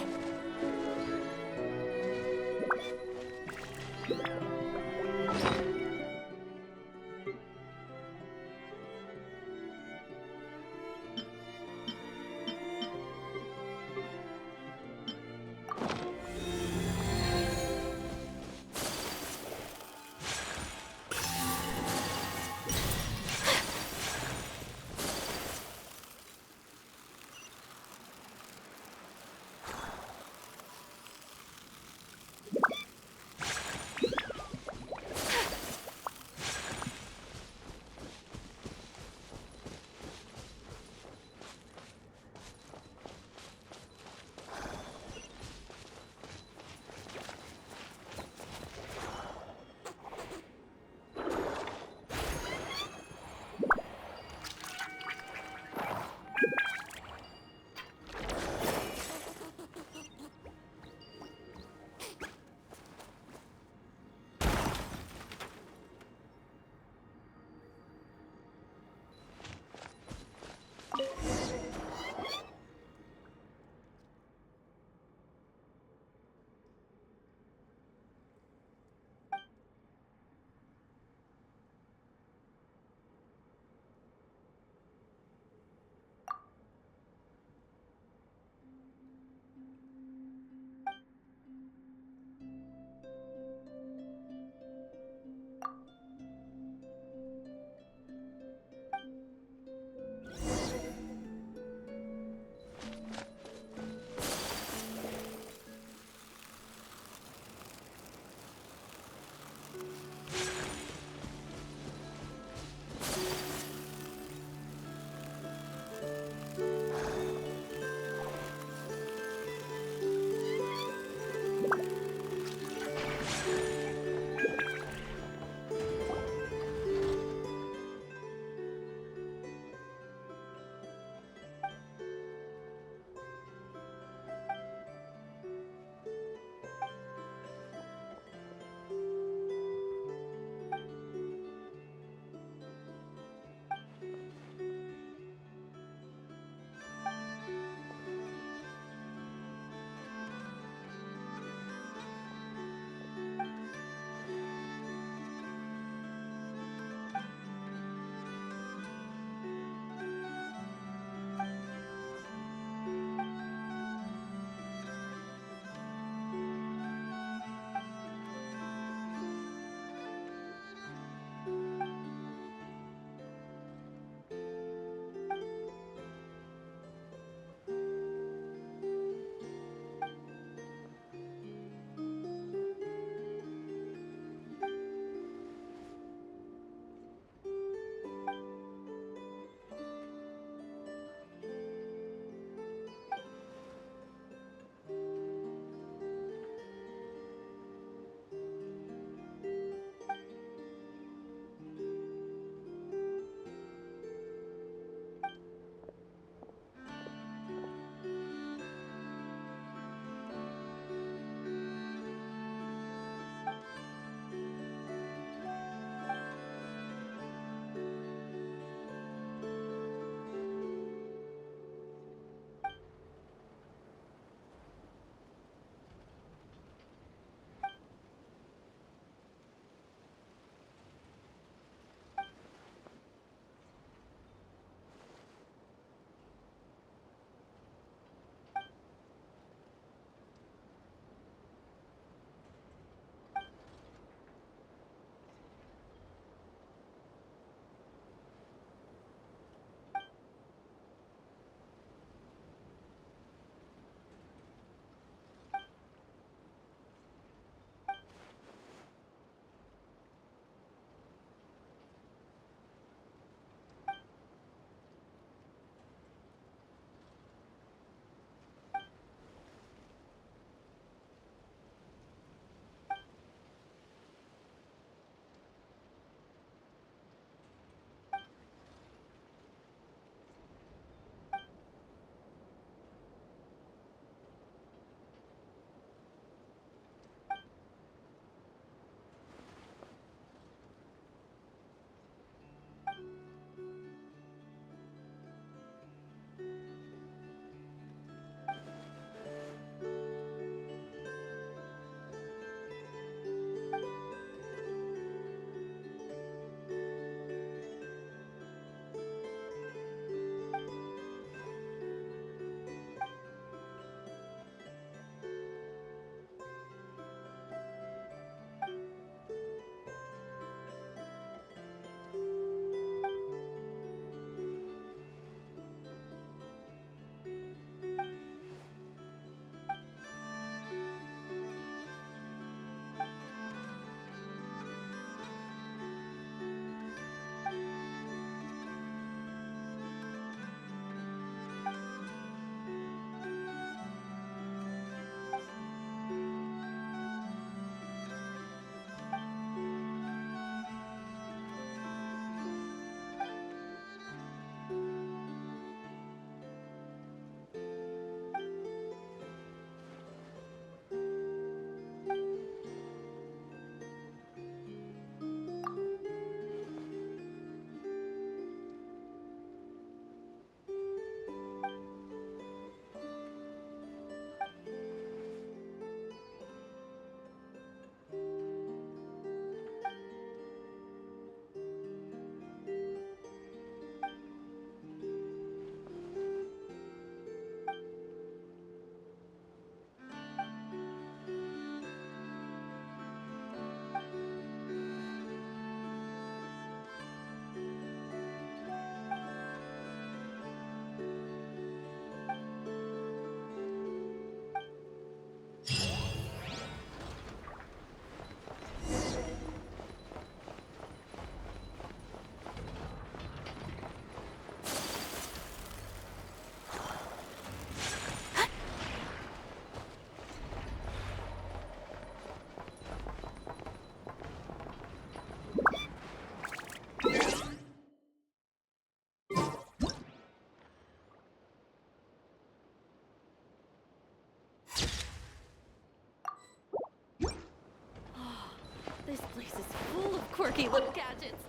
[SPEAKER 19] quirky little gadgets.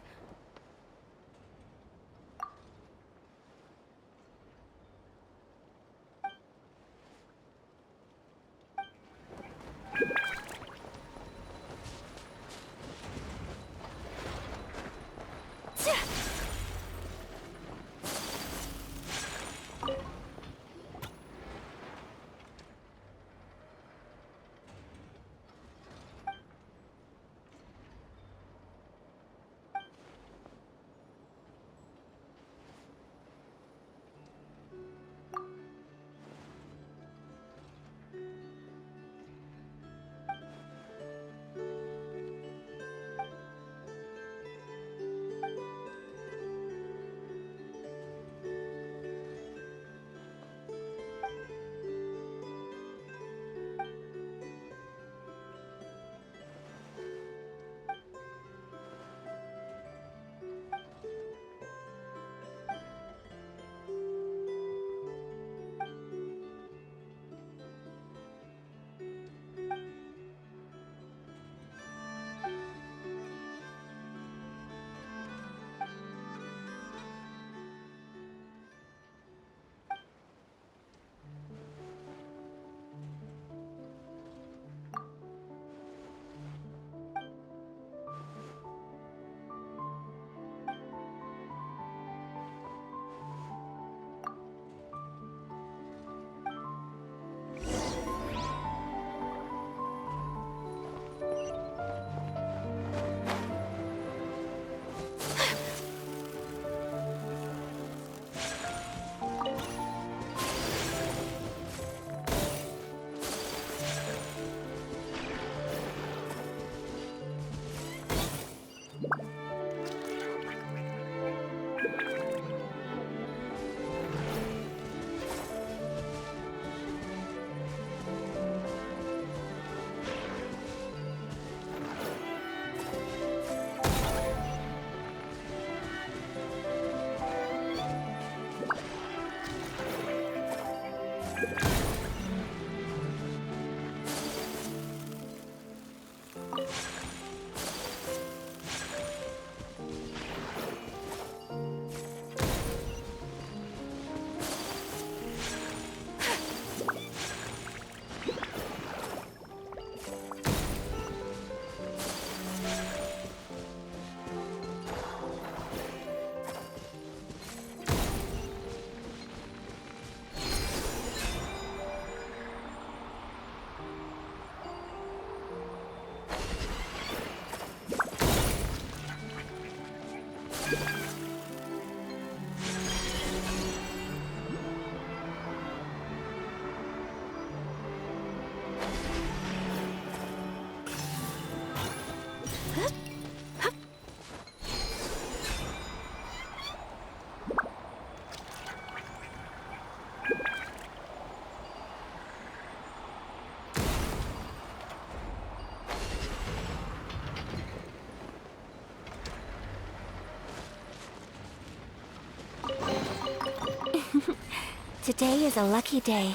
[SPEAKER 17] Today is a lucky day.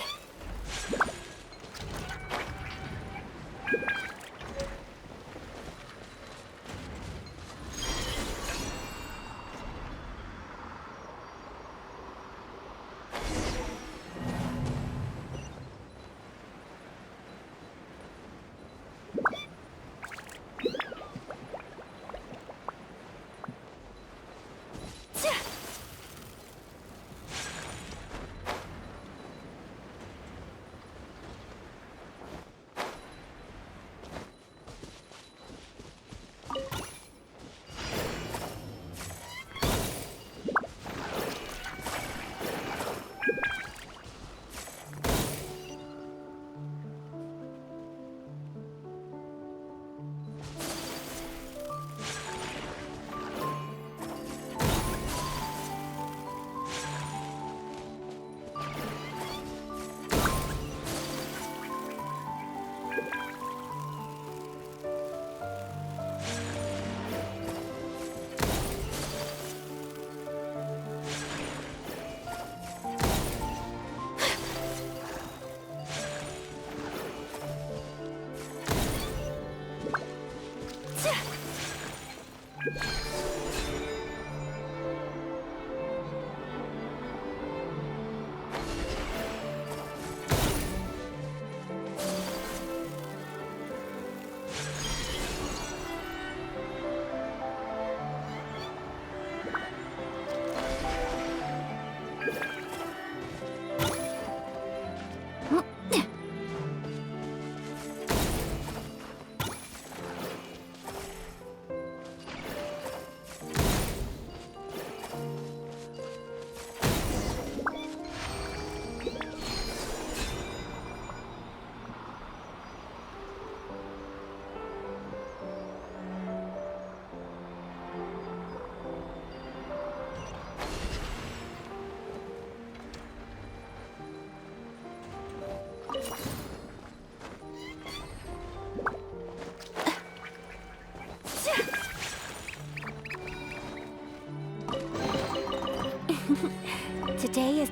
[SPEAKER 17] Today is...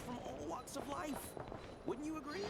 [SPEAKER 6] From all walks of life. Wouldn't you agree?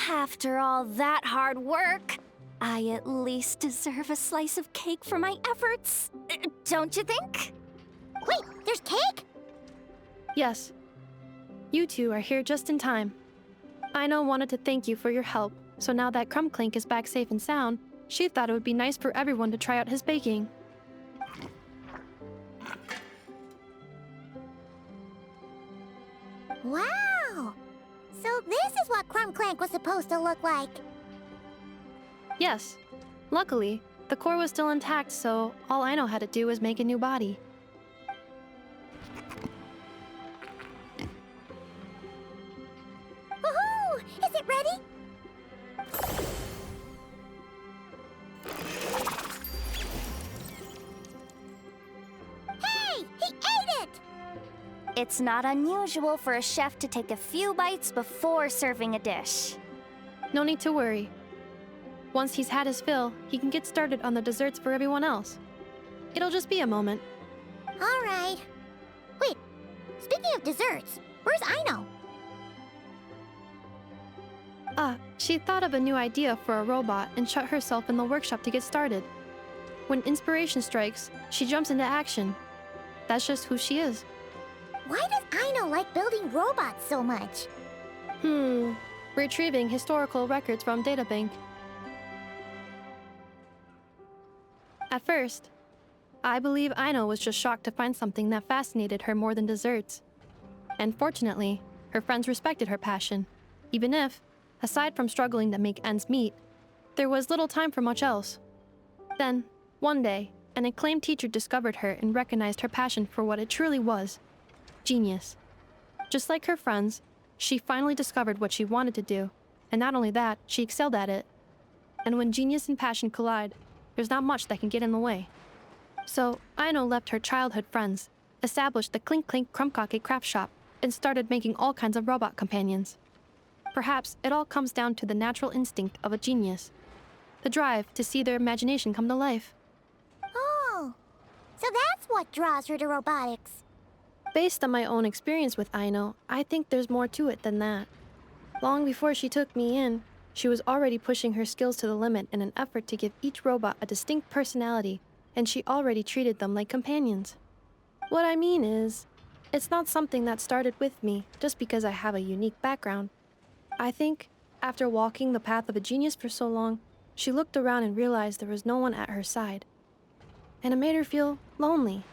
[SPEAKER 9] After all that hard work, I at least deserve a slice of cake for my efforts. Don't you think?
[SPEAKER 3] Wait, there's cake?
[SPEAKER 19] Yes. You two are here just in time. Aino wanted to thank you for your help, so now that Krum-Clank is back safe and sound, she thought it would be nice for everyone to try out his baking.
[SPEAKER 3] Wow! So this is what Krum-Clank was supposed to look like.
[SPEAKER 19] Yes. Luckily, the core was still intact, so all Aino had to do was make a new body.
[SPEAKER 3] Woohoo! Is it ready? Hey! He ate it!
[SPEAKER 9] It's not unusual for a chef to take a few bites before serving a dish.
[SPEAKER 19] No need to worry. Once he's had his fill, he can get started on the desserts for everyone else. It'll just be a moment.
[SPEAKER 3] All right. Wait, speaking of desserts, where's Aino?
[SPEAKER 19] She thought of a new idea for a robot and shut herself in the workshop to get started. When inspiration strikes, she jumps into action. That's just who she is.
[SPEAKER 3] Why does Aino like building robots so much?
[SPEAKER 19] Retrieving historical records from databank. At first, I believe Aino was just shocked to find something that fascinated her more than desserts. And fortunately, her friends respected her passion, even if, aside from struggling to make ends meet, there was little time for much else. Then, one day, an acclaimed teacher discovered her and recognized her passion for what it truly was: genius. Just like her friends, she finally discovered what she wanted to do, and not only that, she excelled at it. And when genius and passion collide, there's not much that can get in the way. So, Aino left her childhood friends, established the Clink Clank Krum-Clank craft shop, and started making all kinds of robot companions. Perhaps it all comes down to the natural instinct of a genius, the drive to see their imagination come to life.
[SPEAKER 3] Oh, so that's what draws her to robotics.
[SPEAKER 19] Based on my own experience with Aino, I think there's more to it than that. Long before she took me in, she was already pushing her skills to the limit in an effort to give each robot a distinct personality, and she already treated them like companions. What I mean is, it's not something that started with me just because I have a unique background. I think, after walking the path of a genius for so long, she looked around and realized there was no one at her side. And it made her feel lonely.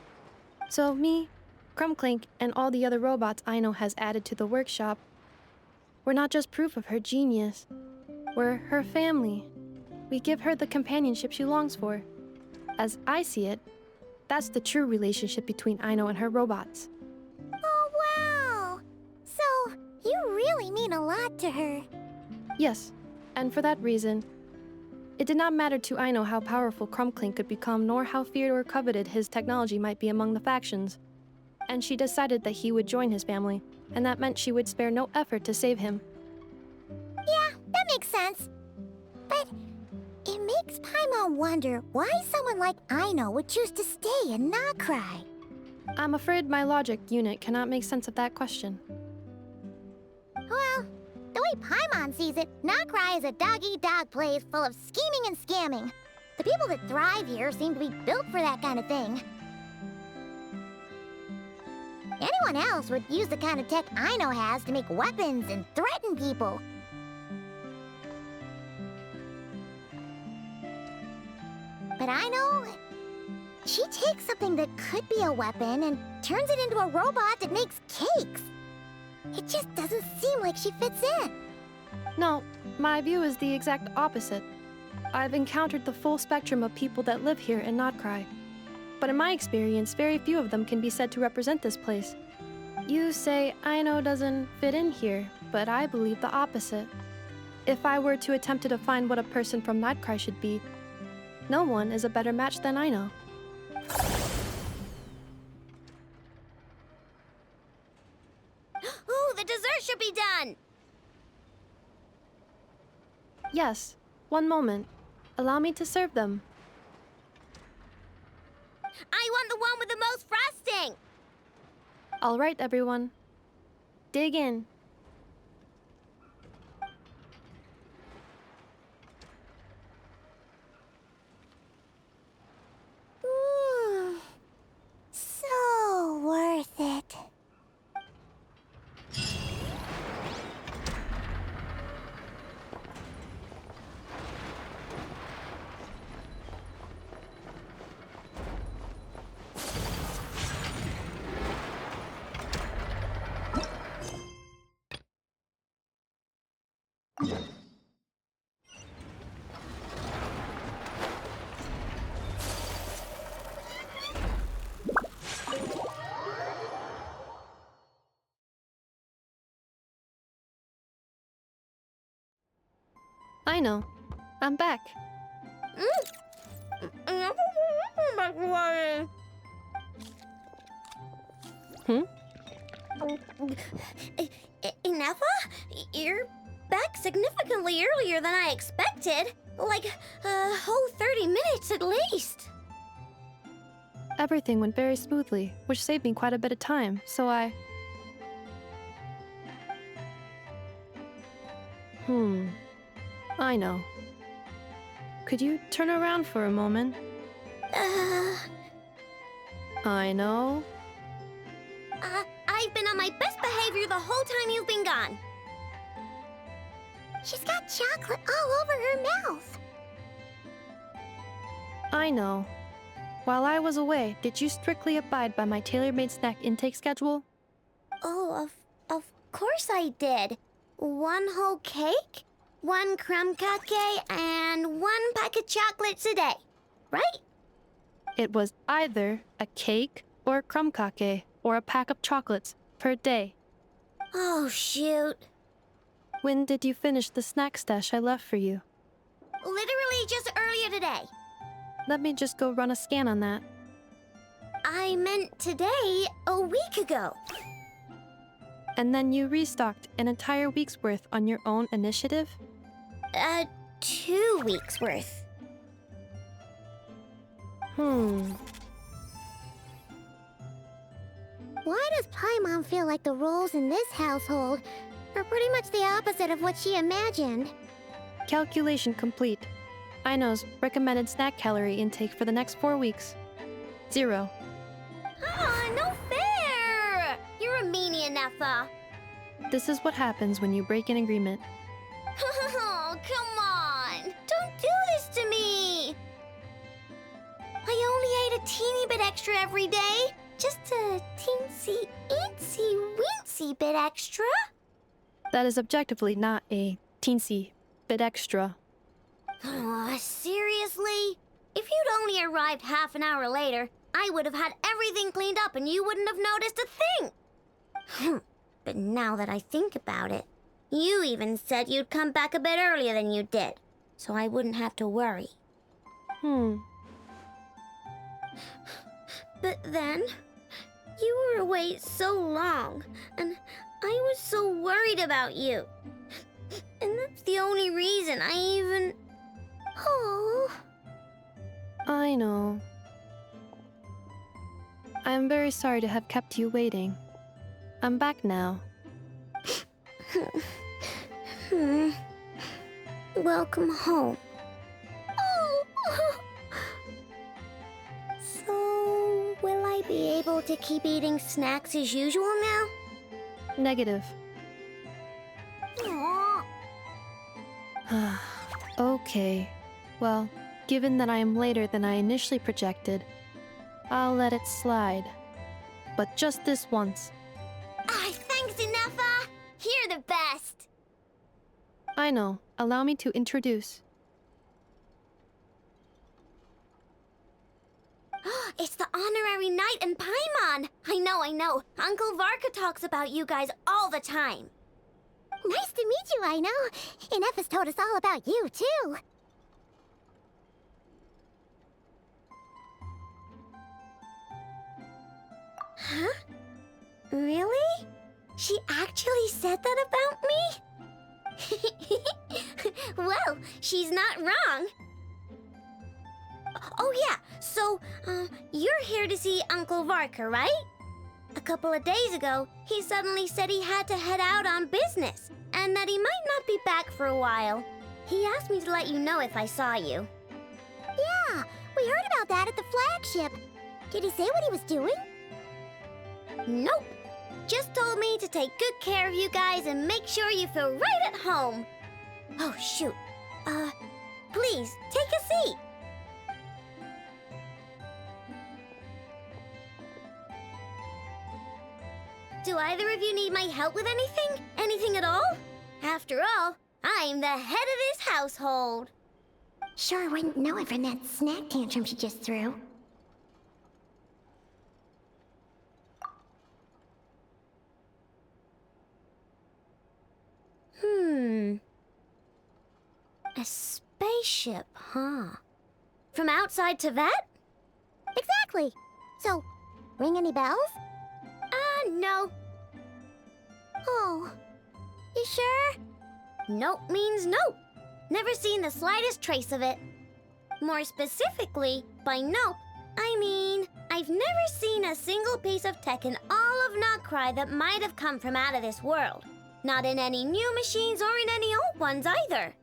[SPEAKER 19] So me, Krum-Clank, and all the other robots Aino has added to the workshop, we're not just proof of her genius. We're her family. We give her the companionship she longs for. As I see it, that's the true relationship between Aino and her robots.
[SPEAKER 3] Oh, wow! So, you really mean a lot to her.
[SPEAKER 19] Yes, and for that reason, it did not matter to Aino how powerful Krum-Clank could become, nor how feared or coveted his technology might be among the factions. And she decided that he would join his family, and that meant she would spare no effort to save him.
[SPEAKER 3] Yeah, that makes sense. But it makes Paimon wonder why someone like Aino would choose to stay and not cry.
[SPEAKER 19] I'm afraid my logic unit cannot make sense of that question.
[SPEAKER 3] Well, the way Paimon sees it, Nokrai is a dog-eat-dog place full of scheming and scamming. The people that thrive here seem to be built for that kind of thing. Anyone else would use the kind of tech Aino has to make weapons and threaten people. But Aino, she takes something that could be a weapon and turns it into a robot that makes cakes. It just doesn't seem like she fits in.
[SPEAKER 19] No, my view is the exact opposite. I've encountered the full spectrum of people that live here in Nokrai. But in my experience, very few of them can be said to represent this place. You say Aino doesn't fit in here, but I believe the opposite. If I were to attempt to define what a person from Nokrai should be, no one is a better match than Aino.
[SPEAKER 2] Ooh, the dessert should be done!
[SPEAKER 19] Yes, one moment. Allow me to serve them.
[SPEAKER 2] I want the one with the most frosting!
[SPEAKER 19] All right, everyone. Dig in.
[SPEAKER 3] So worth it.
[SPEAKER 19] Aino, I'm back. Hmm?
[SPEAKER 2] Ineffa? You're back significantly earlier than I expected. Like a whole 30 minutes at least.
[SPEAKER 19] Everything went very smoothly, which saved me quite a bit of time, so I... Aino. Could you turn around for a moment? Aino?
[SPEAKER 2] I've been on my best behavior the whole time you've been gone.
[SPEAKER 3] She's got chocolate all over her mouth.
[SPEAKER 19] Aino. While I was away, did you strictly abide by my tailor-made snack intake schedule?
[SPEAKER 2] Oh, of course I did. 1 whole cake, 1 Krum-Clank, and 1 pack of chocolates a day, right?
[SPEAKER 19] It was either a cake or a Krum-Clank or a pack of chocolates per day.
[SPEAKER 2] Oh, shoot.
[SPEAKER 19] When did you finish the snack stash I left for you?
[SPEAKER 2] Literally just earlier today.
[SPEAKER 19] Let me just go run a scan on that.
[SPEAKER 2] I meant today, a week ago.
[SPEAKER 19] And then you restocked an entire week's worth on your own initiative?
[SPEAKER 2] 2 weeks worth.
[SPEAKER 3] Why does Paimon feel like the roles in this household are pretty much the opposite of what she imagined?
[SPEAKER 19] Calculation complete. Aino's recommended snack calorie intake for the next 4 weeks. 0.
[SPEAKER 2] Ah, no fair! You're a meanie, Nefa.
[SPEAKER 19] This is what happens when you break an agreement.
[SPEAKER 2] Oh, come on! Don't do this to me! I only ate a teeny bit extra every day. Just a teensy, eensy, weensy bit extra.
[SPEAKER 19] That is objectively not a teensy bit extra.
[SPEAKER 2] Oh, seriously? If you'd only arrived half an hour later, I would have had everything cleaned up and you wouldn't have noticed a thing. But now that I think about it, you even said you'd come back a bit earlier than you did, so I wouldn't have to worry. But then, you were away so long, and I was so worried about you. And that's the only reason I even... Oh.
[SPEAKER 19] I know. I'm very sorry to have kept you waiting. I'm back now.
[SPEAKER 2] Welcome home. Oh. So, will I be able to keep eating snacks as usual now?
[SPEAKER 19] Negative.
[SPEAKER 2] Aww.
[SPEAKER 19] Okay. Well, given that I am later than I initially projected, I'll let it slide. But just this once.
[SPEAKER 2] Thanks, Nefa! You're the best!
[SPEAKER 19] I know. Allow me to introduce.
[SPEAKER 2] It's the honorary knight and Paimon! I know. Uncle Varka talks about you guys all the time.
[SPEAKER 3] Nice to meet you, I know. And Nefa's told us all about you, too.
[SPEAKER 2] Huh? Really? She actually said that about me? Well, she's not wrong. Oh yeah, so, you're here to see Uncle Varka, right? A couple of days ago, he suddenly said he had to head out on business, and that he might not be back for a while. He asked me to let you know if I saw you.
[SPEAKER 3] Yeah, we heard about that at the flagship. Did he say what he was doing?
[SPEAKER 2] Nope. Just told me to take good care of you guys and make sure you feel right at home. Oh, shoot. Please, take a seat. Do either of you need my help with anything? Anything at all? After all, I'm the head of this household.
[SPEAKER 3] Sure wouldn't know it from that snack tantrum she just threw.
[SPEAKER 2] A spaceship, huh? From outside Tibet?
[SPEAKER 3] Exactly. So, ring any bells?
[SPEAKER 2] No.
[SPEAKER 3] Oh. You sure?
[SPEAKER 2] Nope means nope. Never seen the slightest trace of it. More specifically, by nope, I mean, I've never seen a single piece of tech in all of Nokrai that might have come from out of this world. Not in any new machines or in any old ones either.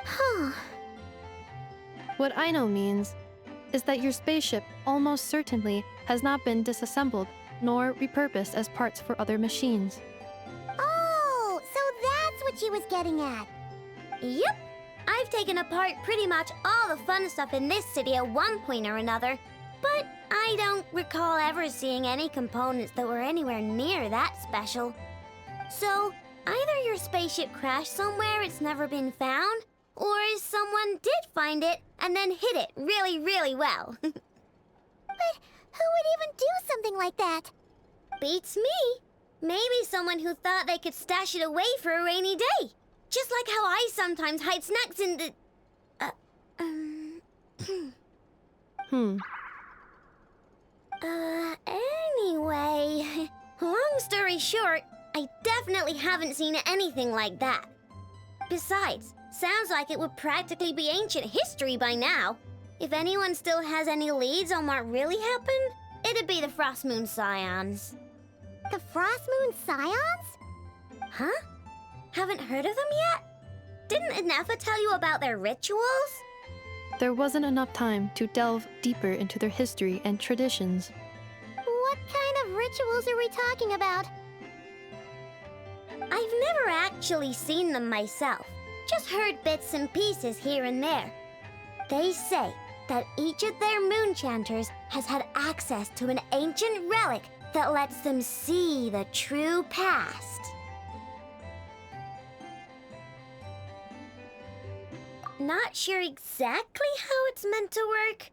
[SPEAKER 3] Huh.
[SPEAKER 19] What I know means is that your spaceship almost certainly has not been disassembled nor repurposed as parts for other machines.
[SPEAKER 3] Oh, so that's what she was getting at.
[SPEAKER 2] Yep. I've taken apart pretty much all the fun stuff in this city at one point or another, but I don't recall ever seeing any components that were anywhere near that special. So, either your spaceship crashed somewhere it's never been found, or someone did find it and then hid it really, really well.
[SPEAKER 3] But who would even do something like that?
[SPEAKER 2] Beats me. Maybe someone who thought they could stash it away for a rainy day. Just like how I sometimes hide snacks in the... Anyway, long story short, I definitely haven't seen anything like that. Besides, sounds like it would practically be ancient history by now. If anyone still has any leads on what really happened, it'd be the Frost Moon Scions.
[SPEAKER 3] The Frost Moon Scions?
[SPEAKER 2] Huh? Haven't heard of them yet? Didn't Inefa tell you about their rituals?
[SPEAKER 19] There wasn't enough time to delve deeper into their history and traditions.
[SPEAKER 3] What kind of rituals are we talking about?
[SPEAKER 2] I've never actually seen them myself, just heard bits and pieces here and there. They say that each of their moon chanters has had access to an ancient relic that lets them see the true past. Not sure exactly how it's meant to work.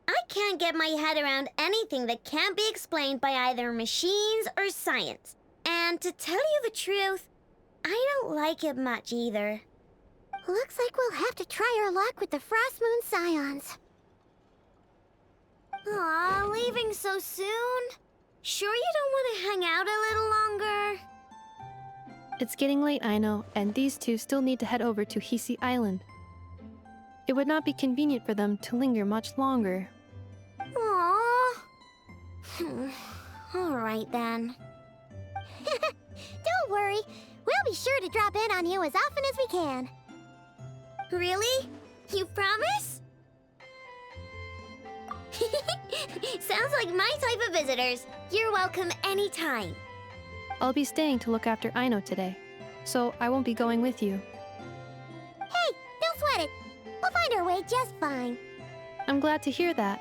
[SPEAKER 2] I can't get my head around anything that can't be explained by either machines or science. And to tell you the truth, I don't like it much either.
[SPEAKER 3] Looks like we'll have to try our luck with the Frost Moon Scions.
[SPEAKER 2] Aw, leaving so soon? Sure you don't want to hang out a little longer?
[SPEAKER 19] It's getting late, I know, and these two still need to head over to Hisi Island. It would not be convenient for them to linger much longer.
[SPEAKER 2] Aww. All right then.
[SPEAKER 3] Don't worry. We'll be sure to drop in on you as often as we can.
[SPEAKER 2] Really? You promise? Sounds like my type of visitors. You're welcome anytime.
[SPEAKER 19] I'll be staying to look after Aino today, so I won't be going with you.
[SPEAKER 3] Hey, don't sweat it. We'll find our way just fine.
[SPEAKER 19] I'm glad to hear that.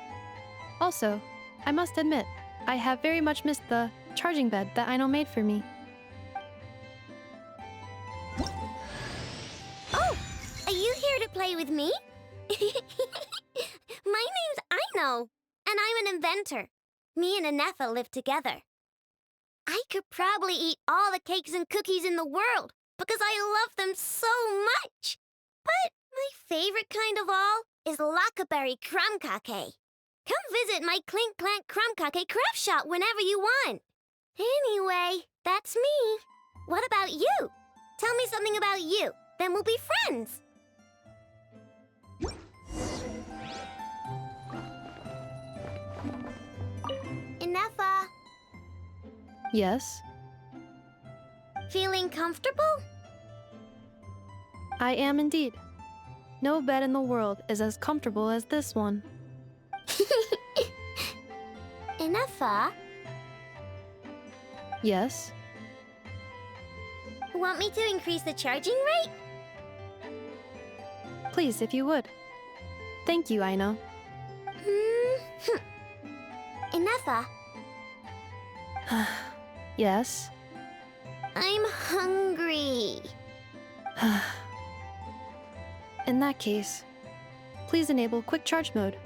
[SPEAKER 19] Also, I must admit, I have very much missed the charging bed that Aino made for me.
[SPEAKER 2] Oh, are you here to play with me? My name's Aino, and I'm an inventor. Me and Inefa live together. I could probably eat all the cakes and cookies in the world because I love them so much. But my favorite kind of all is Lackaberry Krum-Clank. Come visit my Clink Clank Krum-Clank craft shop whenever you want. Anyway, that's me. What about you? Tell me something about you, then we'll be friends. Inefa,
[SPEAKER 19] Yes?
[SPEAKER 2] feeling comfortable?
[SPEAKER 19] I am indeed. No bed in the world is as comfortable as this one.
[SPEAKER 2] Inefa,
[SPEAKER 19] Yes?
[SPEAKER 2] want me to increase the charging rate?
[SPEAKER 19] Please, if you would. Thank you, Aino.
[SPEAKER 2] Inefa,
[SPEAKER 19] Yes?
[SPEAKER 2] I'm hungry.
[SPEAKER 19] In that case, please enable quick charge mode